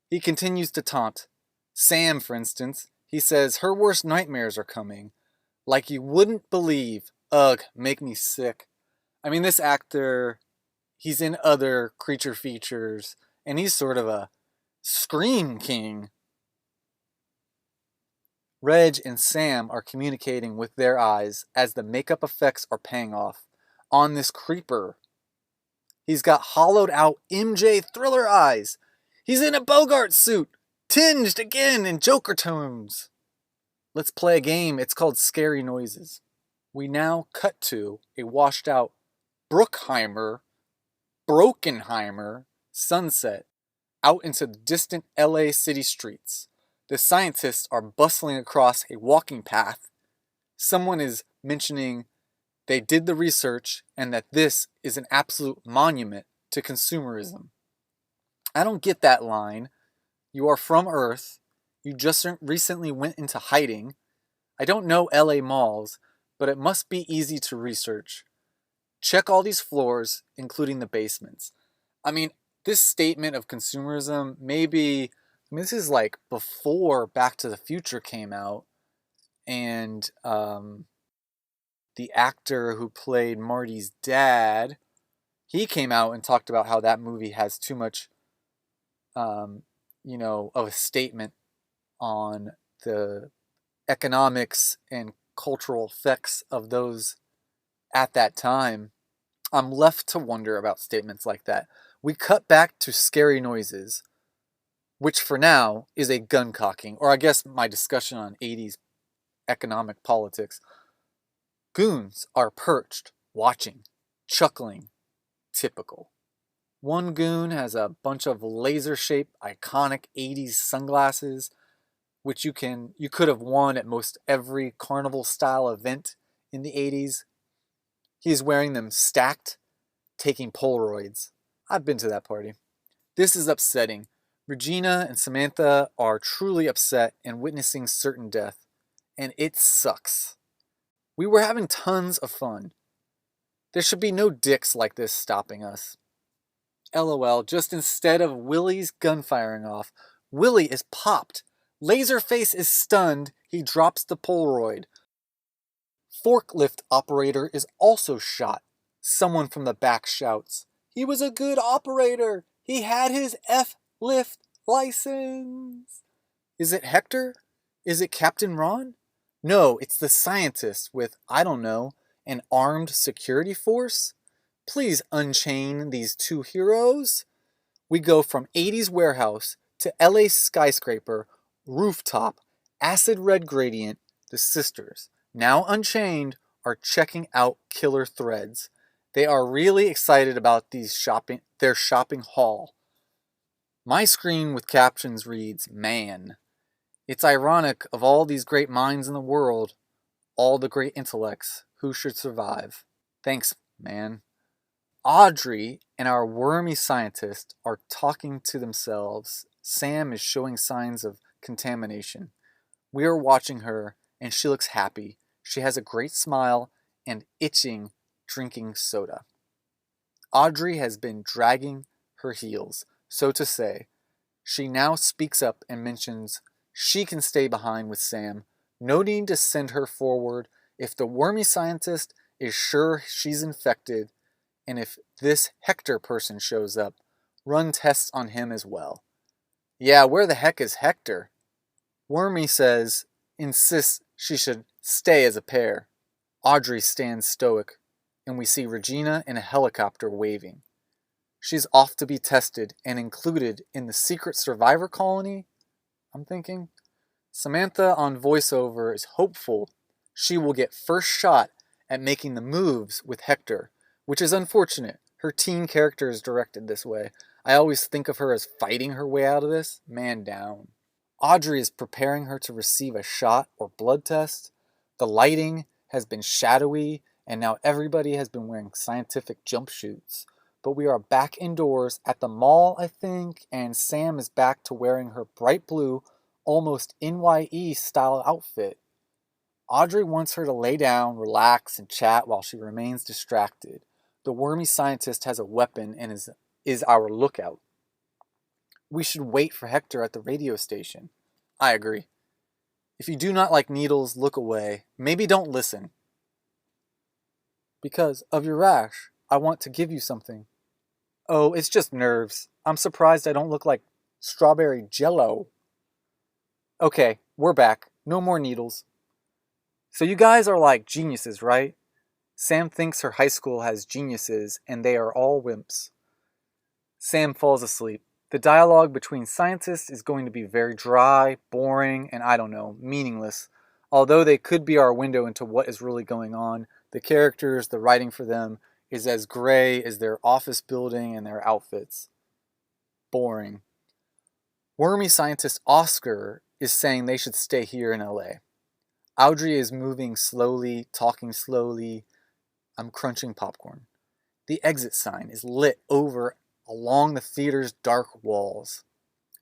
He continues to taunt. Sam, for instance, he says her worst nightmares are coming. Like you wouldn't believe. Ugh, make me sick. I mean, this actor, he's in other creature features, and he's sort of a scream king. Reg and Sam are communicating with their eyes as the makeup effects are paying off on this creeper. He's got hollowed out MJ Thriller eyes. He's in a Bogart suit, tinged again in Joker tones. Let's play a game. It's called Scary Noises. We now cut to a washed out Bruckheimer, Brokenheimer sunset out into the distant LA city streets. The scientists are bustling across a walking path. Someone is mentioning they did the research and that this is an absolute monument to consumerism. I don't get that line. You are from Earth. You just recently went into hiding. I don't know LA malls, but it must be easy to research. Check all these floors, including the basements. I mean, this statement of consumerism, maybe, this is like before Back to the Future came out, and the actor who played Marty's dad, he came out and talked about how that movie has too much, of a statement on the economics and cultural effects of those at that time. I'm left to wonder about statements like that. We cut back to Scary Noises, which for now is a gun cocking, or I guess my discussion on 80s economic politics. Goons are perched, watching, chuckling. Typical. One goon has a bunch of laser-shaped, iconic 80s sunglasses, which you could have won at most every carnival-style event in the 80s. He's wearing them stacked, taking Polaroids. I've been to that party. This is upsetting. Regina and Samantha are truly upset and witnessing certain death, and it sucks. We were having tons of fun. There should be no dicks like this stopping us. LOL, just instead of Willie's gun firing off, Willie is popped. Laserface is stunned. He drops the Polaroid. Forklift operator is also shot. Someone from the back shouts, "He was a good operator. He had his F-lift license." Is it Hector? Is it Captain Ron? No, it's the scientist with, I don't know, an armed security force? Please unchain these two heroes. We go from 80s warehouse to LA skyscraper, rooftop, acid red gradient. The sisters, now unchained, are checking out killer threads. They are really excited about their shopping haul. My screen with captions reads, "Man." It's ironic, of all these great minds in the world, all the great intellects, who should survive? Thanks, man. Audrey and our wormy scientist are talking to themselves. Sam is showing signs of contamination. We are watching her, and she looks happy. She has a great smile and itching drinking soda. Audrey has been dragging her heels, so to say. She now speaks up and mentions she can stay behind with Sam. No need to send her forward. If the wormy scientist is sure she's infected, and if this Hector person shows up, run tests on him as well. Yeah, where the heck is Hector? Wormy insists she should stay as a pair. Audrey stands stoic, and we see Regina in a helicopter waving. She's off to be tested and included in the secret survivor colony, I'm thinking. Samantha on voiceover is hopeful she will get first shot at making the moves with Hector, which is unfortunate. Her teen character is directed this way. I always think of her as fighting her way out of this. Man down. Audrey is preparing her to receive a shot or blood test. The lighting has been shadowy, and now everybody has been wearing scientific jumpsuits. But we are back indoors at the mall, I think, and Sam is back to wearing her bright blue, almost NYE style outfit. Audrey wants her to lay down, relax, and chat while she remains distracted. The wormy scientist has a weapon and is our lookout. We should wait for Hector at the radio station. I agree. If you do not like needles, look away. Maybe don't listen. Because of your rash, I want to give you something. Oh, it's just nerves. I'm surprised I don't look like strawberry jello. Okay, we're back. No more needles. So you guys are like geniuses, right? Sam thinks her high school has geniuses, and they are all wimps. Sam falls asleep. The dialogue between scientists is going to be very dry, boring, and I don't know, meaningless. Although they could be our window into what is really going on, the characters, the writing for them, is as gray as their office building and their outfits. Boring. Wormy scientist Oscar is saying they should stay here in LA. Audrey is moving slowly, talking slowly. I'm crunching popcorn. The exit sign is lit over along the theater's dark walls.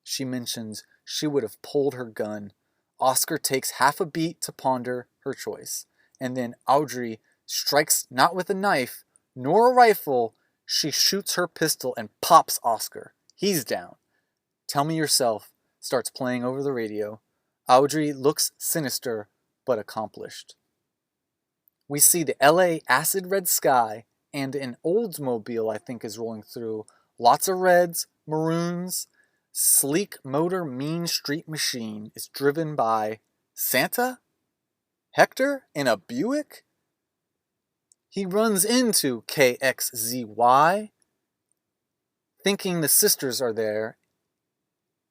She mentions she would have pulled her gun. Oscar takes half a beat to ponder her choice. And then Audrey strikes not with a knife, nor a rifle. She shoots her pistol and pops Oscar. He's down. Tell Me Yourself starts playing over the radio. Audrey looks sinister, but accomplished. We see the LA acid red sky, and an Oldsmobile, I think, is rolling through. Lots of reds, maroons. Sleek motor mean street machine is driven by Santa? Hector in a Buick? He runs into KXZY. Thinking the sisters are there,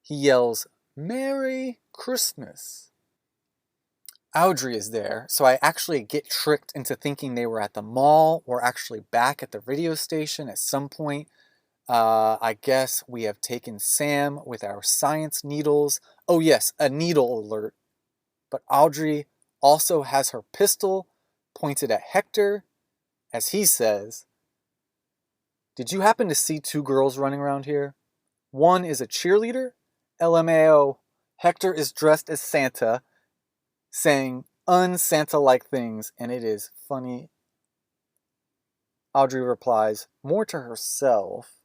he yells, "Merry Christmas." Audrey is there, so I actually get tricked into thinking they were at the mall or actually back at the radio station at some point. I guess we have taken Sam with our science needles. Oh yes, a needle alert. But Audrey also has her pistol pointed at Hector, as he says, "Did you happen to see two girls running around here? One is a cheerleader, LMAO. Hector is dressed as Santa, saying un-Santa-like things, and it is funny." Audrey replies, more to herself,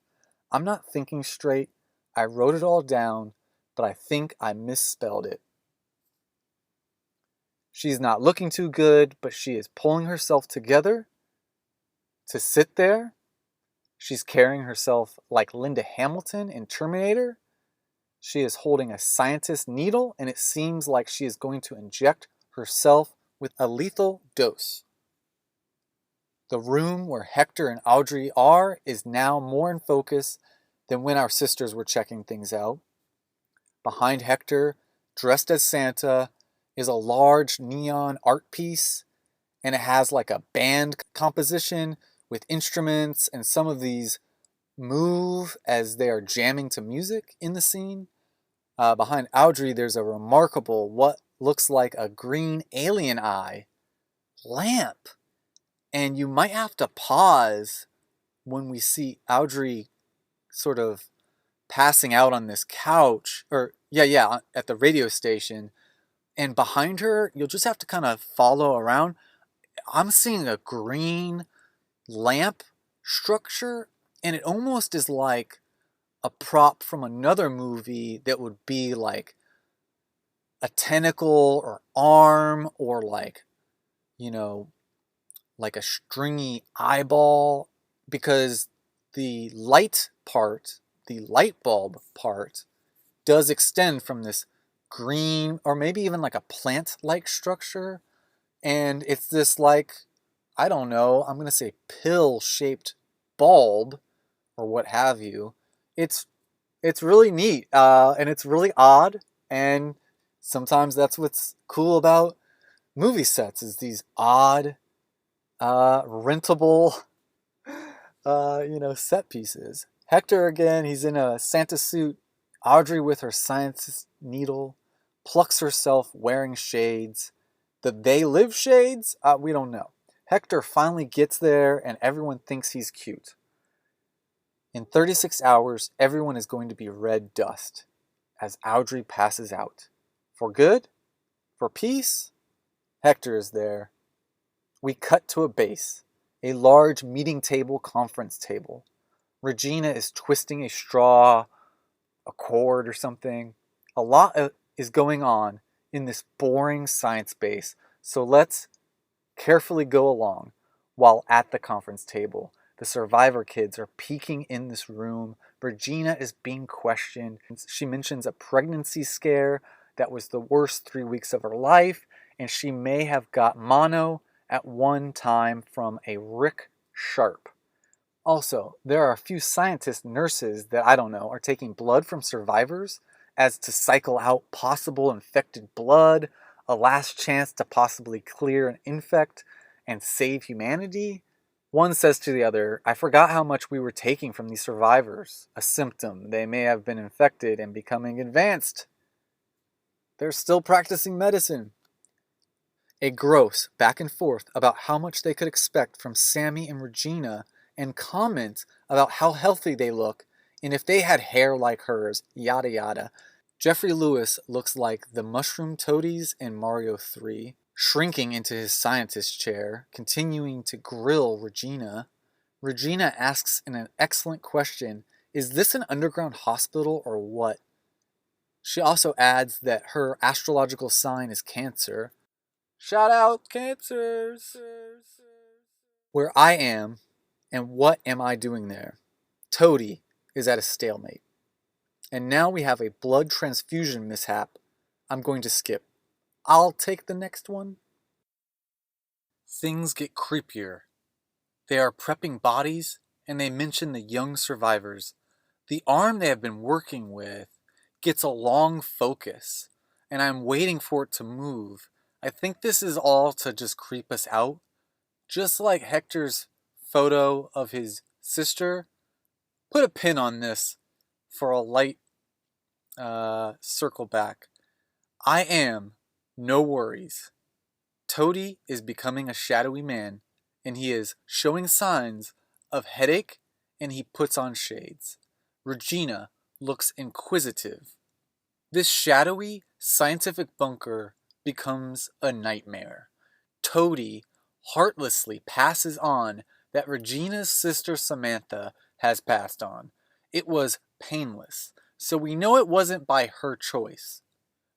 "I'm not thinking straight. I wrote it all down, but I think I misspelled it." She's not looking too good, but she is pulling herself together to sit there. She's carrying herself like Linda Hamilton in Terminator. She is holding a scientist needle, and it seems like she is going to inject herself with a lethal dose. The room where Hector and Audrey are is now more in focus than when our sisters were checking things out. Behind Hector, dressed as Santa, is a large neon art piece, and it has like a band composition with instruments, and some of these move as they are jamming to music in the scene. Behind Audrey, there's a remarkable, what looks like a green alien eye lamp. And you might have to pause when we see Audrey sort of passing out on this couch, or at the radio station. And behind her, you'll just have to kind of follow around. I'm seeing a green lamp structure, and it almost is like a prop from another movie that would be like a tentacle or arm, or like, like a stringy eyeball, because the light part, the light bulb part, does extend from this green, or maybe even like a plant-like structure, and it's this like, I don't know, I'm gonna say pill-shaped bulb, or what have you. It's really neat, and it's really odd, and sometimes that's what's cool about movie sets, is these odd, rentable, set pieces. Hector, again, he's in a Santa suit. Audrey, with her scientist needle, plucks herself wearing shades. The They Live shades? We don't know. Hector finally gets there, and everyone thinks he's cute. In 36 hours, everyone is going to be red dust as Audrey passes out. For good? For peace? Hector is there. We cut to a base, a large meeting table conference table. Regina is twisting a straw, a cord or something. A lot is going on in this boring science base, so let's carefully go along while at the conference table. The survivor kids are peeking in this room. Regina is being questioned. She mentions a pregnancy scare that was the worst 3 weeks of her life, and she may have got mono at one time from a Rick Sharp. Also, there are a few scientist nurses that, I don't know, are taking blood from survivors as to cycle out possible infected blood, a last chance to possibly clear an infect and save humanity. One says to the other, "I forgot how much we were taking from these survivors. A symptom. They may have been infected and becoming advanced. They're still practicing medicine." A gross back and forth about how much they could expect from Sammy and Regina, and comments about how healthy they look and if they had hair like hers, yada yada. GeofferyLewis looks like the mushroom toadies in Mario 3, shrinking into his scientist chair, continuing to grill Regina. Regina asks in an excellent question, "Is this an underground hospital or what?" She also adds that her astrological sign is Cancer. Shout out Cancers! Where I am, and what am I doing there? Toady is at a stalemate. And now we have a blood transfusion mishap. I'm going to skip. I'll take the next one. Things get creepier. They are prepping bodies, and they mention the young survivors. The arm they have been working with gets a long focus, and I'm waiting for it to move. I think this is all to just creep us out. Just like Hector's photo of his sister, put a pin on this for a light circle back. I am no worries. Toady is becoming a shadowy man, and he is showing signs of headache, and he puts on shades. Regina looks inquisitive. This shadowy scientific bunker becomes a nightmare. Toady heartlessly passes on that Regina's sister Samantha has passed on. It was painless, so we know it wasn't by her choice.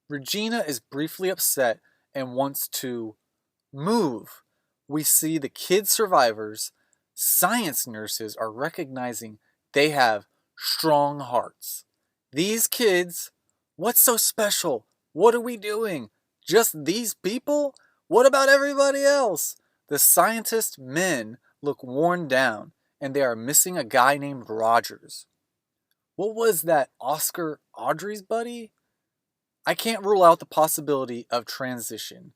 Regina is briefly upset and wants to move. We see the kid survivors, science nurses are recognizing they have strong hearts. These kids, what's so special? What are we doing? Just these people? What about everybody else? The scientist men look worn down, and they are missing a guy named Rogers. What was that, Oscar Audrey's buddy? I can't rule out the possibility of transition.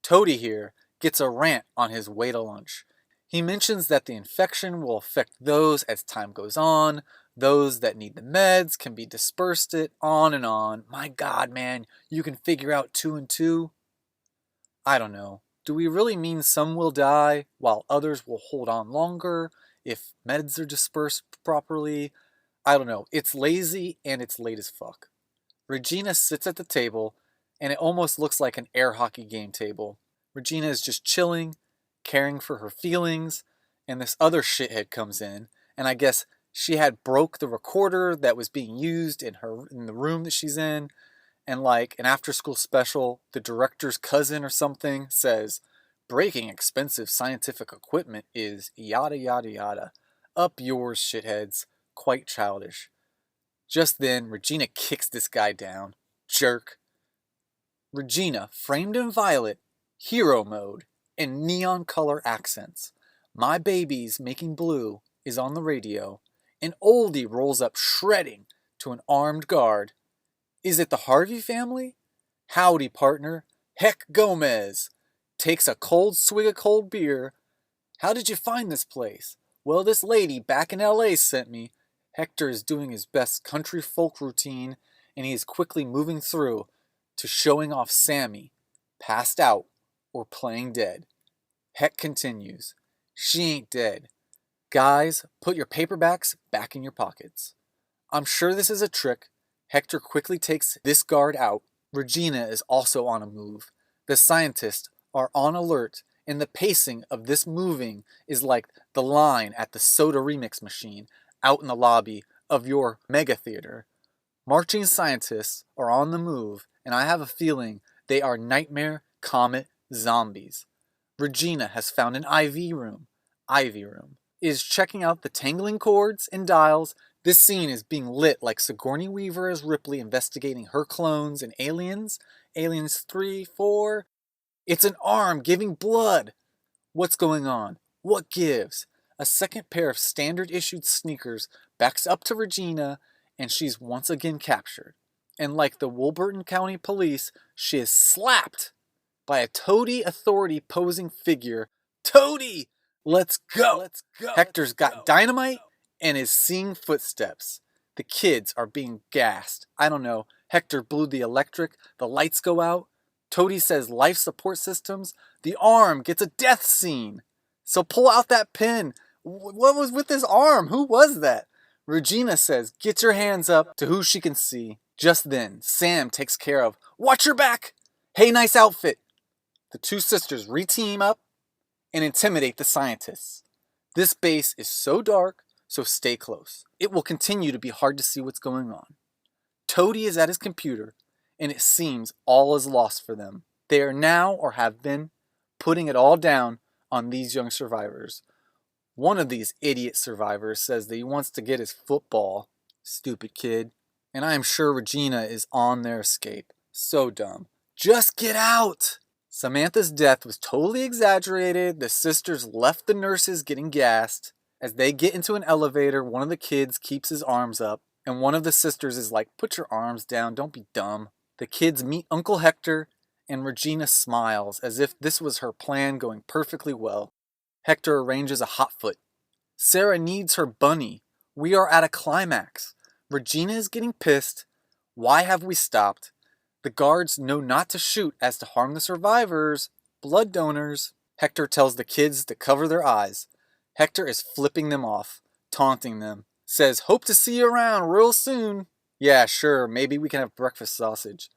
Toady here gets a rant on his way to lunch. He mentions that the infection will affect those as time goes on, those that need the meds can be dispersed it, on and on. My God, man, you can figure out 2 and 2? I don't know. Do we really mean some will die while others will hold on longer if meds are dispersed properly? I don't know. It's lazy and it's late as fuck. Regina sits at the table and it almost looks like an air hockey game table. Regina is just chilling, caring for her feelings, and this other shithead comes in, and I guess she had broke the recorder that was being used in the room that she's in, and like an after-school special, the director's cousin or something says, breaking expensive scientific equipment is yada yada yada. Up yours, shitheads. Quite childish. Just then, Regina kicks this guy down. Jerk. Regina, framed in violet, hero mode, and neon color accents. My Baby's Making Blue is on the radio. An oldie rolls up shredding to an armed guard. Is it the Harvey family? Howdy, partner. Heck Gomez. Takes a cold swig of cold beer. How did you find this place? Well, this lady back in LA sent me. Hector is doing his best country folk routine, and he is quickly moving through to showing off Sammy, passed out or playing dead. Heck continues. She ain't dead. Guys, put your paperbacks back in your pockets. I'm sure this is a trick. Hector quickly takes this guard out. Regina is also on a move. The scientists are on alert, and the pacing of this moving is like the line at the soda remix machine out in the lobby of your mega theater. Marching scientists are on the move, and I have a feeling they are nightmare comet zombies. Regina has found an IV room. Is checking out the tangling cords and dials. This scene is being lit like Sigourney Weaver as Ripley investigating her clones and Aliens. Aliens 3, 4. It's an arm giving blood. What's going on? What gives? A second pair of standard issued sneakers backs up to Regina, and she's once again captured. And like the Wolverton County Police, she is slapped by a toady authority posing figure. Toady! Let's go! Hector's got dynamite and is seeing footsteps. The kids are being gassed. I don't know. Hector blew the electric. The lights go out. Toady says life support systems. The arm gets a death scene. So pull out that pin. What was with his arm? Who was that? Regina says, get your hands up to who she can see. Just then, Sam takes care of, watch your back! Hey, nice outfit! The two sisters re-team up and intimidate the scientists. This base is so dark, so stay close. It will continue to be hard to see what's going on. Toady is at his computer, and it seems all is lost for them. They are now, or have been, putting it all down on these young survivors. One of these idiot survivors says that he wants to get his football. Stupid kid. And I am sure Regina is on their escape. So dumb. Just get out! Samantha's death was totally exaggerated. The sisters left the nurses getting gassed. As they get into an elevator, one of the kids keeps his arms up, and one of the sisters is like, put your arms down, don't be dumb. The kids meet Uncle Hector, and Regina smiles as if this was her plan going perfectly well. Hector arranges a hotfoot. Sarah needs her bunny. We are at a climax. Regina is getting pissed. Why have we stopped? The guards know not to shoot as to harm the survivors, blood donors. Hector tells the kids to cover their eyes. Hector is flipping them off, taunting them. Says, hope to see you around real soon. Yeah, sure, maybe we can have breakfast sausage.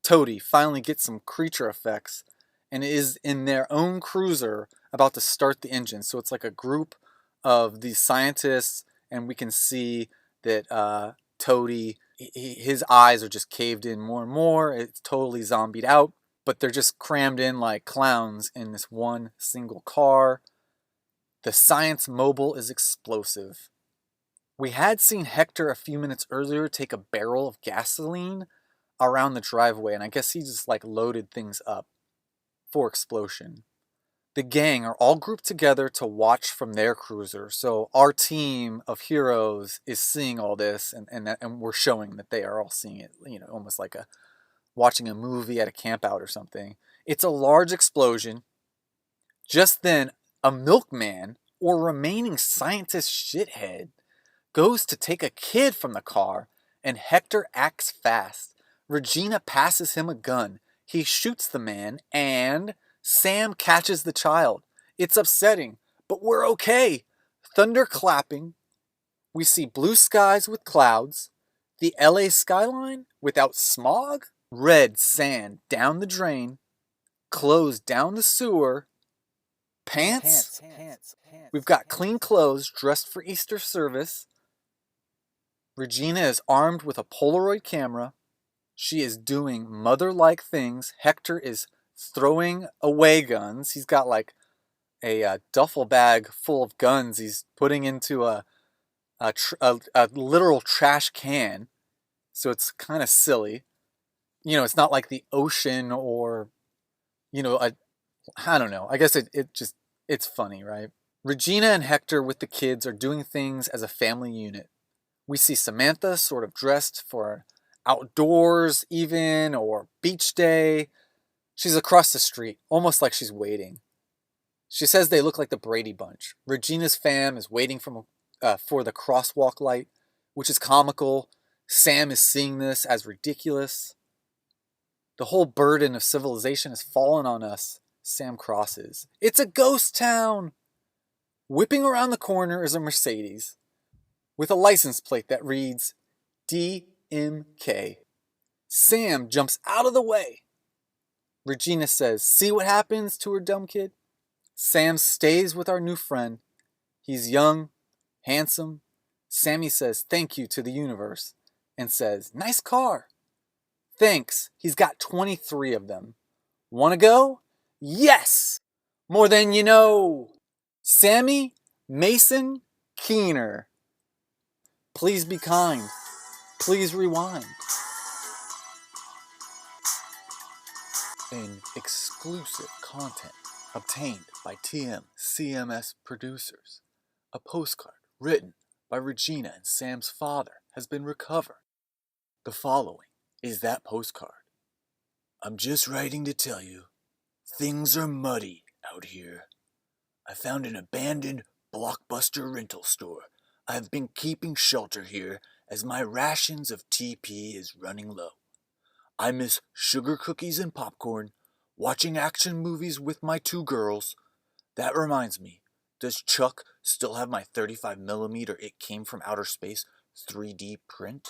Toady finally gets some creature effects and is in their own cruiser about to start the engine. So it's like a group of these scientists, and we can see that Toady, his eyes are just caved in more and more. It's totally zombied out, but they're just crammed in like clowns in this one single car. The science mobile is explosive. We had seen Hector a few minutes earlier take a barrel of gasoline around the driveway, and I guess he just like loaded things up for explosion. The gang are all grouped together to watch from their cruiser, so our team of heroes is seeing all this, and we're showing that they are all seeing it, almost like watching a movie at a campout or something. It's a large explosion. Just then, a milkman, or remaining scientist shithead, goes to take a kid from the car, and Hector acts fast. Regina passes him a gun. He shoots the man, and Sam catches the child. It's upsetting, but we're okay. Thunder clapping. We see blue skies with clouds, the LA skyline without smog, red sand down the drain, clothes down the sewer, pants. We've got clean clothes dressed for Easter service. Regina is armed with a Polaroid camera. She is doing mother-like things. Hector is throwing away guns. He's got like a duffel bag full of guns he's putting into a literal trash can. So it's kind of silly. It's not like the ocean or, I don't know. I guess it's funny, right? Regina and Hector with the kids are doing things as a family unit. We see Samantha sort of dressed for outdoors even, or beach day. She's across the street, almost like she's waiting. She says they look like the Brady Bunch. Regina's fam is waiting for the crosswalk light, which is comical. Sam is seeing this as ridiculous. The whole burden of civilization has fallen on us. Sam crosses. It's a ghost town! Whipping around the corner is a Mercedes with a license plate that reads DMK. Sam jumps out of the way. Regina says, see what happens to her dumb kid? Sam stays with our new friend. He's young, handsome. Sammy says thank you to the universe and says, nice car. Thanks. He's got 23 of them. Wanna go? Yes! More than you know. Sammy Mason Keener. Plz Be Kind. Plz Rewind. In exclusive content obtained by TMCMs producers, a postcard written by Regina and Sam's father has been recovered. The following is that postcard. I'm just writing to tell you, things are muddy out here. I found an abandoned Blockbuster rental store. I've been keeping shelter here as my rations of TP is running low. I miss sugar cookies and popcorn, watching action movies with my 2 girls. That reminds me, does Chuck still have my 35mm It Came From Outer Space 3D print?